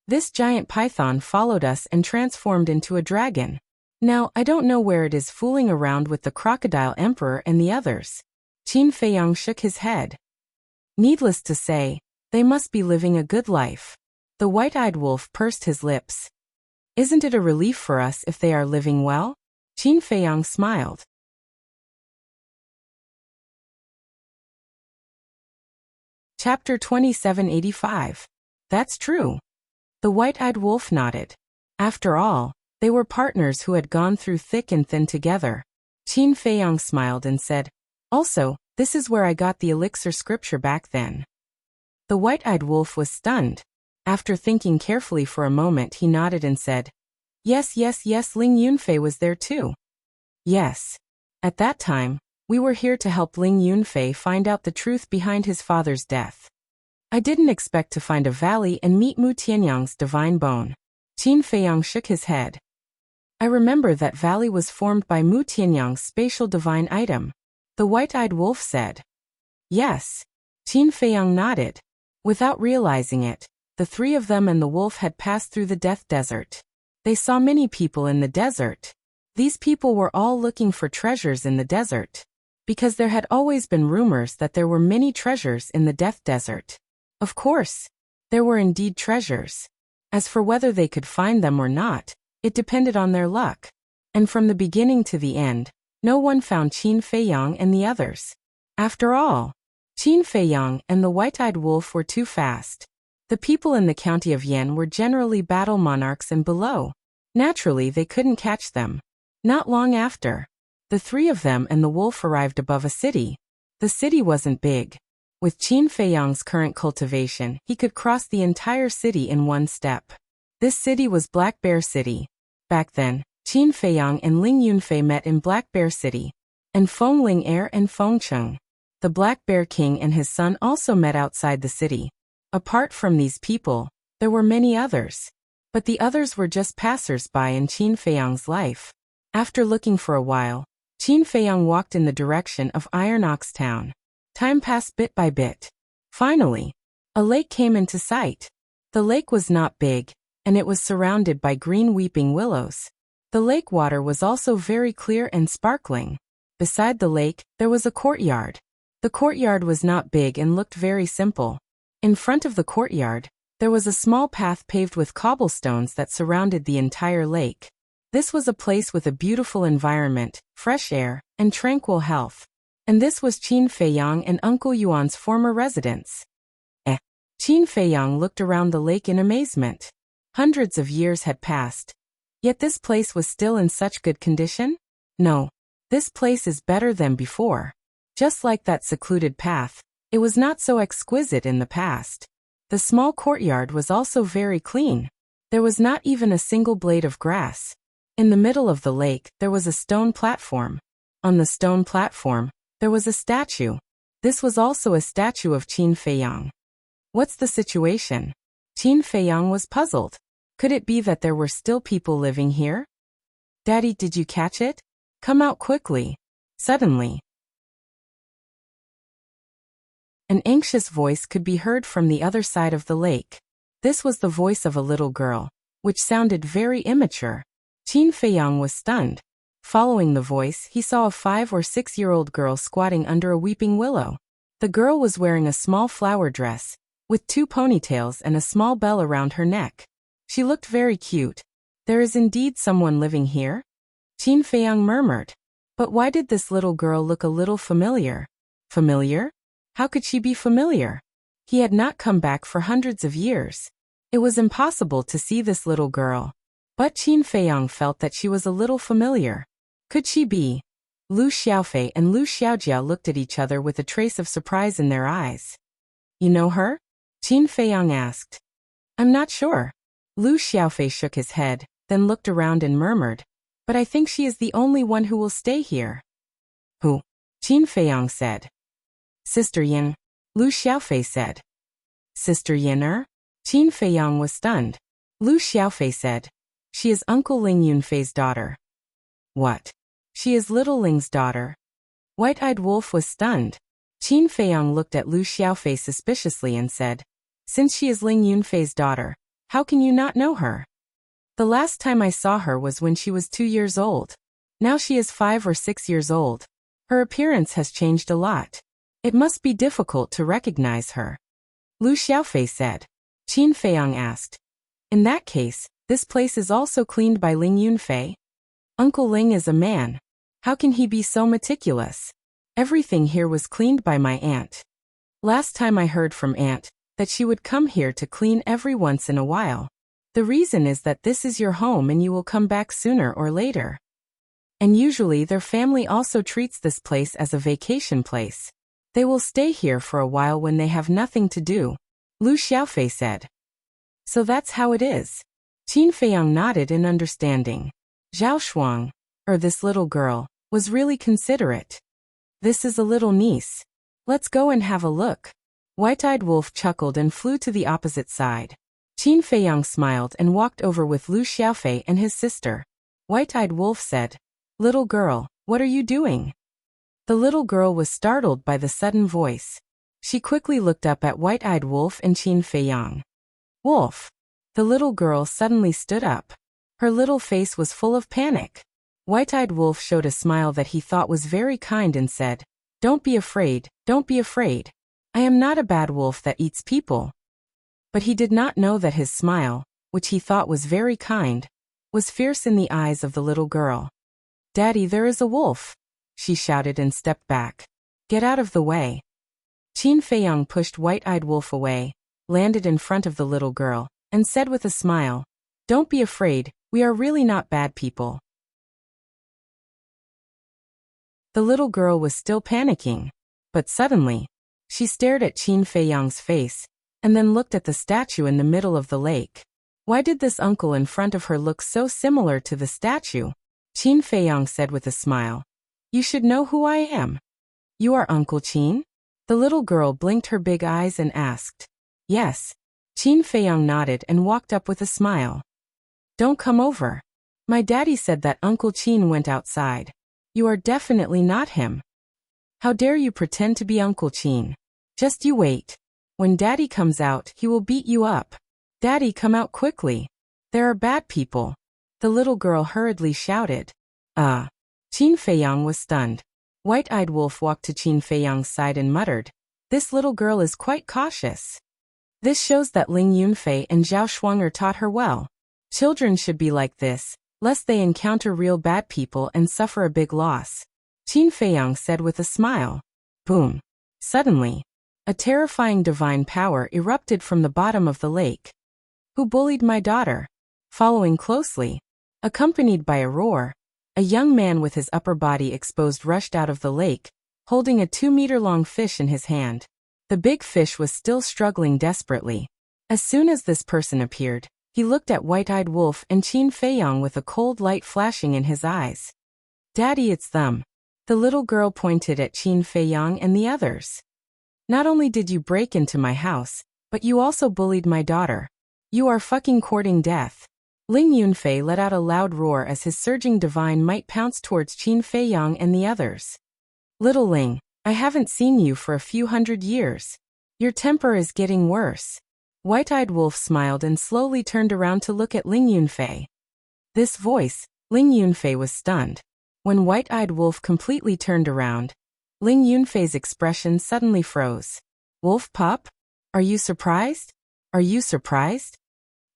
This giant python followed us and transformed into a dragon. Now, I don't know where it is fooling around with the crocodile emperor and the others. Qin Feiyang shook his head. Needless to say, they must be living a good life. The white-eyed wolf pursed his lips. Isn't it a relief for us if they are living well? Qin Feiyang smiled. Chapter 2785. That's true. The white-eyed wolf nodded. After all, they were partners who had gone through thick and thin together. Qin Feiyang smiled and said, also, this is where I got the elixir scripture back then. The white-eyed wolf was stunned. After thinking carefully for a moment, he nodded and said, yes, Ling Yunfei was there too. Yes. At that time, we were here to help Ling Yunfei find out the truth behind his father's death. I didn't expect to find a valley and meet Mu Tianyang's divine bone. Qin Feiyang shook his head. I remember that valley was formed by Mu Tianyang's spatial divine item. The white-eyed wolf said. Yes. Qin Feiyang nodded. Without realizing it, the three of them and the wolf had passed through the Death Desert. They saw many people in the desert. These people were all looking for treasures in the desert, because there had always been rumors that there were many treasures in the Death Desert. Of course, there were indeed treasures. As for whether they could find them or not, it depended on their luck. And from the beginning to the end, no one found Qin Feiyang and the others. After all, Qin Feiyang and the white-eyed wolf were too fast. The people in the county of Yan were generally battle monarchs and below. Naturally, they couldn't catch them. Not long after, the three of them and the wolf arrived above a city. The city wasn't big. With Qin Feiyang's current cultivation, he could cross the entire city in one step. This city was Black Bear City. Back then, Qin Feiyang and Ling Yunfei met in Black Bear City, and Feng Ling Er and Feng Cheng. The Black Bear King and his son also met outside the city. Apart from these people, there were many others. But the others were just passers-by in Qin Feiyang's life. After looking for a while, Qin Feiyang walked in the direction of Iron Ox Town. Time passed bit by bit. Finally, a lake came into sight. The lake was not big, and it was surrounded by green weeping willows. The lake water was also very clear and sparkling. Beside the lake, there was a courtyard. The courtyard was not big and looked very simple. In front of the courtyard, there was a small path paved with cobblestones that surrounded the entire lake. This was a place with a beautiful environment, fresh air, and tranquil health. And this was Qin Feiyang and Uncle Yuan's former residence. Qin Feiyang looked around the lake in amazement. Hundreds of years had passed. Yet this place was still in such good condition? No. This place is better than before. Just like that secluded path, it was not so exquisite in the past. The small courtyard was also very clean. There was not even a single blade of grass. In the middle of the lake, there was a stone platform. On the stone platform, there was a statue. This was also a statue of Qin Feiyang. What's the situation? Qin Feiyang was puzzled. Could it be that there were still people living here? Daddy, did you catch it? Come out quickly. Suddenly, an anxious voice could be heard from the other side of the lake. This was the voice of a little girl, which sounded very immature. Qin Feiyang was stunned. Following the voice, he saw a 5- or 6-year-old girl squatting under a weeping willow. The girl was wearing a small flower dress, with 2 ponytails and a small bell around her neck. She looked very cute. There is indeed someone living here? Qin Feiyang murmured. But why did this little girl look a little familiar? Familiar? How could she be familiar? He had not come back for hundreds of years. It was impossible to see this little girl. But Qin Feiyang felt that she was a little familiar. Could she be? Lu Xiaofei and Lu Xiaojia looked at each other with a trace of surprise in their eyes. You know her? Qin Feiyang asked. I'm not sure. Lu Xiaofei shook his head, then looked around and murmured, but I think she is the only one who will stay here. Who? Qin Feiyang said. Sister Yin. Lu Xiaofei said. Sister Yin? Qin Feiyang was stunned. Lu Xiaofei said. She is Uncle Ling Yunfei's daughter. What? She is little Ling's daughter. White-eyed Wolf was stunned. Qin Feiyang looked at Lu Xiaofei suspiciously and said, since she is Ling Yunfei's daughter, how can you not know her? The last time I saw her was when she was 2 years old. Now she is 5 or 6 years old. Her appearance has changed a lot. It must be difficult to recognize her. Lu Xiaofei said. Qin Feiyang asked. In that case, this place is also cleaned by Ling Yunfei? Uncle Ling is a man. How can he be so meticulous? Everything here was cleaned by my aunt. Last time I heard from Aunt that she would come here to clean every once in a while. The reason is that this is your home and you will come back sooner or later. And usually their family also treats this place as a vacation place. They will stay here for a while when they have nothing to do, Lu Xiaofei said. So that's how it is. Qin Feiyang nodded in understanding. Zhao Shuang, this little girl, was really considerate. This is a little niece. Let's go and have a look. White-eyed Wolf chuckled and flew to the opposite side. Qin Feiyang smiled and walked over with Lu Xiaofei and his sister. White-eyed Wolf said, Little girl, what are you doing? The little girl was startled by the sudden voice. She quickly looked up at White-eyed Wolf and Qin Feiyang. Wolf. The little girl suddenly stood up. Her little face was full of panic. White-eyed Wolf showed a smile that he thought was very kind and said, Don't be afraid, don't be afraid. I am not a bad wolf that eats people. But he did not know that his smile, which he thought was very kind, was fierce in the eyes of the little girl. Daddy, there is a wolf, she shouted and stepped back. Get out of the way. Qin Feiyang pushed White-eyed Wolf away, landed in front of the little girl, and said with a smile, Don't be afraid, we are really not bad people. The little girl was still panicking, but suddenly, she stared at Qin Feiyang's face, and then looked at the statue in the middle of the lake. Why did this uncle in front of her look so similar to the statue? Qin Feiyang said with a smile. You should know who I am. You are Uncle Qin? The little girl blinked her big eyes and asked. Yes. Qin Feiyang nodded and walked up with a smile. Don't come over. My daddy said that Uncle Qin went outside. You are definitely not him. How dare you pretend to be Uncle Qin? Just you wait. When Daddy comes out, he will beat you up. Daddy, come out quickly. There are bad people. The little girl hurriedly shouted. Qin Feiyang was stunned. White-eyed Wolf walked to Qin Feiyang's side and muttered, This little girl is quite cautious. This shows that Ling Yunfei and Zhao Shuang taught her well. Children should be like this, lest they encounter real bad people and suffer a big loss. Qin Feiyang said with a smile. Boom. Suddenly, a terrifying divine power erupted from the bottom of the lake. Who bullied my daughter? Following closely, accompanied by a roar, a young man with his upper body exposed rushed out of the lake, holding a 2-meter-long fish in his hand. The big fish was still struggling desperately. As soon as this person appeared, he looked at White-eyed Wolf and Qin Feiyang with a cold light flashing in his eyes. Daddy, it's them. The little girl pointed at Qin Feiyang and the others. Not only did you break into my house, but you also bullied my daughter. You are fucking courting death. Ling Yunfei let out a loud roar as his surging divine might pounced towards Qin Feiyang and the others. Little Ling, I haven't seen you for a few hundred years. Your temper is getting worse. White-eyed Wolf smiled and slowly turned around to look at Ling Yunfei. This voice, Ling Yunfei was stunned. When White-eyed Wolf completely turned around, Ling Yunfei's expression suddenly froze. Wolf pup? Are you surprised? Are you surprised?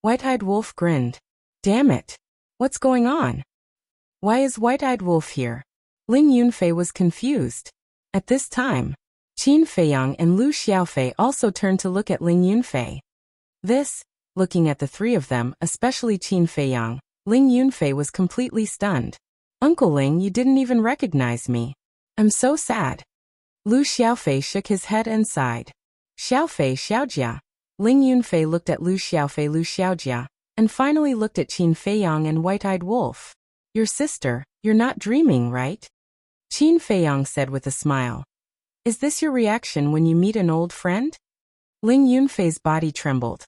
White-eyed Wolf grinned. Damn it. What's going on? Why is White-eyed Wolf here? Ling Yunfei was confused. At this time, Qin Feiyang and Lu Xiaofei also turned to look at Ling Yunfei. Looking at the three of them, especially Qin Feiyang, Ling Yunfei was completely stunned. Uncle Ling, you didn't even recognize me. I'm so sad. Lu Xiaofei shook his head and sighed. Xiaofei, Xiaojia. Ling Yunfei looked at Lu Xiaofei, Lu Xiaojia, and finally looked at Qin Feiyang and White-Eyed Wolf. Your sister, you're not dreaming, right? Qin Feiyang said with a smile. Is this your reaction when you meet an old friend? Ling Yunfei's body trembled.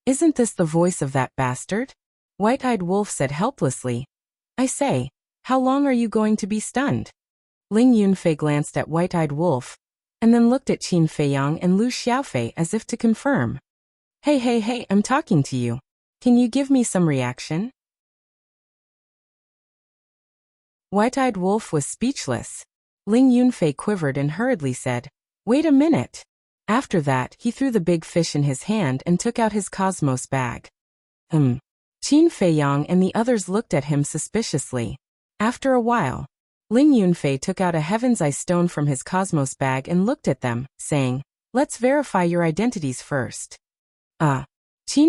Isn't this the voice of that bastard? White-Eyed Wolf said helplessly. I say, how long are you going to be stunned? Ling Yunfei glanced at White-Eyed Wolf, and then looked at Qin Feiyang and Lu Xiaofei as if to confirm. Hey, I'm talking to you. Can you give me some reaction? White-Eyed Wolf was speechless. Ling Yunfei quivered and hurriedly said, Wait a minute. After that, he threw the big fish in his hand and took out his cosmos bag. Qin Feiyang and the others looked at him suspiciously. After a while, Ling Yunfei took out a Heaven's Eye stone from his cosmos bag and looked at them, saying, Let's verify your identities first. Qin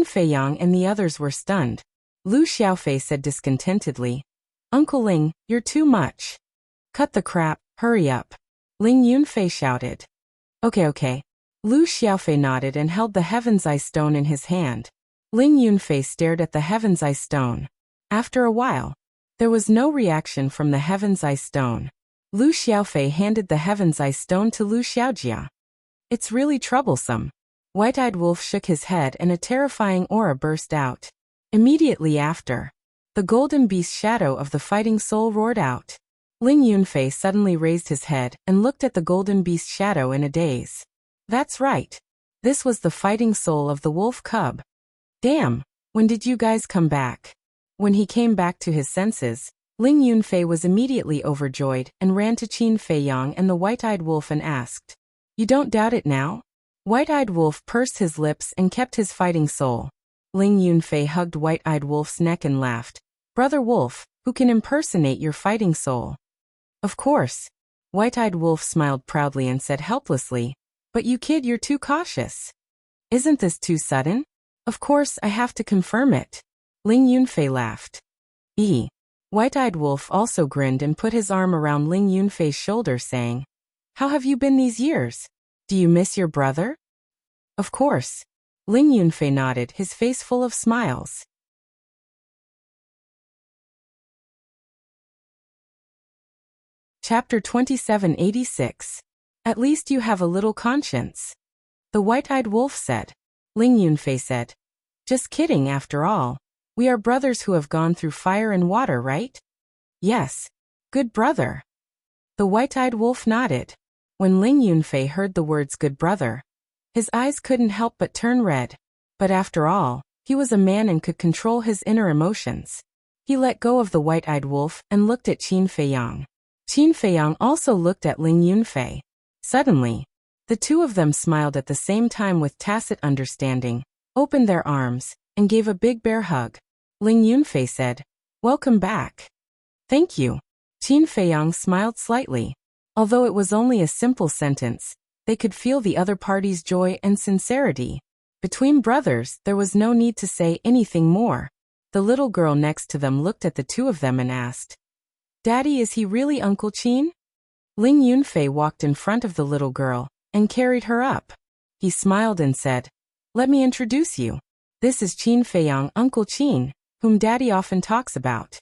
Feiyang and the others were stunned. Lu Xiaofei said discontentedly, Uncle Ling, you're too much. Cut the crap, hurry up. Ling Yunfei shouted. Okay. Lu Xiaofei nodded and held the Heaven's Eye stone in his hand. Ling Yunfei stared at the Heaven's Eye stone. After a while, there was no reaction from the Heaven's Eye stone. Lu Xiaofei handed the Heaven's Eye stone to Lu Xiaojia. It's really troublesome. White-Eyed Wolf shook his head and a terrifying aura burst out. Immediately after, the golden beast shadow of the fighting soul roared out. Ling Yunfei suddenly raised his head and looked at the golden beast shadow in a daze. That's right. This was the fighting soul of the wolf cub. Damn, when did you guys come back? When he came back to his senses, Ling Yunfei was immediately overjoyed and ran to Qin Feiyang and the White-Eyed Wolf and asked, You don't doubt it now? White-Eyed Wolf pursed his lips and kept his fighting soul. Ling Yunfei hugged White-Eyed Wolf's neck and laughed. Brother Wolf, who can impersonate your fighting soul? Of course. White-Eyed Wolf smiled proudly and said helplessly, But you kid, you're too cautious. Isn't this too sudden? Of course, I have to confirm it. Ling Yunfei laughed. White-Eyed Wolf also grinned and put his arm around Ling Yunfei's shoulder saying, How have you been these years? Do you miss your brother? Of course. Ling Yunfei nodded, his face full of smiles. Chapter 2786. At least you have a little conscience. The White-Eyed Wolf said. Ling Yunfei said, Just kidding after all. We are brothers who have gone through fire and water, right? Yes. Good brother. The White-Eyed Wolf nodded. When Ling Yunfei heard the words good brother, his eyes couldn't help but turn red. But after all, he was a man and could control his inner emotions. He let go of the White-Eyed Wolf and looked at Qin Feiyang. Qin Feiyang also looked at Ling Yunfei. Suddenly, the two of them smiled at the same time with tacit understanding, opened their arms, and gave a big bear hug. Ling Yunfei said, Welcome back. Thank you. Qin Feiyang smiled slightly. Although it was only a simple sentence, they could feel the other party's joy and sincerity. Between brothers, there was no need to say anything more. The little girl next to them looked at the two of them and asked, Daddy, is he really Uncle Qin? Ling Yunfei walked in front of the little girl and carried her up. He smiled and said, Let me introduce you. This is Qin Feiyang, Uncle Qin, whom Daddy often talks about.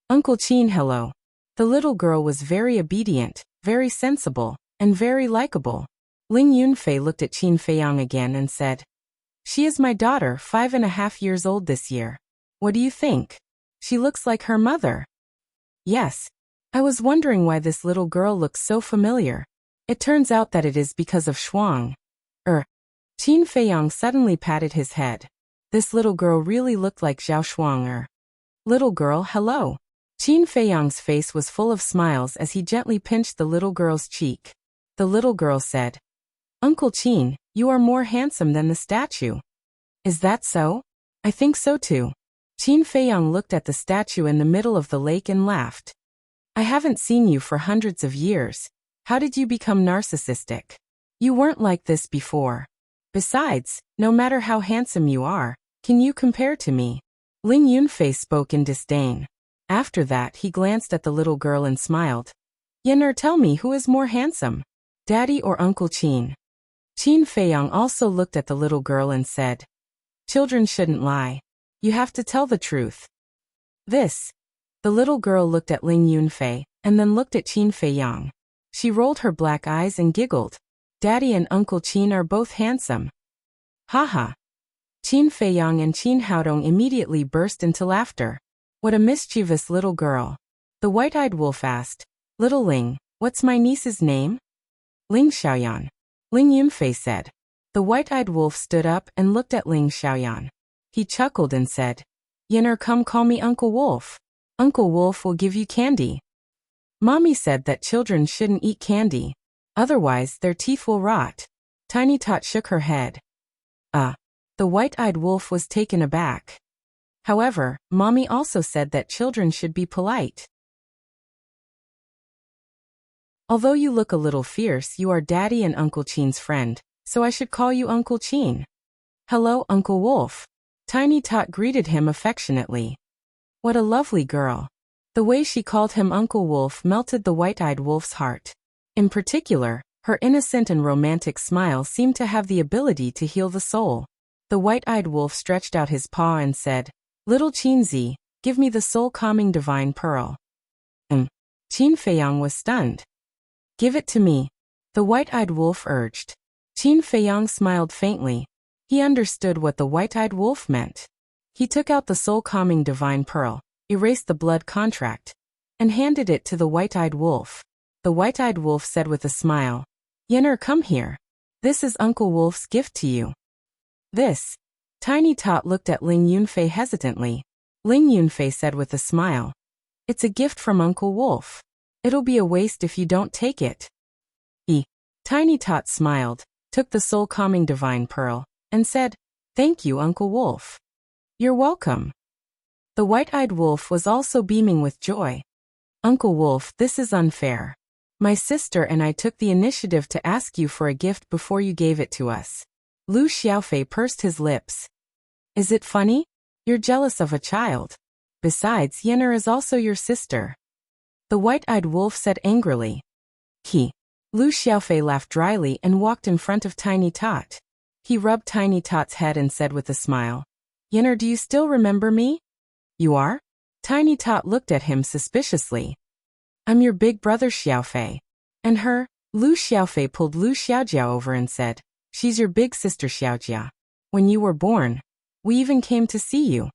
Uncle Qin, hello. The little girl was very obedient, very sensible, and very likable. Ling Yunfei looked at Qin Feiyang again and said, She is my daughter, 5.5 years old this year. What do you think? She looks like her mother. Yes. I was wondering why this little girl looks so familiar. It turns out that it is because of Shuang. Qin Feiyang suddenly patted his head. This little girl really looked like Zhao Shuang. Little girl, hello. Qin Feiyang's face was full of smiles as he gently pinched the little girl's cheek. The little girl said, Uncle Qin, you are more handsome than the statue. Is that so? I think so too. Qin Feiyang looked at the statue in the middle of the lake and laughed. I haven't seen you for hundreds of years. How did you become narcissistic? You weren't like this before. Besides, no matter how handsome you are, can you compare to me? Ling Yunfei spoke in disdain. After that, he glanced at the little girl and smiled. Yener, tell me who is more handsome, Daddy or Uncle Qin? Qin Feiyang also looked at the little girl and said, Children shouldn't lie. You have to tell the truth. The little girl looked at Ling Yunfei, and then looked at Qin Feiyang. She rolled her black eyes and giggled. Daddy and Uncle Qin are both handsome. Haha. Qin Feiyang and Qin Haodong immediately burst into laughter. What a mischievous little girl. The white-eyed wolf asked, Little Ling, what's my niece's name? Ling Xiaoyan. Ling Yunfei said. The white-eyed wolf stood up and looked at Ling Xiaoyan. He chuckled and said, Yener, come call me Uncle Wolf. Uncle Wolf will give you candy. Mommy said that children shouldn't eat candy. Otherwise, their teeth will rot. Tiny Tot shook her head. The white-eyed wolf was taken aback. However, Mommy also said that children should be polite. Although you look a little fierce, you are Daddy and Uncle Qin's friend, so I should call you Uncle Qin. Hello, Uncle Wolf. Tiny Tot greeted him affectionately. What a lovely girl. The way she called him Uncle Wolf melted the white-eyed wolf's heart. In particular, her innocent and romantic smile seemed to have the ability to heal the soul. The white-eyed wolf stretched out his paw and said, Little Qinzi, give me the soul-calming divine pearl. Qin Feiyang was stunned. Give it to me, the white-eyed wolf urged. Qin Feiyang smiled faintly. He understood what the white-eyed wolf meant. He took out the soul-calming divine pearl, erased the blood contract, and handed it to the white-eyed wolf. The white-eyed wolf said with a smile, Yener, come here. This is Uncle Wolf's gift to you. Tiny Tot looked at Ling Yunfei hesitantly. Ling Yunfei said with a smile, It's a gift from Uncle Wolf. It'll be a waste if you don't take it. Tiny Tot smiled, took the soul-calming divine pearl, and said, Thank you, Uncle Wolf. You're welcome. The white-eyed wolf was also beaming with joy. Uncle Wolf, this is unfair. My sister and I took the initiative to ask you for a gift before you gave it to us. Lu Xiaofei pursed his lips. Is it funny? You're jealous of a child. Besides, Yener is also your sister. The white-eyed wolf said angrily. Lu Xiaofei laughed dryly and walked in front of Tiny Tot. He rubbed Tiny Tot's head and said with a smile, Yener, do you still remember me? You are? Tiny Tot looked at him suspiciously. I'm your big brother Xiaofei. And her? Lu Xiaofei pulled Lu Xiaojia over and said, She's your big sister Xiaojia. When you were born, we even came to see you.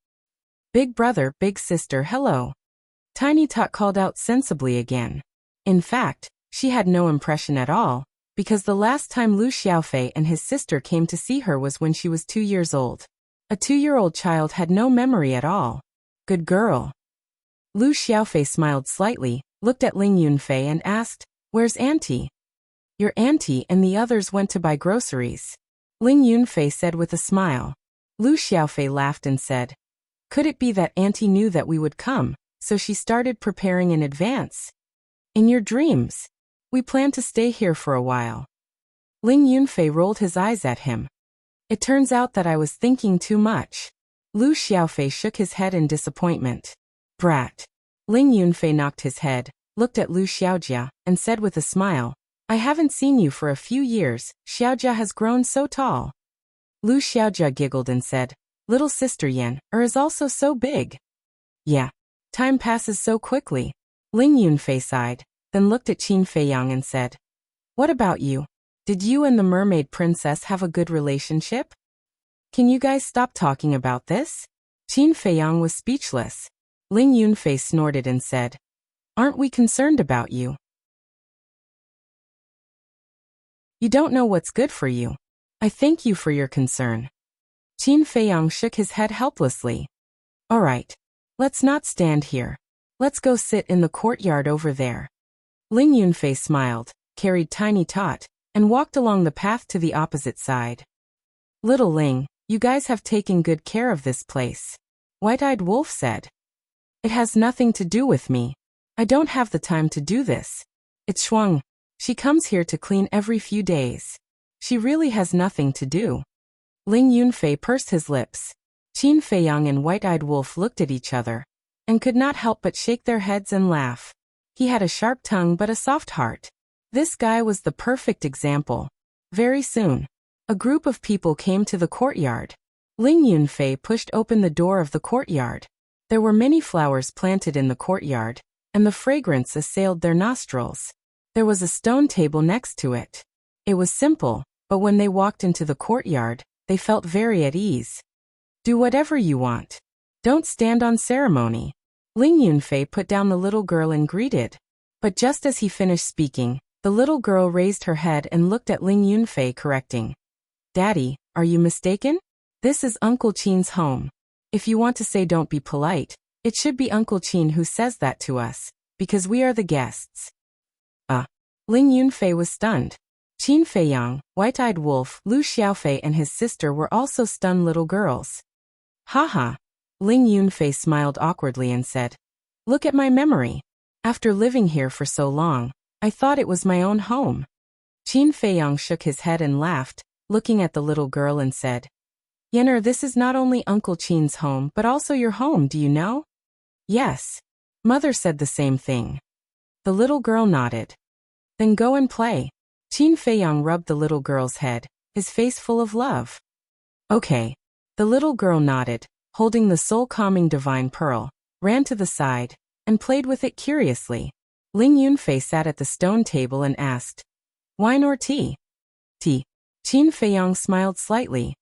Big brother, big sister, hello. Tiny Tot called out sensibly again. In fact, she had no impression at all, because the last time Lu Xiaofei and his sister came to see her was when she was 2 years old. A 2-year-old child had no memory at all. Good girl. Lu Xiaofei smiled slightly, looked at Ling Yunfei and asked, Where's Auntie? Your auntie and the others went to buy groceries. Ling Yunfei said with a smile. Lu Xiaofei laughed and said, Could it be that Auntie knew that we would come, so she started preparing in advance? In your dreams. We plan to stay here for a while. Ling Yunfei rolled his eyes at him. It turns out that I was thinking too much. Lu Xiaofei shook his head in disappointment. Brat. Ling Yunfei knocked his head, looked at Lu Xiaojia, and said with a smile, I haven't seen you for a few years, Xiaojia has grown so tall. Lu Xiaojia giggled and said, Little sister Yan is also so big. Yeah. Time passes so quickly. Ling Yunfei sighed, then looked at Qin Feiyang and said, What about you? Did you and the mermaid princess have a good relationship? Can you guys stop talking about this? Qin Feiyang was speechless. Ling Yunfei snorted and said, Aren't we concerned about you? You don't know what's good for you. I thank you for your concern. Qin Feiyang shook his head helplessly. All right. Let's not stand here. Let's go sit in the courtyard over there. Ling Yunfei smiled, carried Tiny Tot, and walked along the path to the opposite side. Little Ling, you guys have taken good care of this place. White-eyed Wolf said. It has nothing to do with me. I don't have the time to do this. It's Shuang. She comes here to clean every few days. She really has nothing to do. Ling Yunfei pursed his lips. Qin Feiyang and White-Eyed Wolf looked at each other and could not help but shake their heads and laugh. He had a sharp tongue but a soft heart. This guy was the perfect example. Very soon, a group of people came to the courtyard. Ling Yunfei pushed open the door of the courtyard. There were many flowers planted in the courtyard, and the fragrance assailed their nostrils. There was a stone table next to it. It was simple, but when they walked into the courtyard, they felt very at ease. Do whatever you want. Don't stand on ceremony. Ling Yunfei put down the little girl and greeted. But just as he finished speaking, the little girl raised her head and looked at Ling Yunfei, correcting. Daddy, are you mistaken? This is Uncle Qin's home. If you want to say don't be polite, it should be Uncle Qin who says that to us, because we are the guests. Ling Yunfei was stunned. Qin Feiyang, White-Eyed Wolf, Lu Xiaofei and his sister were also stunned little girls. Haha. Ling Yunfei smiled awkwardly and said, Look at my memory. After living here for so long, I thought it was my own home. Qin Feiyang shook his head and laughed, looking at the little girl and said, Yenner, this is not only Uncle Qin's home but also your home, do you know? Yes. Mother said the same thing. The little girl nodded. Then go and play. Qin Feiyang rubbed the little girl's head, his face full of love. Okay. The little girl nodded, holding the soul-calming divine pearl, ran to the side, and played with it curiously. Ling Yunfei sat at the stone table and asked, Wine or tea? Tea. Qin Feiyang smiled slightly.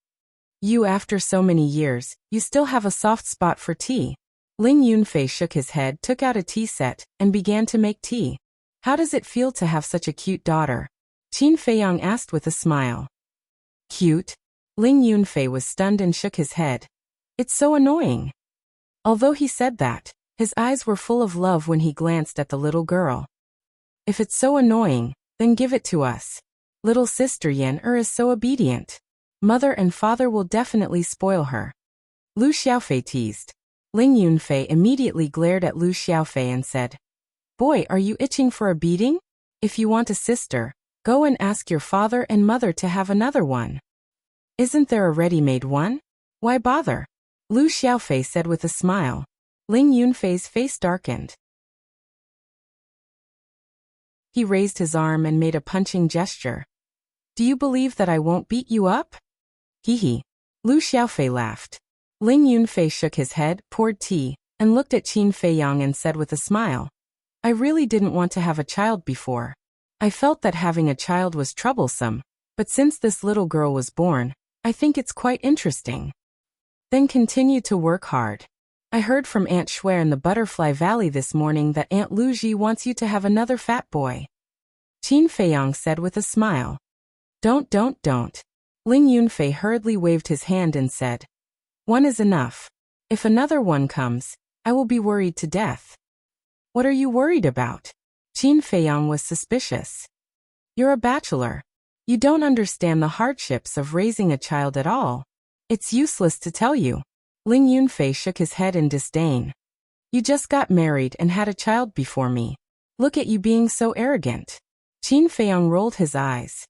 You, after so many years, you still have a soft spot for tea. Ling Yunfei shook his head, took out a tea set, and began to make tea. How does it feel to have such a cute daughter? Qin Feiyang asked with a smile. Cute? Ling Yunfei was stunned and shook his head. It's so annoying. Although he said that, his eyes were full of love when he glanced at the little girl. If it's so annoying, then give it to us. Little sister Yan is so obedient. Mother and father will definitely spoil her. Lu Xiaofei teased. Ling Yunfei immediately glared at Lu Xiaofei and said, Boy, are you itching for a beating? If you want a sister, go and ask your father and mother to have another one. Isn't there a ready-made one? Why bother? Lu Xiaofei said with a smile. Ling Yunfei's face darkened. He raised his arm and made a punching gesture. Do you believe that I won't beat you up? Hee. Lu Xiaofei laughed. Ling Yunfei shook his head, poured tea, and looked at Qin Feiyang and said with a smile, I really didn't want to have a child before. I felt that having a child was troublesome, but since this little girl was born, I think it's quite interesting. Then continue to work hard. I heard from Aunt Shui in the Butterfly Valley this morning that Aunt Lu Ji wants you to have another fat boy. Qin Feiyang said with a smile. Don't. Ling Yunfei hurriedly waved his hand and said, One is enough. If another one comes, I will be worried to death. What are you worried about? Qin Feiyang was suspicious. You're a bachelor. You don't understand the hardships of raising a child at all. It's useless to tell you. Ling Yunfei shook his head in disdain. You just got married and had a child before me. Look at you being so arrogant. Qin Feiyang rolled his eyes.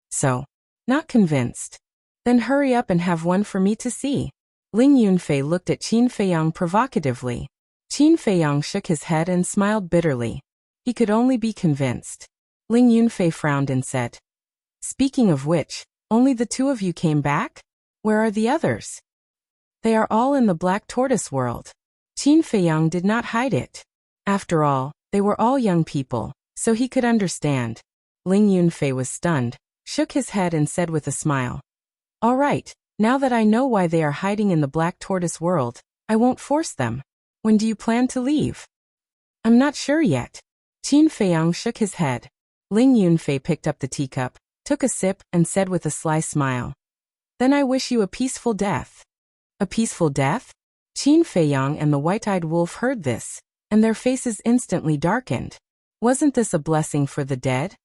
So, not convinced. Then hurry up and have one for me to see. Ling Yunfei looked at Qin Feiyang provocatively. Qin Feiyang shook his head and smiled bitterly. He could only be convinced. Ling Yunfei frowned and said, Speaking of which, only the two of you came back? Where are the others? They are all in the Black Tortoise world. Qin Feiyang did not hide it. After all, they were all young people, so he could understand. Ling Yunfei was stunned, shook his head and said with a smile, All right, now that I know why they are hiding in the Black Tortoise world, I won't force them. When do you plan to leave? I'm not sure yet. Qin Feiyang shook his head. Ling Yunfei picked up the teacup, took a sip, and said with a sly smile, Then I wish you a peaceful death. A peaceful death? Qin Feiyang and the White-Eyed Wolf heard this, and their faces instantly darkened. Wasn't this a blessing for the dead?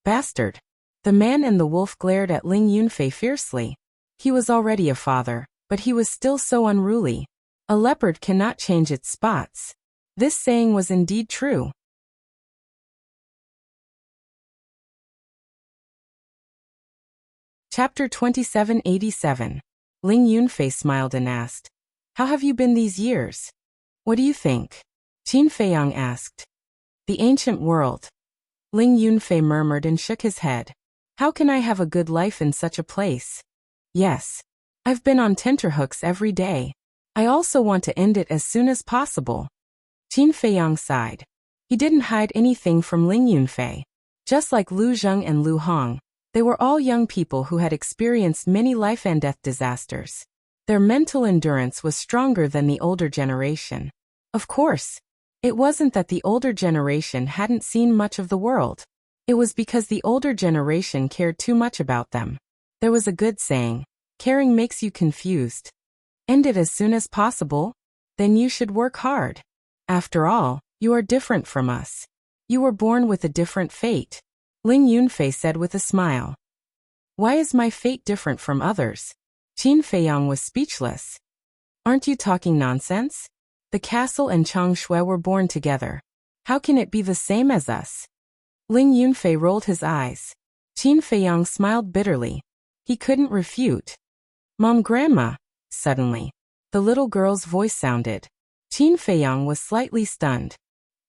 Bastard. The man and the wolf glared at Ling Yunfei fiercely. He was already a father, but he was still so unruly. A leopard cannot change its spots. This saying was indeed true. Chapter 2787. Ling Yunfei smiled and asked, "How have you been these years?" "What do you think?" Qin Feiyang asked. "The ancient world." Ling Yunfei murmured and shook his head. "How can I have a good life in such a place?" "Yes. I've been on tenterhooks every day. I also want to end it as soon as possible." Qin Feiyang sighed. He didn't hide anything from Ling Yunfei. Just like Lu Zheng and Lu Hong, they were all young people who had experienced many life-and-death disasters. Their mental endurance was stronger than the older generation. Of course, it wasn't that the older generation hadn't seen much of the world. It was because the older generation cared too much about them. There was a good saying, "Caring makes you confused." End it as soon as possible? Then you should work hard. After all, you are different from us. You were born with a different fate. Ling Yunfei said with a smile. "Why is my fate different from others?" Qin Feiyang was speechless. "Aren't you talking nonsense? The castle and Chang Shui were born together. How can it be the same as us?" Ling Yunfei rolled his eyes. Qin Feiyang smiled bitterly. He couldn't refute. "Mom, Grandma," suddenly, the little girl's voice sounded. Qin Feiyang was slightly stunned.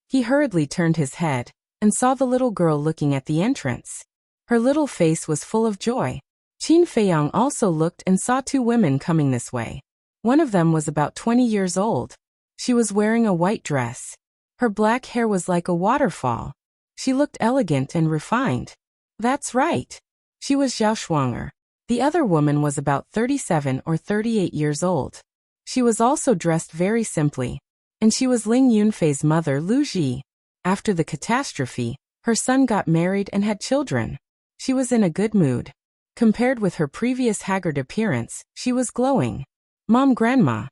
He hurriedly turned his head and saw the little girl looking at the entrance. Her little face was full of joy. Qin Feiyang also looked and saw two women coming this way. One of them was about 20 years old. She was wearing a white dress. Her black hair was like a waterfall. She looked elegant and refined. That's right. She was Zhao Shuang'er. The other woman was about 37 or 38 years old. She was also dressed very simply, and she was Ling Yunfei's mother, Lu Ji. After the catastrophe, her son got married and had children. She was in a good mood. Compared with her previous haggard appearance, she was glowing. "Mom, Grandma."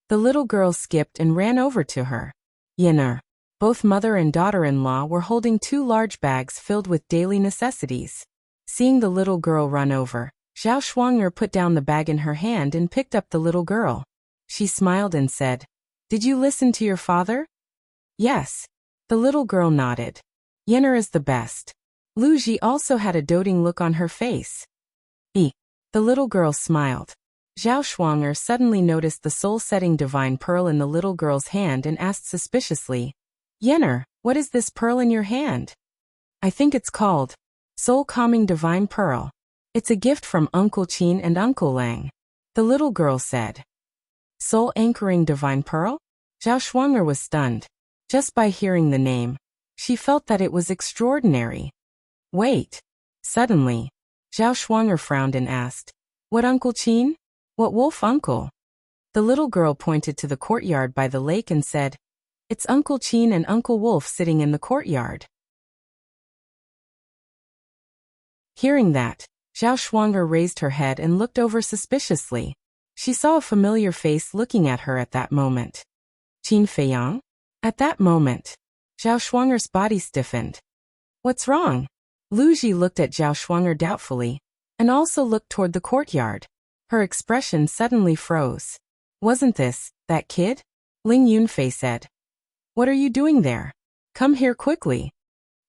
The little girl skipped and ran over to her. Yenner. Both mother and daughter-in-law were holding two large bags filled with daily necessities. Seeing the little girl run over, Zhao Shuang'er put down the bag in her hand and picked up the little girl. She smiled and said, "Did you listen to your father?" "Yes." The little girl nodded. "Yenner is the best." Lu Ji also had a doting look on her face. The little girl smiled. Zhao Shuang'er suddenly noticed the soul-setting divine pearl in the little girl's hand and asked suspiciously, "Yenner, what is this pearl in your hand?" "I think it's called Soul-Calming Divine Pearl. It's a gift from Uncle Qin and Uncle Lang," the little girl said. Soul-Anchoring Divine Pearl? Zhao Shuang'er was stunned. Just by hearing the name, she felt that it was extraordinary. "Wait." Suddenly, Zhao Shuang'er frowned and asked, "What Uncle Qin? What wolf uncle?" The little girl pointed to the courtyard by the lake and said, "It's Uncle Qin and Uncle Wolf sitting in the courtyard." Hearing that, Zhao Shuang'er raised her head and looked over suspiciously. She saw a familiar face looking at her at that moment. Qin Feiyang? At that moment, Zhao Shuang'er's body stiffened. "What's wrong?" Lu Ji looked at Zhao Shuang'er doubtfully, and also looked toward the courtyard. Her expression suddenly froze. "Wasn't this that kid?" Ling Yunfei said. "What are you doing there? Come here quickly."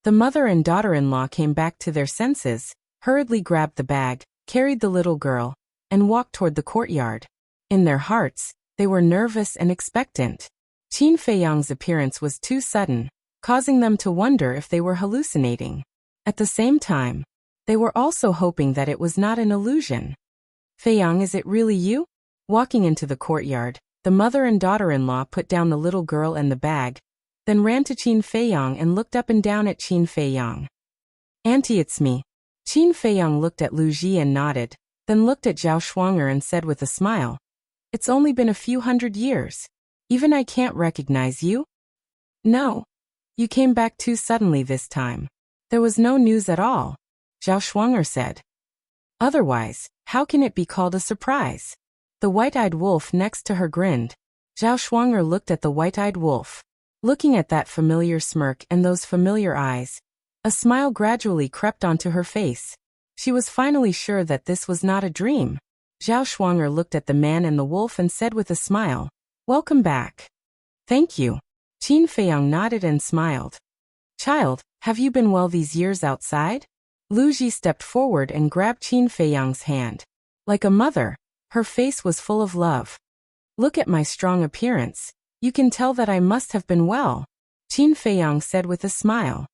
The mother and daughter-in-law came back to their senses, hurriedly grabbed the bag, carried the little girl, and walked toward the courtyard. In their hearts, they were nervous and expectant. Qin Feiyang's appearance was too sudden, causing them to wonder if they were hallucinating. At the same time, they were also hoping that it was not an illusion. "Feiyang, is it really you?" Walking into the courtyard, the mother and daughter-in-law put down the little girl and the bag, then ran to Qin Feiyang and looked up and down at Qin Feiyang. "Auntie, it's me." Qin Feiyang looked at Lu Ji and nodded, then looked at Zhao Shuang'er and said with a smile, "It's only been a few hundred years. Even I can't recognize you?" "No. You came back too suddenly this time. There was no news at all," Zhao Shuang'er said. "Otherwise, how can it be called a surprise?" The white-eyed wolf next to her grinned. Zhao Shuang'er looked at the white-eyed wolf. Looking at that familiar smirk and those familiar eyes, a smile gradually crept onto her face. She was finally sure that this was not a dream. Zhao Shuang'er looked at the man and the wolf and said with a smile, "Welcome back." "Thank you." Qin Feiyang nodded and smiled. Child, have you been well these years outside? Lu Ji stepped forward and grabbed Qin Feiyang's hand. Like a mother, her face was full of love. Look at my strong appearance. You can tell that I must have been well, Qin Feiyang said with a smile.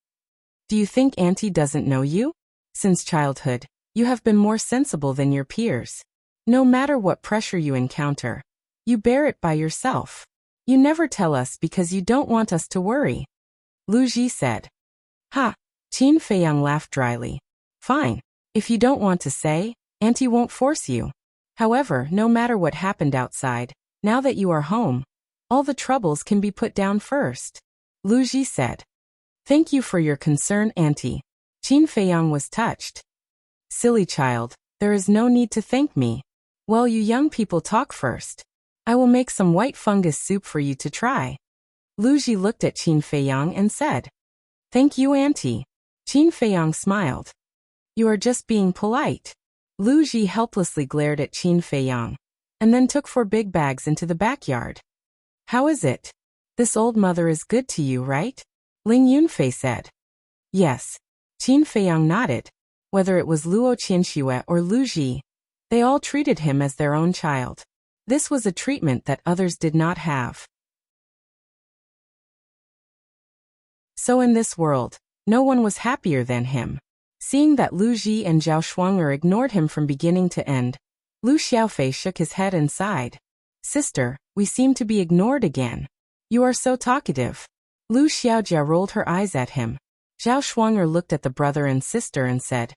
Do you think Auntie doesn't know you? Since childhood, you have been more sensible than your peers. No matter what pressure you encounter, you bear it by yourself. You never tell us because you don't want us to worry. Lu Ji said. Ha! Qin Feiyang laughed dryly. Fine. If you don't want to say, Auntie won't force you. However, no matter what happened outside, now that you are home, all the troubles can be put down first. Lu Ji said. Thank you for your concern, Auntie. Qin Feiyang was touched. Silly child, there is no need to thank me. Well, you young people talk first. I will make some white fungus soup for you to try. Lu Ji looked at Qin Feiyang and said. Thank you, Auntie. Qin Feiyang smiled. You are just being polite. Lu Ji helplessly glared at Qin Feiyang, and then took 4 big bags into the backyard. How is it? This old mother is good to you, right? Ling Yunfei said. Yes. Qin Feiyang nodded. Whether it was Luo Qianxue or Lu Ji, they all treated him as their own child. This was a treatment that others did not have. So in this world, no one was happier than him. Seeing that Lu Ji and Zhao Shuang'er ignored him from beginning to end, Lu Xiaofei shook his head and sighed. Sister, we seem to be ignored again. You are so talkative. Lu Xiaojia rolled her eyes at him. Zhao Shuang'er looked at the brother and sister and said,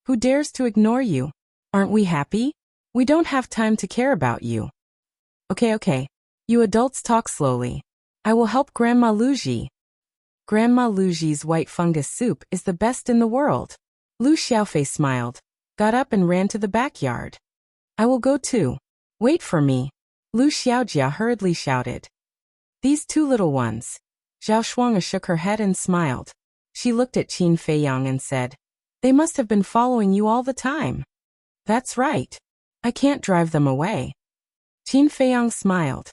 Who dares to ignore you? Aren't we happy? We don't have time to care about you. Okay. You adults talk slowly. I will help Grandma Lu Ji. Grandma Lu Ji's white fungus soup is the best in the world. Lu Xiaofei smiled, got up and ran to the backyard. I will go too. Wait for me. Lu Xiaojia hurriedly shouted. These 2 little ones. Zhao Shuang'er shook her head and smiled. She looked at Qin Feiyang and said, They must have been following you all the time. That's right. I can't drive them away. Qin Feiyang smiled.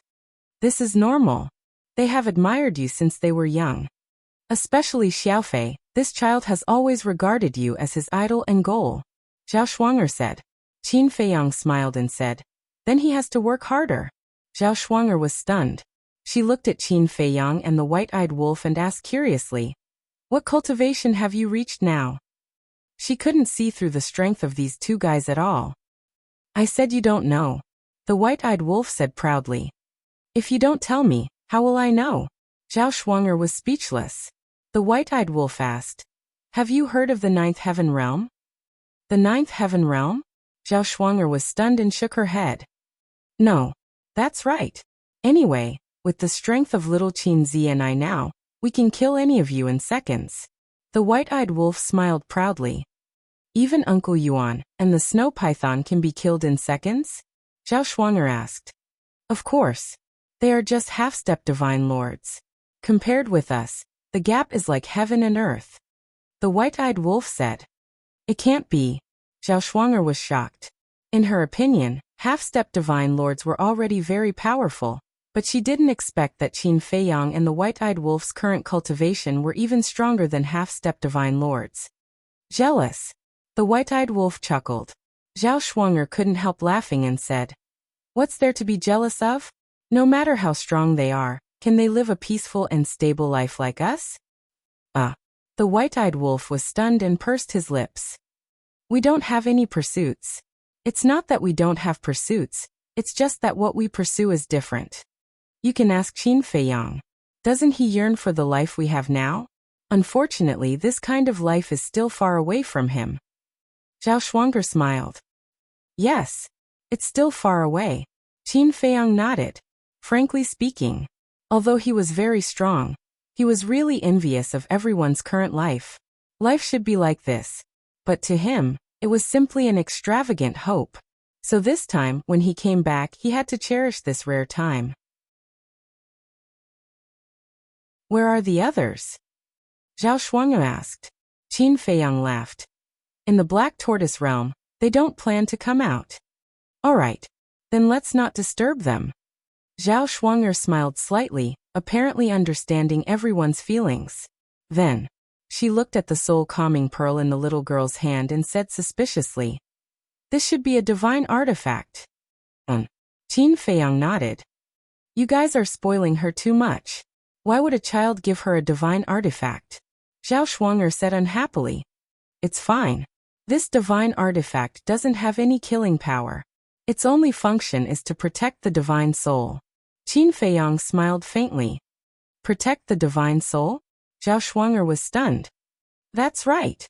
This is normal. They have admired you since they were young. Especially Xiaofei, this child has always regarded you as his idol and goal. Zhao Shuang'er said. Qin Feiyang smiled and said, Then he has to work harder. Zhao Shuang'er was stunned. She looked at Qin Feiyang and the white-eyed wolf and asked curiously, What cultivation have you reached now? She couldn't see through the strength of these 2 guys at all. I said you don't know. The white-eyed wolf said proudly. If you don't tell me, how will I know? Zhao Shuang'er was speechless. The white-eyed wolf asked, Have you heard of the 9th heaven realm? The 9th heaven realm? Zhao Shuang'er was stunned and shook her head. No. That's right. Anyway, with the strength of little Qin Zi and I now, we can kill any of you in seconds. The white-eyed wolf smiled proudly. Even Uncle Yuan and the snow python can be killed in seconds? Zhao Shuang'er asked. Of course. They are just half-step divine lords. Compared with us, the gap is like heaven and earth. The white-eyed wolf said. It can't be. Zhao Shuang'er was shocked. In her opinion, half-step divine lords were already very powerful, but she didn't expect that Qin Feiyang and the white-eyed wolf's current cultivation were even stronger than half-step divine lords. Jealous. The white-eyed wolf chuckled. Zhao Shuang'er couldn't help laughing and said, What's there to be jealous of? No matter how strong they are, can they live a peaceful and stable life like us? The white-eyed wolf was stunned and pursed his lips. We don't have any pursuits. It's not that we don't have pursuits, it's just that what we pursue is different. You can ask Qin Feiyang. Doesn't he yearn for the life we have now? Unfortunately, this kind of life is still far away from him. Zhao Shuang'er smiled. Yes. It's still far away. Qin Feiyang nodded. Frankly speaking, although he was very strong, he was really envious of everyone's current life. Life should be like this. But to him, it was simply an extravagant hope. So this time, when he came back, he had to cherish this rare time. Where are the others? Zhao Shuang'er asked. Qin Feiyang laughed. In the Black Tortoise realm, they don't plan to come out. All right, then let's not disturb them. Zhao Shuang'er smiled slightly, apparently understanding everyone's feelings. Then, she looked at the soul-calming pearl in the little girl's hand and said suspiciously, "This should be a divine artifact." Qin Feiyang nodded. "You guys are spoiling her too much. Why would a child give her a divine artifact?" Zhao Shuang'er said unhappily. "It's fine. This divine artifact doesn't have any killing power. Its only function is to protect the divine soul." Qin Feiyang smiled faintly. "Protect the divine soul?" Zhao Shuang'er was stunned. "That's right.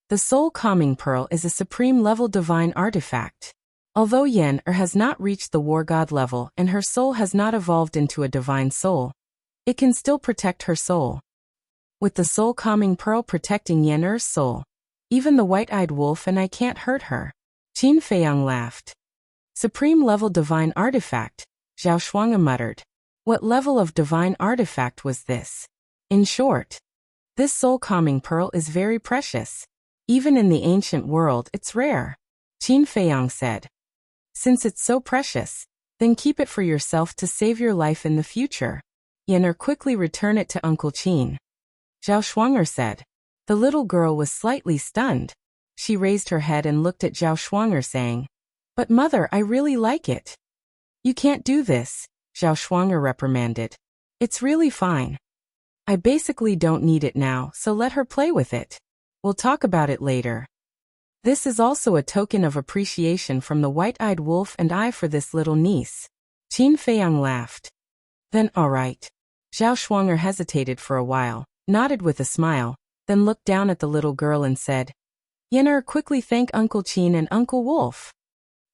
The soul-calming pearl is a supreme-level divine artifact. Although Yen-Er has not reached the war god level and her soul has not evolved into a divine soul, it can still protect her soul. With the soul-calming pearl protecting Yen-Er's soul, even the white-eyed wolf and I can't hurt her." Qin Feiyang laughed. "Supreme-level divine artifact," Zhao Shuang'er muttered. What level of divine artifact was this? In short, this soul-calming pearl is very precious. Even in the ancient world it's rare. Qin Feiyang said. "Since it's so precious, then keep it for yourself to save your life in the future. Yen-Er, quickly return it to Uncle Qin." Zhao Shuang'er said. The little girl was slightly stunned. She raised her head and looked at Zhao Shuang'er saying, "But mother, I really like it." "You can't do this," Zhao Shuang'er reprimanded. "It's really fine. I basically don't need it now, so let her play with it. We'll talk about it later." This is also a token of appreciation from the white-eyed wolf and I for this little niece. Qin Feiyang laughed. "Then all right." Zhao Shuang'er hesitated for a while, nodded with a smile, then looked down at the little girl and said, "Yen-Er, quickly thank Uncle Qin and Uncle Wolf."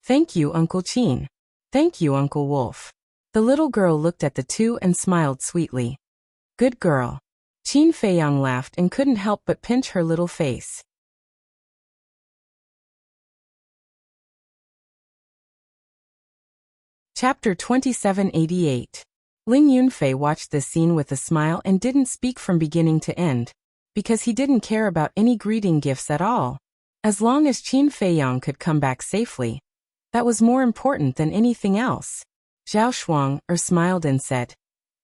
"Thank you, Uncle Qin." "Thank you, Uncle Wolf." The little girl looked at the two and smiled sweetly. "Good girl." Qin Feiyang laughed and couldn't help but pinch her little face. Chapter 2788. Ling Yunfei watched this scene with a smile and didn't speak from beginning to end, because he didn't care about any greeting gifts at all. As long as Qin Feiyang could come back safely, that was more important than anything else. Zhao Shuang'er smiled and said,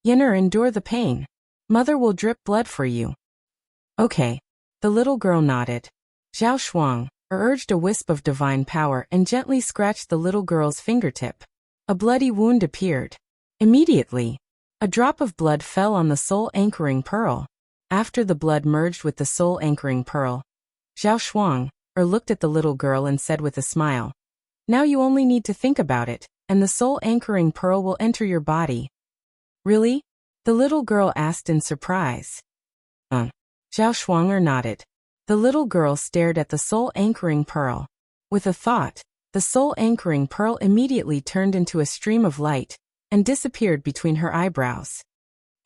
"Yen-Er, endure the pain. Mother will drip blood for you." "Okay." The little girl nodded. Zhao Shuang'er urged a wisp of divine power and gently scratched the little girl's fingertip. A bloody wound appeared. Immediately, a drop of blood fell on the soul-anchoring pearl. After the blood merged with the soul-anchoring pearl, Zhao Shuang'er looked at the little girl and said with a smile, "Now you only need to think about it, and the soul-anchoring pearl will enter your body." "Really?" the little girl asked in surprise. Zhao Shuang'er nodded. The little girl stared at the soul-anchoring pearl. With a thought, the soul-anchoring pearl immediately turned into a stream of light and disappeared between her eyebrows.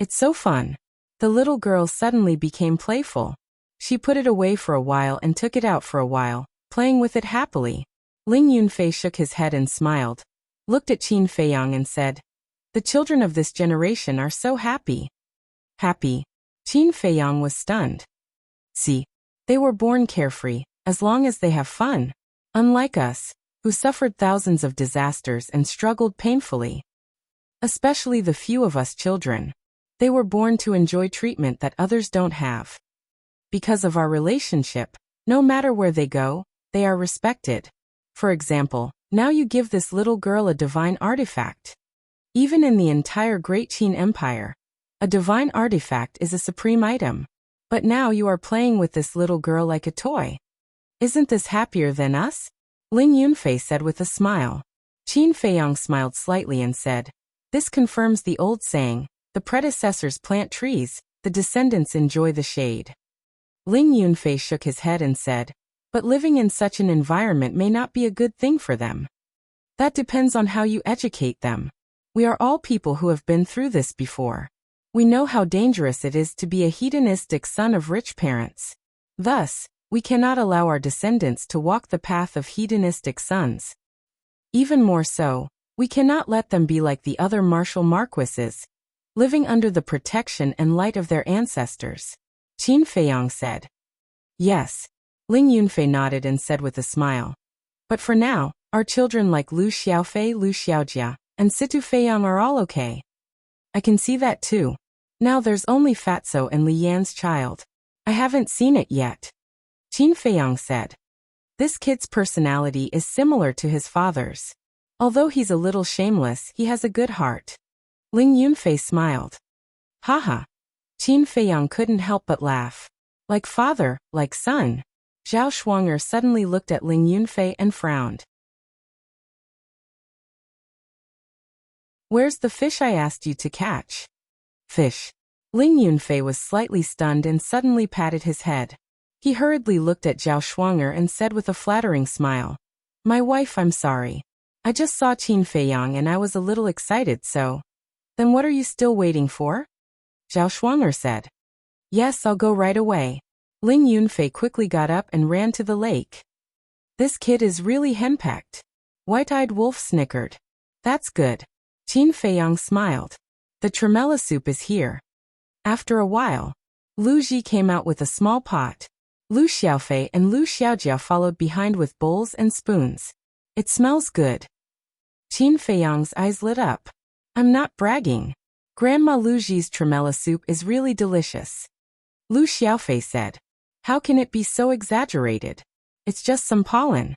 "It's so fun." The little girl suddenly became playful. She put it away for a while and took it out for a while, playing with it happily. Ling Yunfei shook his head and smiled, looked at Qin Feiyang and said, "The children of this generation are so happy." "Happy?" Qin Feiyang was stunned. "See, they were born carefree, as long as they have fun. Unlike us, who suffered thousands of disasters and struggled painfully. Especially the few of us children. They were born to enjoy treatment that others don't have. Because of our relationship, no matter where they go, they are respected. For example, now you give this little girl a divine artifact. Even in the entire Great Qin Empire, a divine artifact is a supreme item. But now you are playing with this little girl like a toy. Isn't this happier than us?" Ling Yunfei said with a smile. Qin Feiyang smiled slightly and said, "This confirms the old saying, the predecessors plant trees, the descendants enjoy the shade." Ling Yunfei shook his head and said, "But living in such an environment may not be a good thing for them. That depends on how you educate them. We are all people who have been through this before. We know how dangerous it is to be a hedonistic son of rich parents. Thus, we cannot allow our descendants to walk the path of hedonistic sons. Even more so, we cannot let them be like the other martial marquises, living under the protection and light of their ancestors." Qin Feiyang said. "Yes." Ling Yunfei nodded and said with a smile. "But for now, our children like Lu Xiaofei, Lu Xiaojia, and Situ Feiyang are all okay." "I can see that too." Now there's only Fatso and Li Yan's child. I haven't seen it yet. Qin Feiyang said. This kid's personality is similar to his father's. Although he's a little shameless, he has a good heart. Ling Yunfei smiled. Haha. Qin Feiyang couldn't help but laugh. Like father, like son. Zhao Shuang'er suddenly looked at Ling Yunfei and frowned. Where's the fish I asked you to catch? Fish. Ling Yunfei was slightly stunned and suddenly patted his head. He hurriedly looked at Zhao Shuang'er and said with a flattering smile. My wife, I'm sorry. I just saw Qin Feiyang and I was a little excited, so. Then what are you still waiting for? Zhao Shuang'er said. Yes, I'll go right away. Ling Yunfei quickly got up and ran to the lake. This kid is really henpecked. White-eyed Wolf snickered. That's good. Qin Feiyang smiled. The tremella soup is here. After a while, Lu Ji came out with a small pot. Lu Xiaofei and Lu Xiaojia followed behind with bowls and spoons. It smells good. Qin Feiyang's eyes lit up. I'm not bragging. Grandma Lu Ji's tremella soup is really delicious. Lu Xiaofei said. How can it be so exaggerated? It's just some pollen.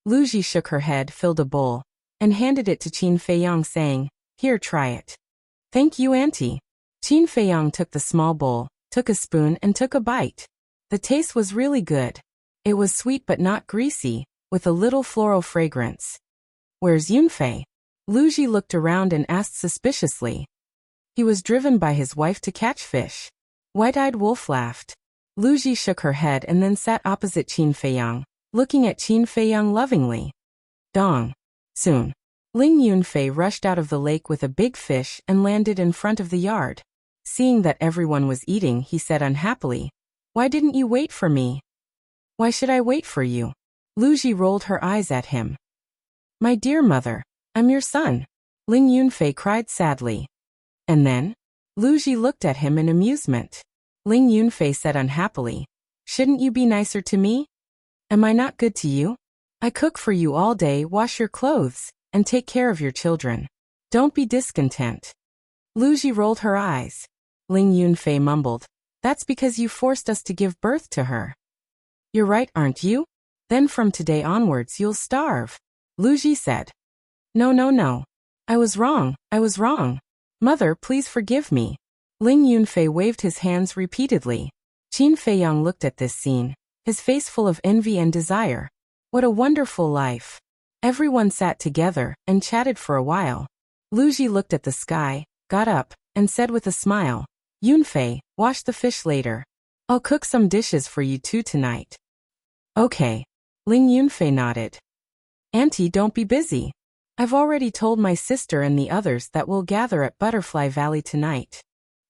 Lu Ji shook her head, filled a bowl, and handed it to Qin Feiyang saying, Here, try it. Thank you, Auntie. Qin Feiyang took the small bowl, took a spoon and took a bite. The taste was really good. It was sweet but not greasy, with a little floral fragrance. Where's Yunfei? Lu Ji looked around and asked suspiciously. He was driven by his wife to catch fish. White-eyed Wolf laughed. Lu Ji shook her head and then sat opposite Qin Feiyang, looking at Qin Feiyang lovingly. Dong. Soon. Ling Yunfei rushed out of the lake with a big fish and landed in front of the yard. Seeing that everyone was eating, he said unhappily, Why didn't you wait for me? Why should I wait for you? Lu Ji rolled her eyes at him. My dear mother, I'm your son. Ling Yunfei cried sadly. And then? Lu Ji looked at him in amusement. Ling Yunfei said unhappily, Shouldn't you be nicer to me? Am I not good to you? I cook for you all day, wash your clothes, and take care of your children. Don't be discontent. Lu Ji rolled her eyes. Ling Yunfei mumbled, That's because you forced us to give birth to her. You're right, aren't you? Then from today onwards you'll starve. Lu Ji said. No. I was wrong. Mother, please forgive me. Ling Yunfei waved his hands repeatedly. Qin Feiyang looked at this scene, his face full of envy and desire. What a wonderful life. Everyone sat together and chatted for a while. Lu Ji looked at the sky, got up, and said with a smile, Yunfei, wash the fish later. I'll cook some dishes for you two tonight. Okay. Ling Yunfei nodded. Auntie, don't be busy. I've already told my sister and the others that we'll gather at Butterfly Valley tonight.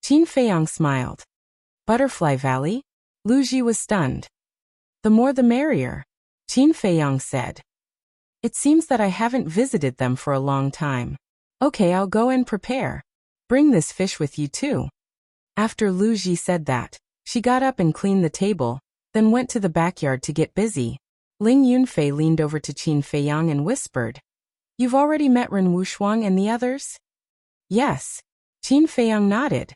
Qin Feiyang smiled. Butterfly Valley? Lu Ji was stunned. The more the merrier, Qin Feiyang said. It seems that I haven't visited them for a long time. Okay, I'll go and prepare. Bring this fish with you too. After Lu Ji said that, she got up and cleaned the table, then went to the backyard to get busy. Ling Yunfei leaned over to Qin Feiyang and whispered, You've already met Ren Wushuang and the others? Yes. Qin Feiyang nodded.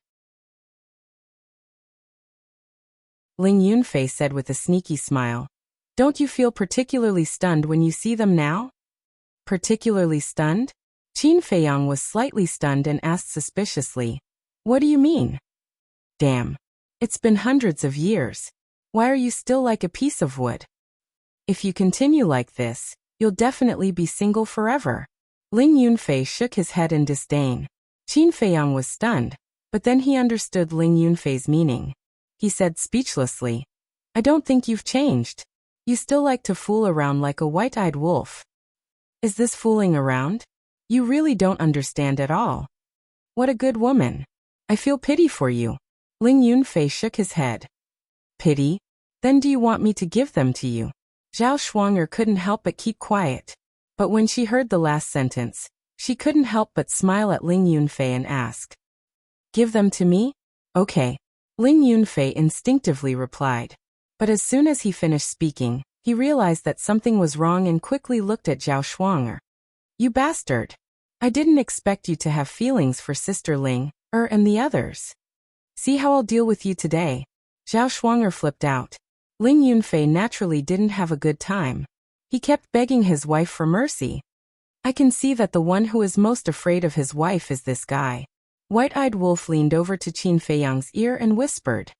Ling Yunfei said with a sneaky smile, Don't you feel particularly stunned when you see them now? Particularly stunned? Qin Feiyang was slightly stunned and asked suspiciously, What do you mean? Damn. It's been hundreds of years. Why are you still like a piece of wood? If you continue like this, you'll definitely be single forever. Ling Yunfei shook his head in disdain. Qin Feiyang was stunned, but then he understood Ling Yunfei's meaning. He said speechlessly, I don't think you've changed. You still like to fool around like a white-eyed wolf. Is this fooling around? You really don't understand at all. What a good woman. I feel pity for you. Ling Yunfei shook his head. Pity? Then do you want me to give them to you? Zhao Shuang'er couldn't help but keep quiet. But when she heard the last sentence, she couldn't help but smile at Ling Yunfei and ask, Give them to me? Okay. Ling Yunfei instinctively replied. But as soon as he finished speaking, he realized that something was wrong and quickly looked at Zhao Shuang'er. You bastard. I didn't expect you to have feelings for Sister Ling, and the others. See how I'll deal with you today. Zhao Shuang'er flipped out. Ling Yunfei naturally didn't have a good time. He kept begging his wife for mercy. I can see that the one who is most afraid of his wife is this guy. White-eyed Wolf leaned over to Qin Feiyang's ear and whispered.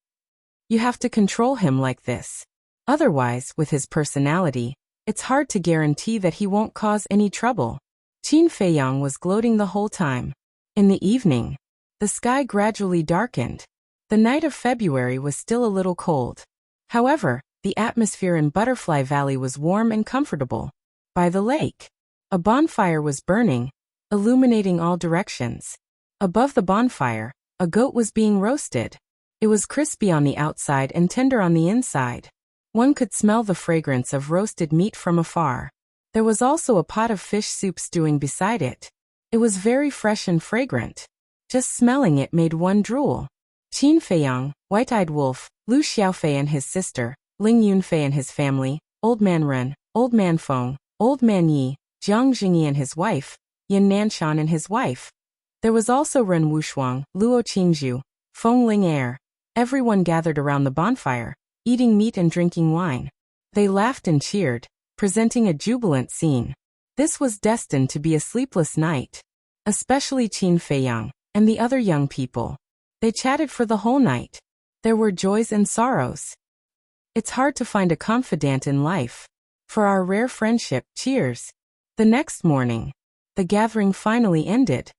You have to control him like this. Otherwise, with his personality, it's hard to guarantee that he won't cause any trouble. Qin Feiyang was gloating the whole time. In the evening, the sky gradually darkened. The night of February was still a little cold. However, the atmosphere in Butterfly Valley was warm and comfortable. By the lake, a bonfire was burning, illuminating all directions. Above the bonfire, a goat was being roasted. It was crispy on the outside and tender on the inside. One could smell the fragrance of roasted meat from afar. There was also a pot of fish soup stewing beside it. It was very fresh and fragrant. Just smelling it made one drool. Qin Feiyang, White-eyed Wolf, Lu Xiaofei and his sister, Ling Yunfei and his family, Old Man Ren, Old Man Feng, Old Man Yi, Jiang Jingyi and his wife, Yin Nanshan and his wife. There was also Ren Wushuang, Luo Qingzhu, Feng Ling Er. Everyone gathered around the bonfire, eating meat and drinking wine. They laughed and cheered, presenting a jubilant scene. This was destined to be a sleepless night. Especially Qin Feiyang and the other young people. They chatted for the whole night. There were joys and sorrows. It's hard to find a confidant in life. For our rare friendship, cheers. The next morning, the gathering finally ended.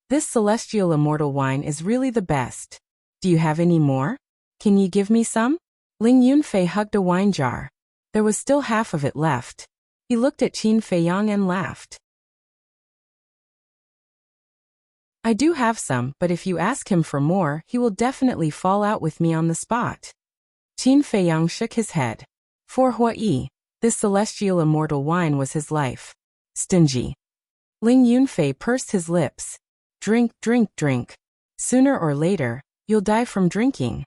This celestial immortal wine is really the best. Do you have any more? Can you give me some? Ling Yunfei hugged a wine jar. There was still half of it left. He looked at Qin Feiyang and laughed. I do have some, but if you ask him for more, he will definitely fall out with me on the spot. Qin Feiyang shook his head. For Huai, this celestial immortal wine was his life. Stingy. Ling Yunfei pursed his lips. Drink, drink, drink. Sooner or later, you'll die from drinking.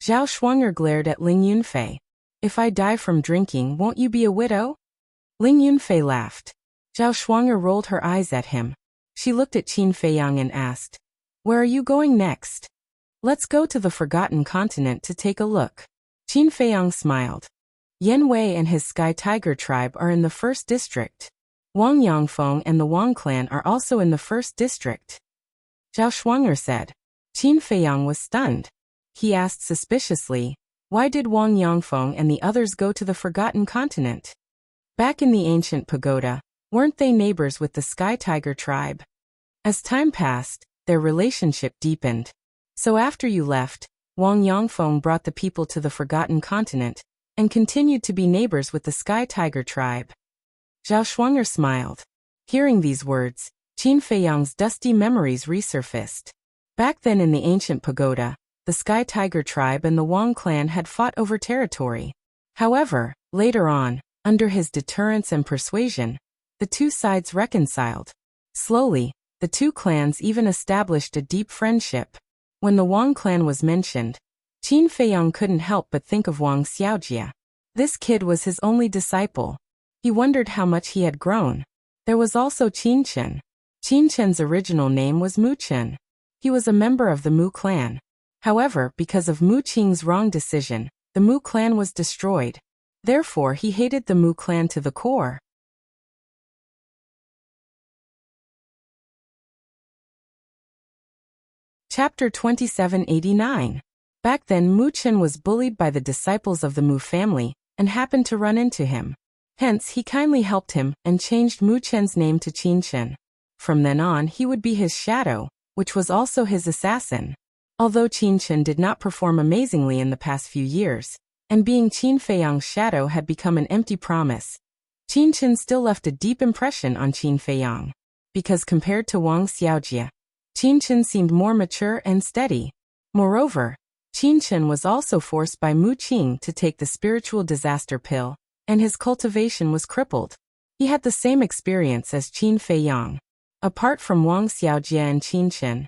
Zhao Shuang'er glared at Ling Yunfei. If I die from drinking, won't you be a widow? Ling Yunfei laughed. Zhao Shuang'er rolled her eyes at him. She looked at Qin Feiyang and asked, Where are you going next? Let's go to the Forgotten Continent to take a look. Qin Feiyang smiled. Yan Wei and his Sky Tiger tribe are in the 1st district. Wang Yangfeng and the Wang clan are also in the 1st district. Zhao Shuang'er said. Qin Feiyang was stunned. He asked suspiciously, Why did Wang Yangfeng and the others go to the Forgotten Continent? Back in the ancient pagoda, weren't they neighbors with the Sky Tiger tribe? As time passed, their relationship deepened. So after you left, Wang Yangfeng brought the people to the Forgotten Continent and continued to be neighbors with the Sky Tiger tribe. Zhao Shuang'er smiled. Hearing these words, Qin Feiyang's dusty memories resurfaced. Back then in the ancient pagoda, the Sky Tiger tribe and the Wang clan had fought over territory. However, later on, under his deterrence and persuasion, the two sides reconciled. Slowly, the two clans even established a deep friendship. When the Wang clan was mentioned, Qin Feiyang couldn't help but think of Wang Xiaojia. This kid was his only disciple. He wondered how much he had grown. There was also Qin Chen. Qin Chen's original name was Mu Chen. He was a member of the Mu clan. However, because of Mu Qing's wrong decision, the Mu clan was destroyed. Therefore, he hated the Mu clan to the core. Chapter 2789. Back then Mu Chen was bullied by the disciples of the Mu family, and happened to run into him. Hence he kindly helped him, and changed Mu Chen's name to Qin Chen. From then on he would be his shadow, which was also his assassin. Although Qin Chen did not perform amazingly in the past few years, and being Qin Feiyang's shadow had become an empty promise, Qin Chen still left a deep impression on Qin Feiyang. Because compared to Wang Xiaojia, Qin Chen seemed more mature and steady. Moreover, Qin Chen was also forced by Mu Qing to take the spiritual disaster pill, and his cultivation was crippled. He had the same experience as Qin Feiyang. Apart from Wang Xiaojia and Qin Chen,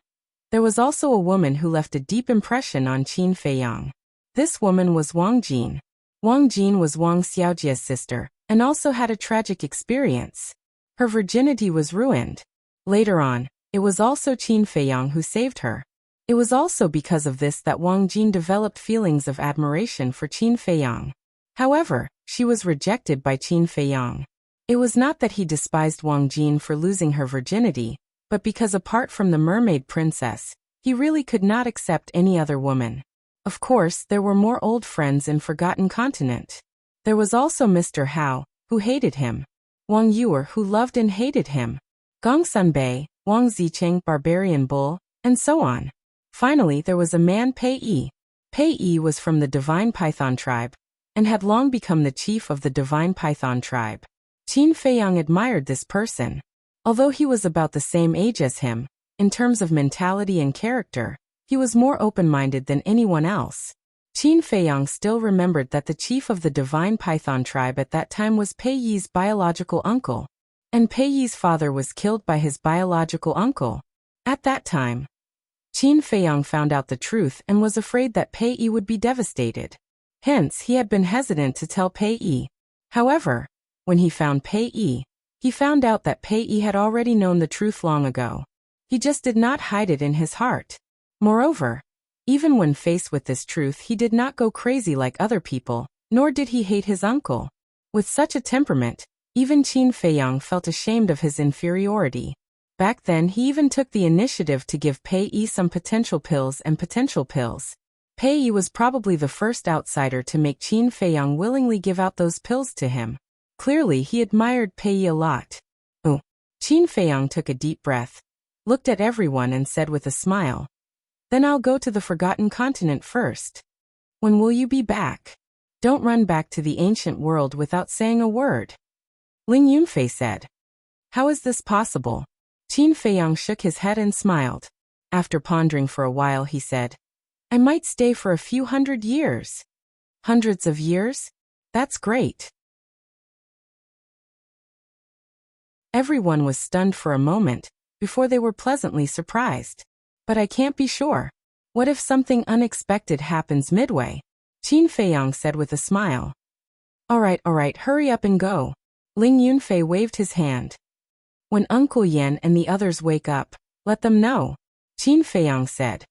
there was also a woman who left a deep impression on Qin Feiyang. This woman was Wang Jin. Wang Jin was Wang Xiaojia's sister, and also had a tragic experience. Her virginity was ruined. Later on, it was also Qin Feiyang who saved her. It was also because of this that Wang Jin developed feelings of admiration for Qin Feiyang. However, she was rejected by Qin Feiyang. It was not that he despised Wang Jin for losing her virginity, but because apart from the mermaid princess, he really could not accept any other woman. Of course, there were more old friends in Forgotten Continent. There was also Mr. Hao, who hated him. Wang Yuer, who loved and hated him. Gong Sunbei, Wang Zicheng, Barbarian Bull, and so on. Finally, there was a man Pei Yi. Pei Yi was from the Divine Python tribe, and had long become the chief of the Divine Python tribe. Qin Feiyang admired this person. Although he was about the same age as him, in terms of mentality and character, he was more open-minded than anyone else. Qin Feiyang still remembered that the chief of the Divine Python tribe at that time was Pei Yi's biological uncle, and Pei Yi's father was killed by his biological uncle. At that time, Qin Feiyang found out the truth and was afraid that Pei Yi would be devastated. Hence, he had been hesitant to tell Pei Yi. However, when he found Pei Yi, he found out that Pei Yi had already known the truth long ago. He just did not hide it in his heart. Moreover, even when faced with this truth, he did not go crazy like other people, nor did he hate his uncle. With such a temperament, even Qin Feiyang felt ashamed of his inferiority. Back then, he even took the initiative to give Pei Yi some potential pills and potential pills. Pei Yi was probably the first outsider to make Qin Feiyang willingly give out those pills to him. Clearly, he admired Pei Yi a lot. Oh. Qin Feiyang took a deep breath, looked at everyone and said with a smile, "Then I'll go to the Forgotten Continent first." "When will you be back?" "Don't run back to the ancient world without saying a word," Ling Yunfei said. "How is this possible?" Qin Feiyang shook his head and smiled. After pondering for a while, he said, "I might stay for a few hundred years." "Hundreds of years? That's great." Everyone was stunned for a moment, before they were pleasantly surprised. "But I can't be sure. What if something unexpected happens midway?" Qin Feiyang said with a smile. All right, hurry up and go." Ling Yunfei waved his hand. "When Uncle Yan and the others wake up, let them know," Qin Feiyang said.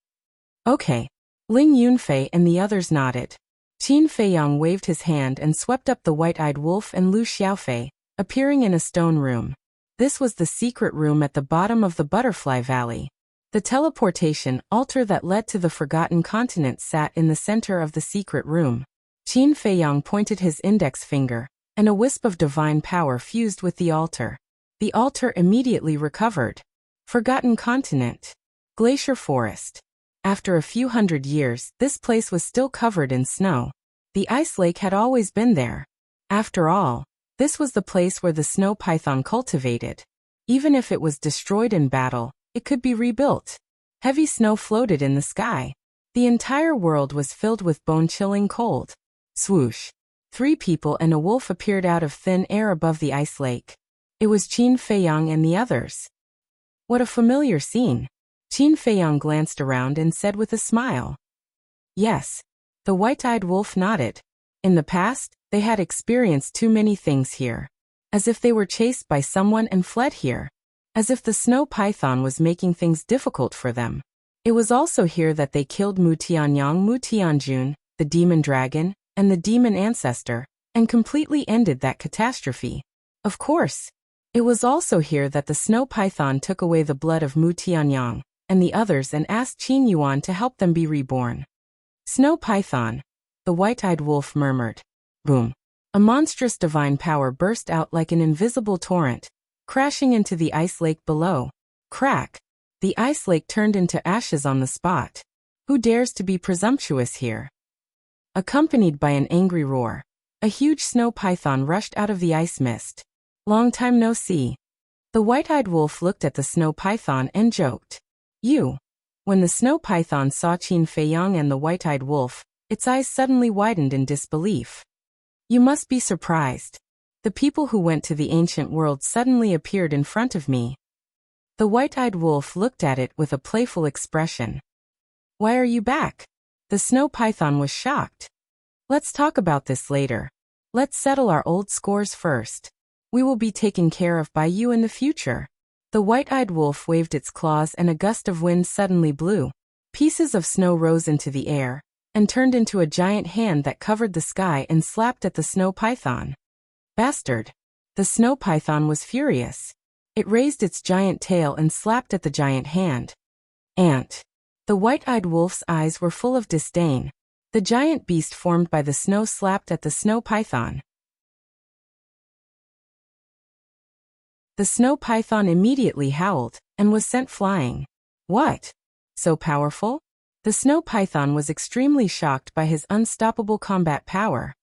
"Okay." Ling Yunfei and the others nodded. Qin Feiyang waved his hand and swept up the white-eyed wolf and Lu Xiaofei, appearing in a stone room. This was the secret room at the bottom of the Butterfly Valley. The teleportation altar that led to the Forgotten Continent sat in the center of the secret room. Qin Feiyang pointed his index finger, and a wisp of divine power fused with the altar. The altar immediately recovered. Forgotten Continent. Glacier Forest. After a few hundred years, this place was still covered in snow. The ice lake had always been there. After all, this was the place where the snow python cultivated. Even if it was destroyed in battle, it could be rebuilt. Heavy snow floated in the sky. The entire world was filled with bone-chilling cold. Swoosh. 3 people and a wolf appeared out of thin air above the ice lake. It was Qin Feiyang and the others. What a familiar scene. Qin Feiyang glanced around and said with a smile. Yes. The white-eyed wolf nodded. In the past, they had experienced too many things here. As if they were chased by someone and fled here. As if the snow python was making things difficult for them. It was also here that they killed Mu Tianyang, Mu Tianjun, the demon dragon, and the demon ancestor, and completely ended that catastrophe. Of course, it was also here that the snow python took away the blood of Mu Tianyang and the others and asked Qin Yuan to help them be reborn. Snow python, the white-eyed wolf murmured. Boom. A monstrous divine power burst out like an invisible torrent, crashing into the ice lake below. Crack. The ice lake turned into ashes on the spot. Who dares to be presumptuous here? Accompanied by an angry roar, a huge snow python rushed out of the ice mist. Long time no see. The white-eyed wolf looked at the snow python and joked. You. When the snow python saw Qin Feiyang and the white-eyed wolf, its eyes suddenly widened in disbelief. You must be surprised. The people who went to the ancient world suddenly appeared in front of me. The white-eyed wolf looked at it with a playful expression. Why are you back? The snow python was shocked. Let's talk about this later. Let's settle our old scores first. We will be taken care of by you in the future. The white-eyed wolf waved its claws and a gust of wind suddenly blew. Pieces of snow rose into the air and turned into a giant hand that covered the sky and slapped at the snow python. Bastard! The snow python was furious. It raised its giant tail and slapped at the giant hand. Ant! The white-eyed wolf's eyes were full of disdain. The giant beast formed by the snow slapped at the snow python. The snow python immediately howled and was sent flying. What? So powerful? The snow python was extremely shocked by his unstoppable combat power.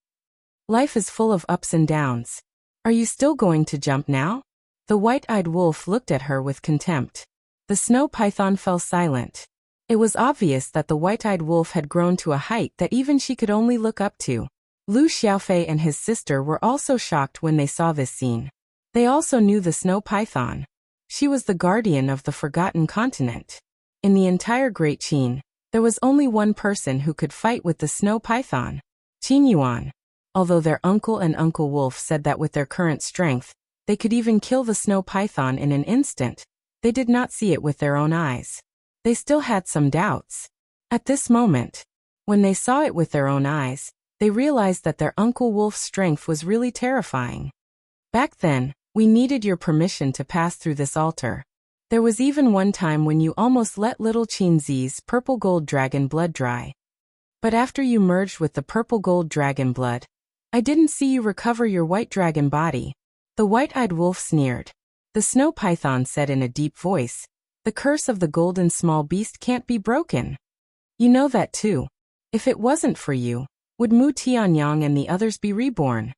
Life is full of ups and downs. Are you still going to jump now? The white-eyed wolf looked at her with contempt. The snow python fell silent. It was obvious that the white-eyed wolf had grown to a height that even she could only look up to. Lu Xiaofei and his sister were also shocked when they saw this scene. They also knew the snow python. She was the guardian of the forgotten continent. In the entire Great Qin, there was only one person who could fight with the snow python. Qin Yuan. Although their uncle and Uncle Wolf said that with their current strength, they could even kill the snow python in an instant, they did not see it with their own eyes. They still had some doubts. At this moment, when they saw it with their own eyes, they realized that their Uncle Wolf's strength was really terrifying. Back then, we needed your permission to pass through this altar. There was even one time when you almost let little Qin Zi's purple gold dragon blood dry. But after you merged with the purple gold dragon blood, I didn't see you recover your white dragon body. The white-eyed wolf sneered. The snow python said in a deep voice, the curse of the golden small beast can't be broken. You know that too. If it wasn't for you, would Mu Tianyang and the others be reborn?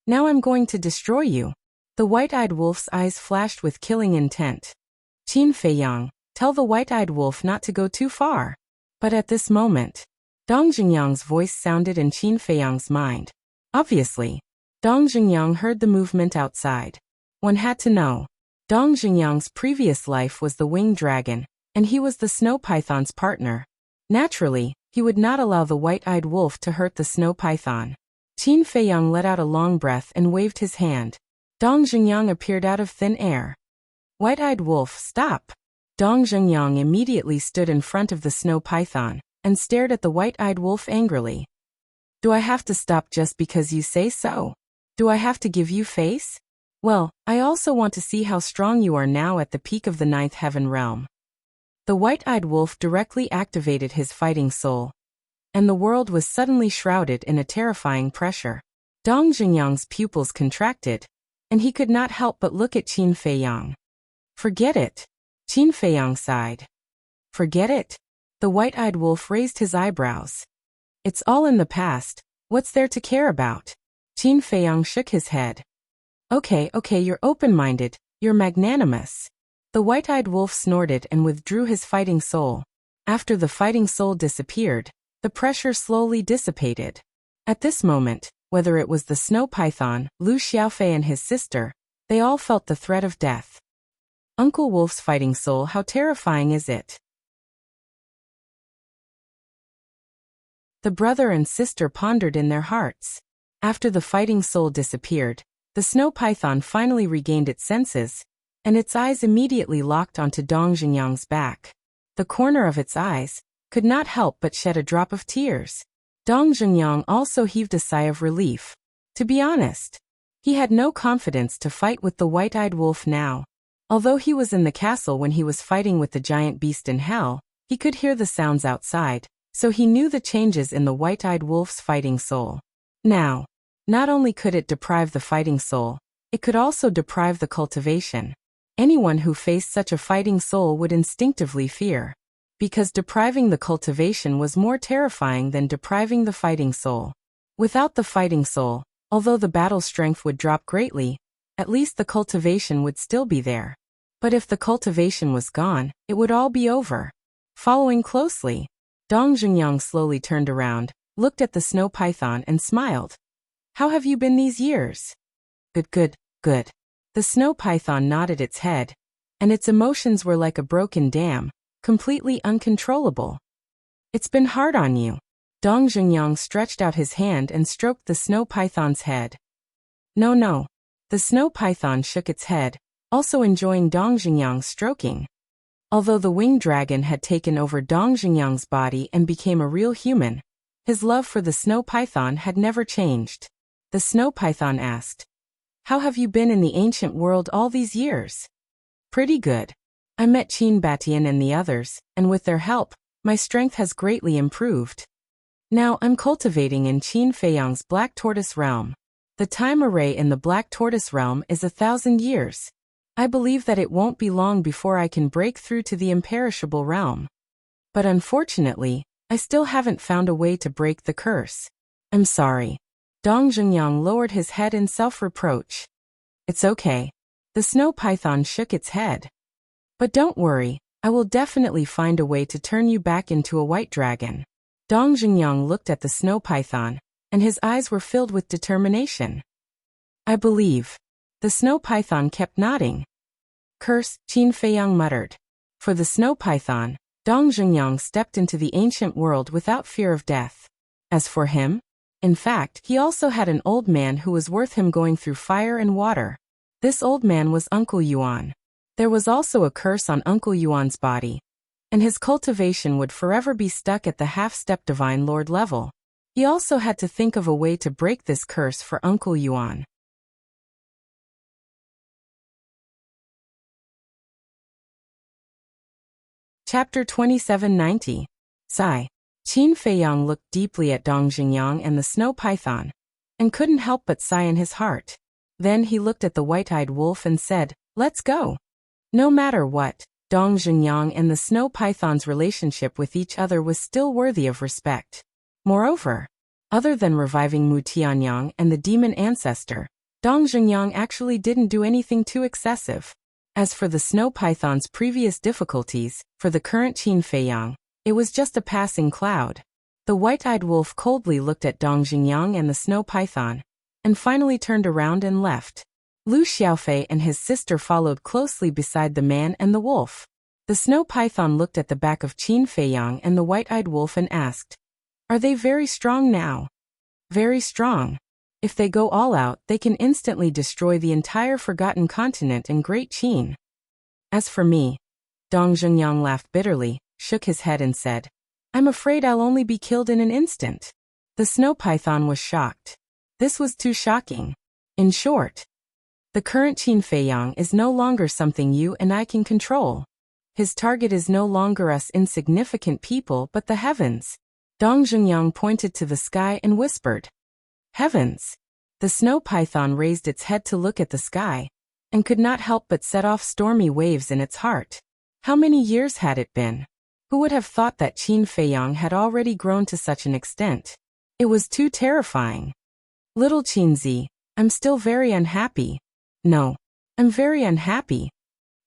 Now I'm going to destroy you. The white-eyed wolf's eyes flashed with killing intent. Qin Feiyang, tell the white-eyed wolf not to go too far. But at this moment, Dong Jingyang's voice sounded in Qin Feiyang's mind. Obviously, Dong Jingyang heard the movement outside. One had to know. Dong Jingyang's previous life was the winged dragon, and he was the snow python's partner. Naturally, he would not allow the white-eyed wolf to hurt the snow python. Qin Feiyang let out a long breath and waved his hand. Dong Jingyang appeared out of thin air. White-eyed wolf, stop! Dong Jingyang immediately stood in front of the snow python and stared at the white-eyed wolf angrily. Do I have to stop just because you say so? Do I have to give you face? Well, I also want to see how strong you are now at the peak of the ninth heaven realm. The white-eyed wolf directly activated his fighting soul, and the world was suddenly shrouded in a terrifying pressure. Dong Jingyang's pupils contracted, and he could not help but look at Qin Feiyang. Forget it. Qin Feiyang sighed. Forget it? The white-eyed wolf raised his eyebrows. It's all in the past. What's there to care about? Qin Feiyang shook his head. Okay, you're open-minded, you're magnanimous. The white-eyed wolf snorted and withdrew his fighting soul. After the fighting soul disappeared, the pressure slowly dissipated. At this moment, whether it was the snow python, Lu Xiaofei and his sister, they all felt the threat of death. Uncle Wolf's fighting soul, how terrifying is it? The brother and sister pondered in their hearts. After the fighting soul disappeared, the snow python finally regained its senses, and its eyes immediately locked onto Dong Jingyang's back. The corner of its eyes could not help but shed a drop of tears. Dong Jingyang also heaved a sigh of relief. To be honest, he had no confidence to fight with the white-eyed wolf now. Although he was in the castle when he was fighting with the giant beast in hell, he could hear the sounds outside, so he knew the changes in the white-eyed wolf's fighting soul. Now, not only could it deprive the fighting soul, it could also deprive the cultivation. Anyone who faced such a fighting soul would instinctively fear, because depriving the cultivation was more terrifying than depriving the fighting soul. Without the fighting soul, although the battle strength would drop greatly, at least the cultivation would still be there. But if the cultivation was gone, it would all be over. Following closely, Dong Jingyang slowly turned around, looked at the snow python and smiled. How have you been these years? Good. The snow python nodded its head, and its emotions were like a broken dam, completely uncontrollable. It's been hard on you. Dong Jingyang stretched out his hand and stroked the snow python's head. No. The snow python shook its head, also enjoying Dong Jingyang's stroking. Although the winged dragon had taken over Dong Xingyang's body and became a real human, his love for the snow python had never changed. The snow python asked, "How have you been in the ancient world all these years?" "Pretty good. I met Qin Batian and the others, and with their help, my strength has greatly improved. Now I'm cultivating in Qin Feiyang's Black Tortoise realm. The time array in the Black Tortoise realm is 1,000 years. I believe that it won't be long before I can break through to the imperishable realm. But unfortunately, I still haven't found a way to break the curse. I'm sorry." Dong Xingyang lowered his head in self-reproach. "It's okay." The snow python shook its head. "But don't worry, I will definitely find a way to turn you back into a white dragon." Dong Xingyang looked at the snow python, and his eyes were filled with determination. "I believe." The snow python kept nodding. "Curse," Qin Feiyang muttered. For the snow python, Dong Xingyang stepped into the ancient world without fear of death. As for him, in fact, he also had an old man who was worth him going through fire and water. This old man was Uncle Yuan. There was also a curse on Uncle Yuan's body, and his cultivation would forever be stuck at the half-step divine lord level. He also had to think of a way to break this curse for Uncle Yuan. Chapter 2790. Sigh. Qin Feiyang looked deeply at Dong Xingyang and the snow python, and couldn't help but sigh in his heart. Then he looked at the white-eyed wolf and said, "Let's go." No matter what, Dong Xingyang and the snow python's relationship with each other was still worthy of respect. Moreover, other than reviving Mu Tianyang and the demon ancestor, Dong Xingyang actually didn't do anything too excessive. As for the snow python's previous difficulties, for the current Qin Feiyang, it was just a passing cloud. The white-eyed wolf coldly looked at Dong Xingyang and the snow python, and finally turned around and left. Lu Xiaofei and his sister followed closely beside the man and the wolf. The snow python looked at the back of Qin Feiyang and the white-eyed wolf and asked, "Are they very strong now?" "Very strong. If they go all out, they can instantly destroy the entire forgotten continent in Great Qin. As for me," Dong Xingyang laughed bitterly, shook his head and said, "I'm afraid I'll only be killed in an instant." The snow python was shocked. This was too shocking. In short, the current Qin Feiyang is no longer something you and I can control. His target is no longer us insignificant people but the heavens. Dong Xingyang pointed to the sky and whispered, "Heavens." The snow python raised its head to look at the sky, and could not help but set off stormy waves in its heart. How many years had it been? Who would have thought that Qin Feiyang had already grown to such an extent? It was too terrifying. "Little Qinzi, I'm still very unhappy." "No, I'm very unhappy."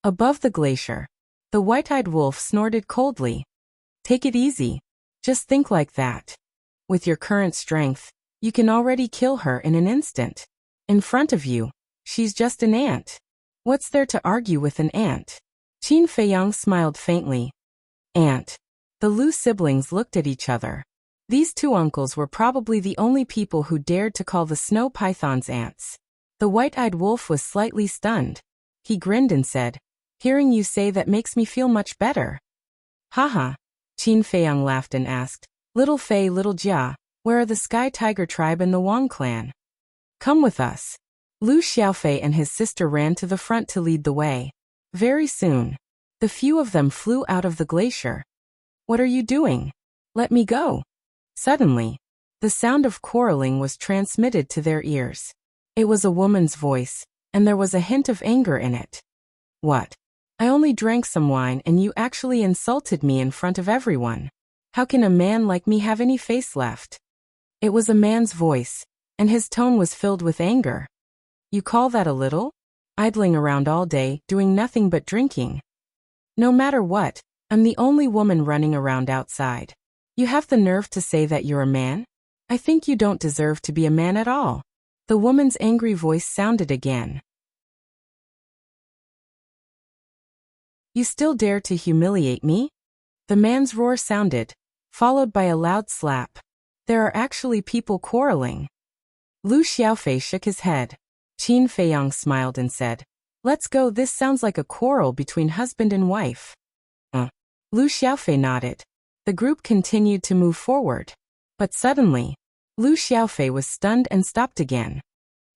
Above the glacier, the white-eyed wolf snorted coldly. "Take it easy. Just think like that. With your current strength, you can already kill her in an instant. In front of you, she's just an ant. What's there to argue with an ant?" Qin Feiyang smiled faintly. "Ant." The Lu siblings looked at each other. These two uncles were probably the only people who dared to call the snow pythons ants. The white-eyed wolf was slightly stunned. He grinned and said, "Hearing you say that makes me feel much better." "Haha." Qin Feiyang laughed and asked, "Little Fei, little Jia, where are the Sky Tiger tribe and the Wang clan? Come with us." Lu Xiaofei and his sister ran to the front to lead the way. Very soon, the few of them flew out of the glacier. "What are you doing? Let me go." Suddenly, the sound of quarreling was transmitted to their ears. It was a woman's voice, and there was a hint of anger in it. "What? I only drank some wine and you actually insulted me in front of everyone. How can a man like me have any face left?" It was a man's voice, and his tone was filled with anger. "You call that a little? Idling around all day, doing nothing but drinking. No matter what, I'm the only woman running around outside. You have the nerve to say that you're a man? I think you don't deserve to be a man at all." The woman's angry voice sounded again. "You still dare to humiliate me?" The man's roar sounded, followed by a loud slap. "There are actually people quarreling." Lu Xiaofei shook his head. Qin Feiyang smiled and said, "Let's go. This sounds like a quarrel between husband and wife." Lu Xiaofei nodded. The group continued to move forward. But suddenly, Lu Xiaofei was stunned and stopped again.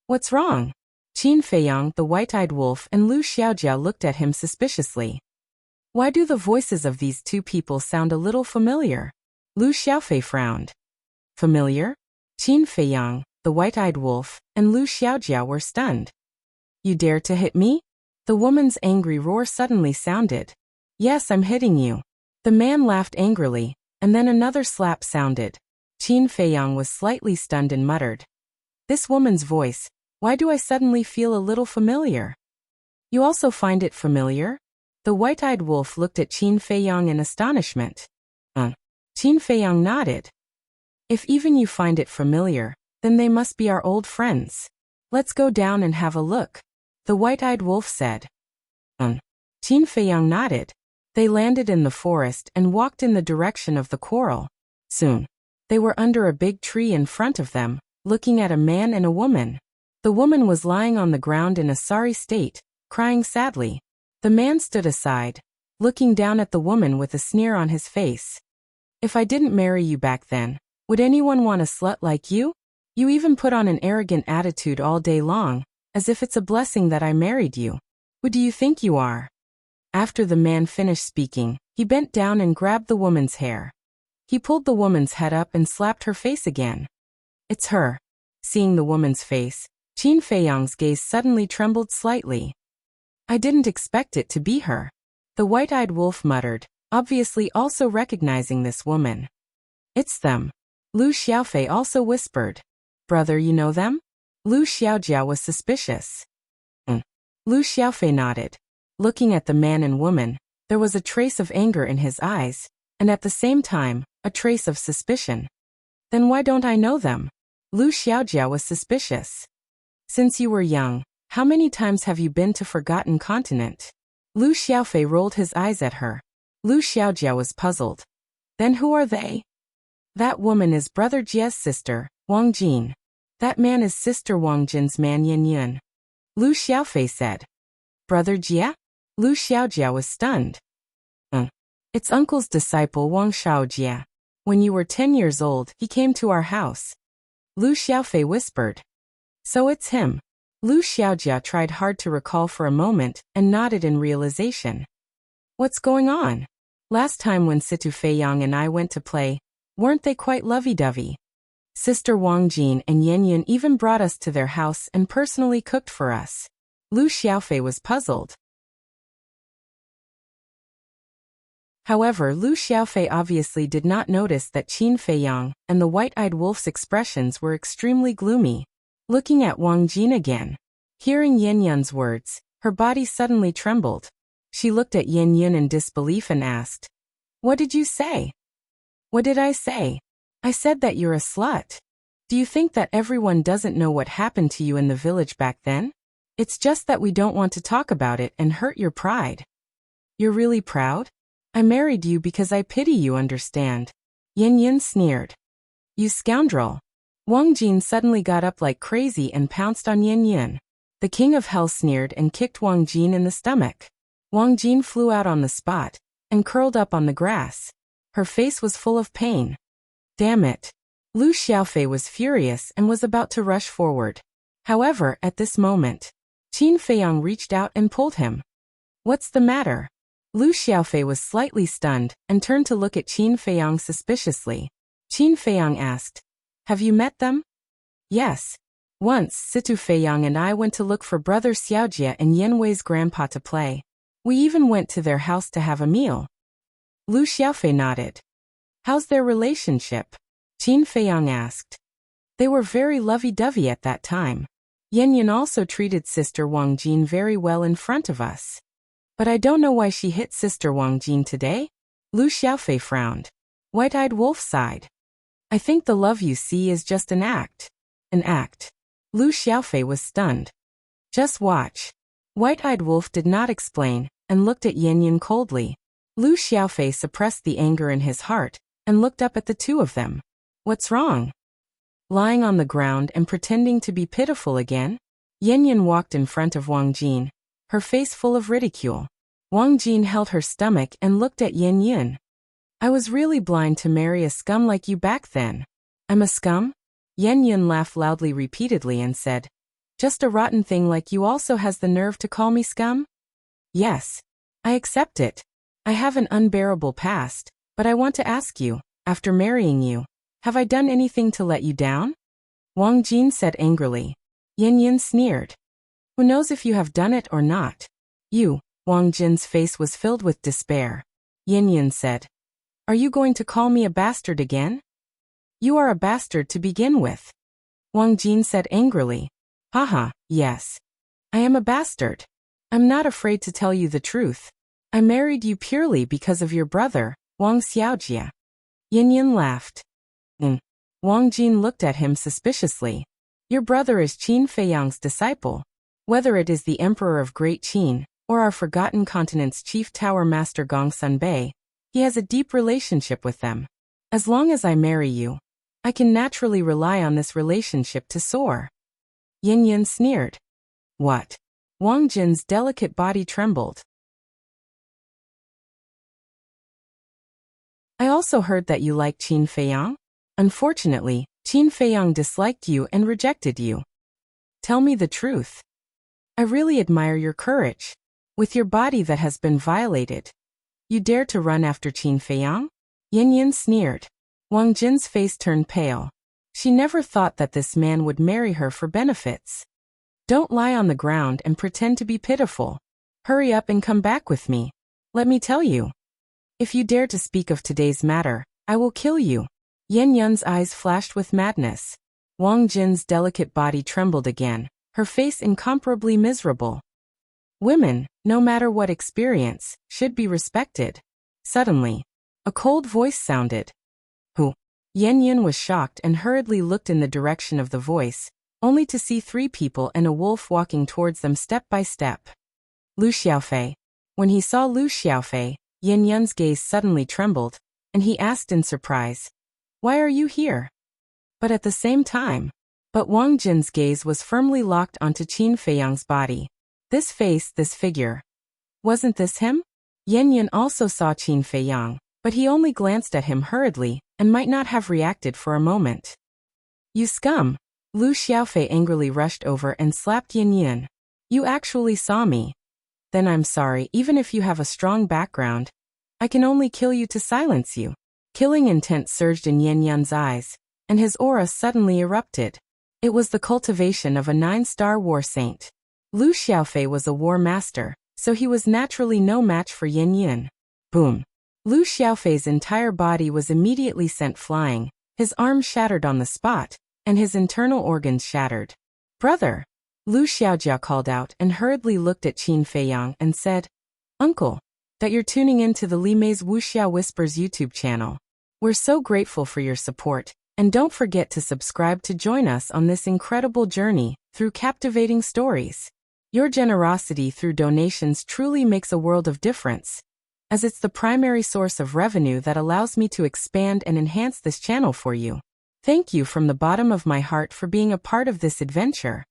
What's wrong? Qin Feiyang, the white-eyed wolf, and Lu Xiaojiao looked at him suspiciously. Why do the voices of these two people sound a little familiar? Lu Xiaofei frowned. Familiar? Qin Feiyang, the white-eyed wolf, and Lu Xiaojiao were stunned. You dare to hit me? The woman's angry roar suddenly sounded. Yes, I'm hitting you. The man laughed angrily, and then another slap sounded. Qin Feiyang was slightly stunned and muttered. This woman's voice, why do I suddenly feel a little familiar? You also find it familiar? The white-eyed wolf looked at Qin Feiyang in astonishment. Qin Feiyang nodded. If even you find it familiar, then they must be our old friends. Let's go down and have a look, the white-eyed wolf said. Qin Feiyang nodded. They landed in the forest and walked in the direction of the quarrel. Soon, they were under a big tree in front of them, looking at a man and a woman. The woman was lying on the ground in a sorry state, crying sadly. The man stood aside, looking down at the woman with a sneer on his face. If I didn't marry you back then, would anyone want a slut like you? You even put on an arrogant attitude all day long, as if it's a blessing that I married you. Who do you think you are? After the man finished speaking, he bent down and grabbed the woman's hair. He pulled the woman's head up and slapped her face again. It's her. Seeing the woman's face, Qin Feiyang's gaze suddenly trembled slightly. I didn't expect it to be her. The white-eyed wolf muttered, obviously also recognizing this woman. It's them. Lu Xiaofei also whispered. Brother, you know them? Lu Xiaojiao was suspicious. Lu Xiaofei nodded. Looking at the man and woman, there was a trace of anger in his eyes, and at the same time, a trace of suspicion. Then why don't I know them? Lu Xiaojiao was suspicious. Since you were young, how many times have you been to Forgotten Continent? Lu Xiaofei rolled his eyes at her. Lu Xiaojiao was puzzled. Then who are they? That woman is Brother Jie's sister, Wang Jin. That man is Sister Wang Jin's man Yin Yun. Lu Xiaofei said. Brother Jie? Lu Xiaojiao was stunned. It's uncle's disciple Wang Xiaojie. When you were 10 years old, he came to our house. Lu Xiaofei whispered. So it's him. Lu Xiaojia tried hard to recall for a moment and nodded in realization. What's going on? Last time when Situ Feiyang and I went to play, weren't they quite lovey-dovey? Sister Wang Jin and Yin Yun even brought us to their house and personally cooked for us. Lu Xiaofei was puzzled. However, Lu Xiaofei obviously did not notice that Qin Feiyang and the white-eyed wolf's expressions were extremely gloomy. Looking at Wang Jin again. Hearing Yin Yun's words, her body suddenly trembled. She looked at Yin Yun in disbelief and asked, What did you say? What did I say? I said that you're a slut. Do you think that everyone doesn't know what happened to you in the village back then? It's just that we don't want to talk about it and hurt your pride. You're really proud? I married you because I pity you, understand? Yin Yun sneered. You scoundrel. Wang Jin suddenly got up like crazy and pounced on Yin Yun. The king of hell sneered and kicked Wang Jin in the stomach. Wang Jin flew out on the spot and curled up on the grass. Her face was full of pain. Damn it. Lu Xiaofei was furious and was about to rush forward. However, at this moment, Qin Feiyang reached out and pulled him. What's the matter? Lu Xiaofei was slightly stunned and turned to look at Qin Feiyang suspiciously. Qin Feiyang asked, Have you met them? Yes. Once, Situ Feiyang and I went to look for Brother Xiaojie and Yin Wei's grandpa to play. We even went to their house to have a meal. Lu Xiaofei nodded. How's their relationship? Qin Feiyang asked. They were very lovey-dovey at that time. Yin Yun also treated Sister Wang Jin very well in front of us. But I don't know why she hit Sister Wang Jin today. Lu Xiaofei frowned. White-eyed wolf sighed. I think the love you see is just an act. An act. Lu Xiaofei was stunned. Just watch. White-eyed wolf did not explain and looked at Yin Yun coldly. Lu Xiaofei suppressed the anger in his heart and looked up at the two of them. What's wrong? Lying on the ground and pretending to be pitiful again, Yin Yun walked in front of Wang Jin, her face full of ridicule. Wang Jin held her stomach and looked at Yin Yin. I was really blind to marry a scum like you back then. I'm a scum? Yin Yin laughed loudly repeatedly and said, just a rotten thing like you also has the nerve to call me scum? Yes. I accept it. I have an unbearable past, but I want to ask you, after marrying you, have I done anything to let you down? Wang Jin said angrily. Yin Yin sneered. Who knows if you have done it or not? You, Wang Jin's face was filled with despair. Yin Yin said, are you going to call me a bastard again? You are a bastard to begin with. Wang Jin said angrily. Haha, yes. I am a bastard. I'm not afraid to tell you the truth. I married you purely because of your brother, Wang Xiaojia. Yin Yin laughed. Wang Jin looked at him suspiciously. Your brother is Qin Feiyang's disciple. Whether it is the Emperor of Great Qin, or our Forgotten Continent's Chief Tower Master Gong Sunbei, he has a deep relationship with them. As long as I marry you, I can naturally rely on this relationship to soar. Yin Yin sneered. What? Wang Jin's delicate body trembled. I also heard that you like Qin Feiyang? Unfortunately, Qin Feiyang disliked you and rejected you. Tell me the truth. I really admire your courage. With your body that has been violated, you dare to run after Qin Feiyang? Yin Yin sneered. Wang Jin's face turned pale. She never thought that this man would marry her for benefits. Don't lie on the ground and pretend to be pitiful. Hurry up and come back with me. Let me tell you. If you dare to speak of today's matter, I will kill you. Yin Yun's eyes flashed with madness. Wang Jin's delicate body trembled again, her face incomparably miserable. Women, no matter what experience, should be respected. Suddenly, a cold voice sounded. Who? Yin Yun was shocked and hurriedly looked in the direction of the voice, only to see 3 people and a wolf walking towards them step by step. Lu Xiaofei. When he saw Lu Xiaofei, Yin Yun's gaze suddenly trembled, and he asked in surprise, why are you here? But at the same time, Wang Jin's gaze was firmly locked onto Qin Feiyang's body. This face, this figure. Wasn't this him? Yin Yun also saw Qin Feiyang, but he only glanced at him hurriedly, and might not have reacted for a moment. You scum! Lu Xiaofei angrily rushed over and slapped Yin Yun. You actually saw me. Then I'm sorry, even if you have a strong background, I can only kill you to silence you. Killing intent surged in Yin Yun's eyes, and his aura suddenly erupted. It was the cultivation of a 9-star war saint. Lu Xiaofei was a war master, so he was naturally no match for Yin Yun. Boom! Lu Xiaofei's entire body was immediately sent flying, his arm shattered on the spot, and his internal organs shattered. Brother! Lu Xiaojia called out and hurriedly looked at Qin Feiyang and said, Uncle, that you're tuning in to the Li Mei's Wuxia Whispers YouTube channel. We're so grateful for your support, and don't forget to subscribe to join us on this incredible journey through captivating stories. Your generosity through donations truly makes a world of difference, as it's the primary source of revenue that allows me to expand and enhance this channel for you. Thank you from the bottom of my heart for being a part of this adventure.